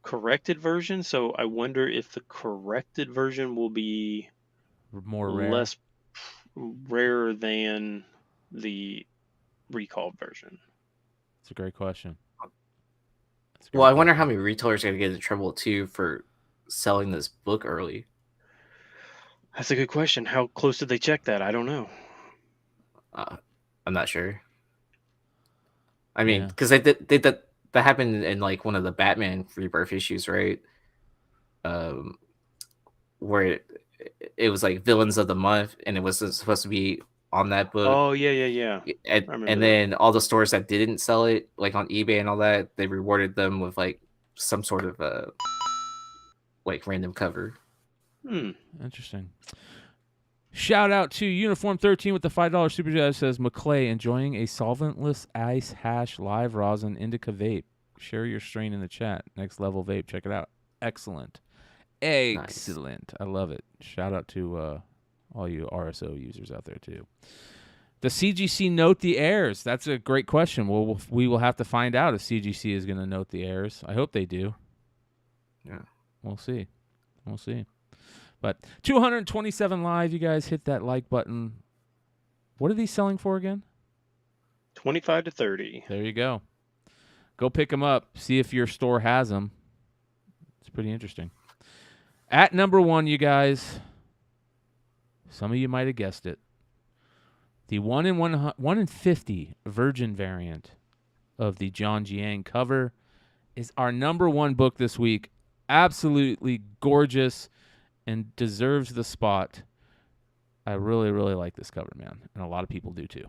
Speaker 3: corrected version. So I wonder if the corrected version will be
Speaker 5: more rare.
Speaker 3: less rarer than the recalled version?
Speaker 5: It's a great question.
Speaker 4: Well, I wonder how many retailers are going to get in trouble too for selling this book early.
Speaker 3: That's a good question. How close did they check that? I don't know.
Speaker 4: I'm not sure. I mean, because that happened in like one of the Batman Rebirth issues, right? Where it was like villains of the month, and it was supposed to be on that book.
Speaker 3: Oh yeah.
Speaker 4: And then all the stores that didn't sell it, like on eBay and all that, they rewarded them with like some sort of like random cover.
Speaker 5: Interesting. Shout out to Uniform 13 with the $5 super chat. Says McClay enjoying a solventless ice hash live rosin indica vape. Share your strain in the chat. Next level vape. Check it out. Excellent. Excellent. Nice. I love it. Shout out to all you RSO users out there too. Does CGC note the heirs? That's a great question. Well, we will have to find out if CGC is going to note the heirs. I hope they do.
Speaker 4: Yeah.
Speaker 5: We'll see. But 227 live. You guys hit that like button. What are these selling for again?
Speaker 3: 25 to 30.
Speaker 5: There you go. Go pick them up. See if your store has them. It's pretty interesting. At number 1, you guys. Some of you might have guessed it. The 1 in 50 Virgin variant of the John Jiang cover is our number 1 book this week. Absolutely gorgeous and deserves the spot. I really, really like this cover, man. And a lot of people do too.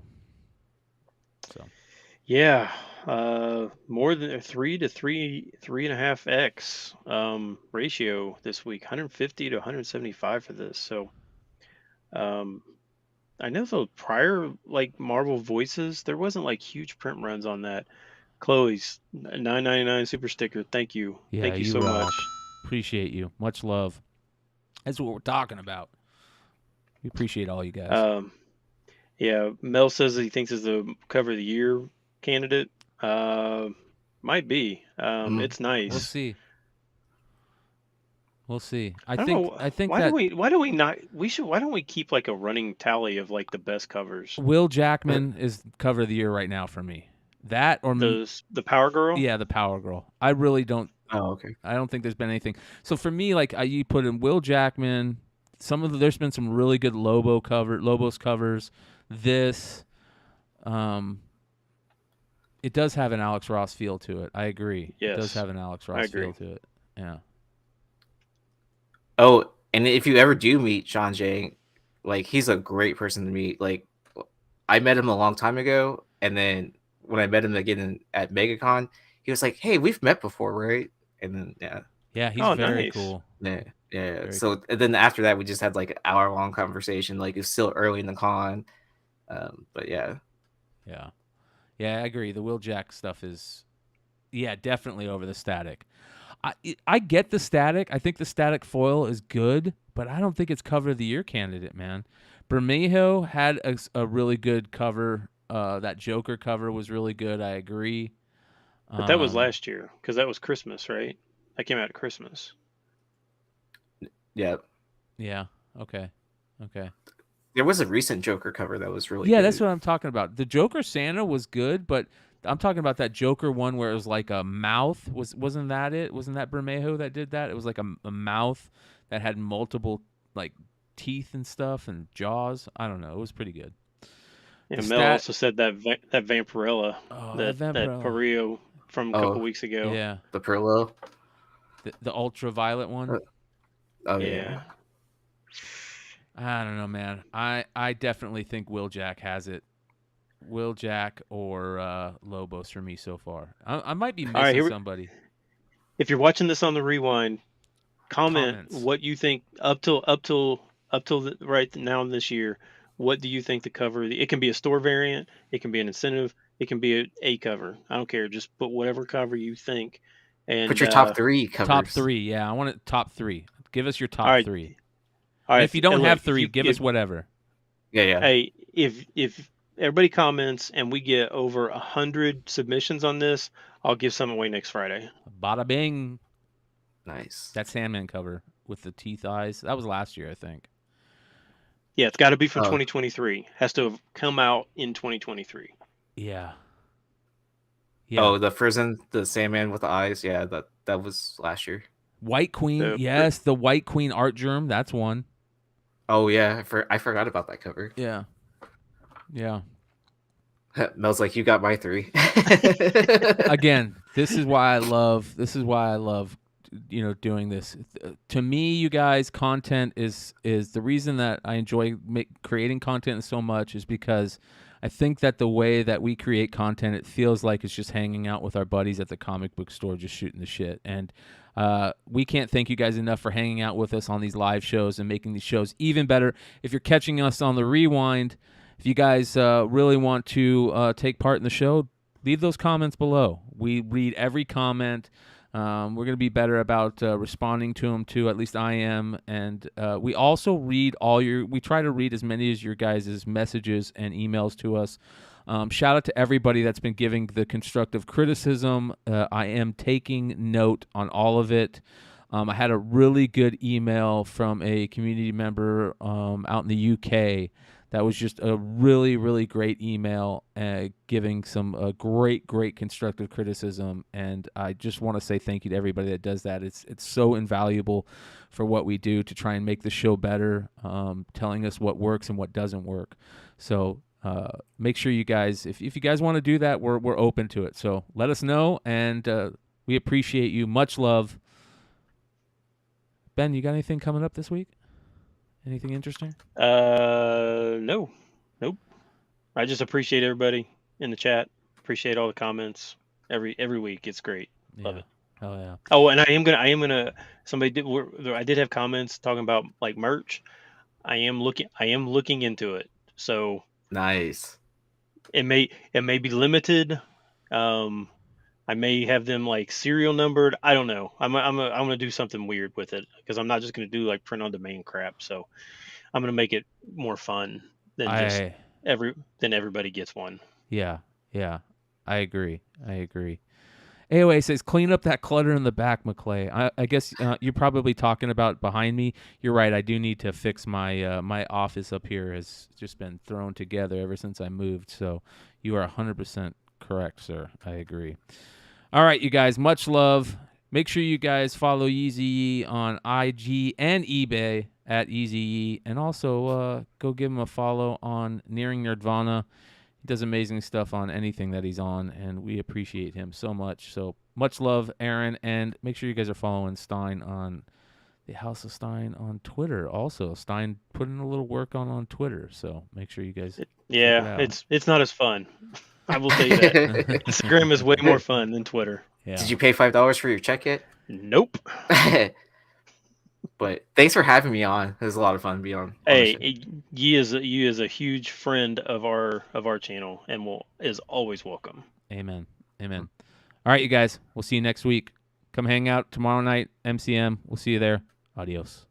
Speaker 5: So,
Speaker 3: yeah, more than 3 to 3.5x ratio this week, 150 to 175 for this. So, I know the prior like Marvel Voices, there wasn't like huge print runs on that. Chloe's $9.99 super sticker. Thank you.
Speaker 5: Yeah,
Speaker 3: Thank you so much.
Speaker 5: Appreciate you. Much love. That's what we're talking about. We appreciate all you guys.
Speaker 3: Yeah, Mel says he thinks it's the cover of the year candidate. Might be. It's nice.
Speaker 5: We'll see. I think
Speaker 3: why don't we keep like a running tally of like the best covers?
Speaker 5: Will Jackman is cover of the year right now for me. That or
Speaker 3: the Power Girl?
Speaker 5: Yeah, the Power Girl. I really don't.
Speaker 4: Oh, okay.
Speaker 5: I don't think there's been anything. So for me, like you put in Will Jackman. There's been some really good Lobos covers. This, it does have an Alex Ross feel to it. I agree.
Speaker 3: Yes.
Speaker 5: It does have an Alex Ross feel to it. Yeah.
Speaker 4: Oh, and if you ever do meet John Jiang, like he's a great person to meet. Like I met him a long time ago, and then when I met him again at MegaCon, he was like, "Hey, we've met before, right?" And then
Speaker 5: he's very
Speaker 3: nice.
Speaker 5: cool.
Speaker 4: Yeah.
Speaker 5: Very
Speaker 4: so
Speaker 5: cool.
Speaker 4: And then after that, we just had like an hour-long conversation. Like it's still early in the con, but yeah.
Speaker 5: Yeah, I agree. The Will Jack stuff is, definitely over the static. I get the static. I think the static foil is good, but I don't think it's cover of the year candidate, man. Bermejo had a really good cover. That Joker cover was really good. I agree.
Speaker 3: But that was last year because that was Christmas, right? That came out at Christmas.
Speaker 4: Yeah.
Speaker 5: Yeah. Okay.
Speaker 4: There was a recent Joker cover that was really good.
Speaker 5: Yeah, that's what I'm talking about. The Joker Santa was good, but I'm talking about that Joker one where it was like a mouth. Wasn't that it? Wasn't that Bermejo that did that? It was like a mouth that had multiple like teeth and stuff and jaws. I don't know. It was pretty good.
Speaker 3: Yeah, Mel also said that Vampirella, that Parillo from a couple weeks ago.
Speaker 5: Yeah,
Speaker 4: the Perlo,
Speaker 5: the ultraviolet one.
Speaker 3: Yeah.
Speaker 5: I don't know, man. I definitely think Will Jack has it. Will Jack or Lobos for me so far. I might be missing somebody.
Speaker 3: If you're watching this on the rewind, comment what you think up till right now this year. What do you think the cover? It can be a store variant. It can be an incentive. It can be a cover. I don't care. Just put whatever cover you think. And
Speaker 4: put your top 3 covers.
Speaker 5: Top 3, yeah. I want it top 3. Give us your top 3. All right. If you don't have 3, give us whatever.
Speaker 4: Yeah.
Speaker 3: Hey, if everybody comments and we get over 100 submissions on this, I'll give some away next Friday.
Speaker 5: Bada bing.
Speaker 4: Nice.
Speaker 5: That Sandman cover with the teeth eyes. That was last year, I think.
Speaker 3: Yeah, it's got to be for
Speaker 4: Oh.
Speaker 3: 2023. Has to have come out in 2023.
Speaker 5: Yeah.
Speaker 4: Oh, the Frozen, the Sandman with the eyes. Yeah, that was last year.
Speaker 5: White Queen. Yes, the White Queen art germ. That's one.
Speaker 4: Oh yeah, I forgot about that cover.
Speaker 5: Yeah. Yeah.
Speaker 4: Mel's like, you got my 3.
Speaker 5: Again, this is why I love doing this. To me, you guys, content is the reason that I enjoy creating content so much is because I think that the way that we create content, it feels like it's just hanging out with our buddies at the comic book store, just shooting the shit. And we can't thank you guys enough for hanging out with us on these live shows and making these shows even better. If you're catching us on the rewind, if you guys really want to take part in the show, leave those comments below. We read every comment. We're going to be better about responding to them too. At least I am. And we also read we try to read as many as your guys' messages and emails to us. Shout out to everybody that's been giving the constructive criticism. I am taking note on all of it. I had a really good email from a community member out in the UK. That was just a really, really great email giving some great constructive criticism. And I just want to say thank you to everybody that does that. It's so invaluable for what we do to try and make the show better, telling us what works and what doesn't work. So make sure you guys, if you guys want to do that, we're open to it. So let us know, and we appreciate you. Much love. Ben, you got anything coming up this week? Anything interesting?
Speaker 3: No, nope. I just appreciate everybody in the chat. Appreciate all the comments every week. It's great. Love it.
Speaker 5: Oh yeah.
Speaker 3: Oh, and I am gonna. I did have comments talking about like merch. I am looking into it. So
Speaker 4: Nice.
Speaker 3: it may be limited. I may have them like serial numbered. I don't know. I'm gonna do something weird with it because I'm not just gonna do like print on demand crap. So I'm gonna make it more fun than just everybody gets one.
Speaker 5: Yeah. I agree. AOA says, clean up that clutter in the back, McClay. I guess you're probably talking about behind me. You're right. I do need to fix my my office up here. Has just been thrown together ever since I moved. So you are 100% correct, sir. I agree. All right, you guys, much love. Make sure you guys follow Easy on IG and eBay at Easy, and also go give him a follow on Nearing Nerdvana. He does amazing stuff on anything that he's on, and we appreciate him so much. So much love, Aaron, and make sure you guys are following Stein on the House of Stein on Twitter. Also, Stein put in a little work on Twitter, so make sure you guys.
Speaker 3: It's not as fun. I will tell you that. Instagram is way more fun than Twitter.
Speaker 5: Yeah.
Speaker 4: Did you pay $5 for your check yet?
Speaker 3: Nope.
Speaker 4: But thanks for having me on. It was a lot of fun being on.
Speaker 3: Hey, Yi is a huge friend of our channel and is always welcome.
Speaker 5: Amen. All right, you guys. We'll see you next week. Come hang out tomorrow night, MCM. We'll see you there. Adios.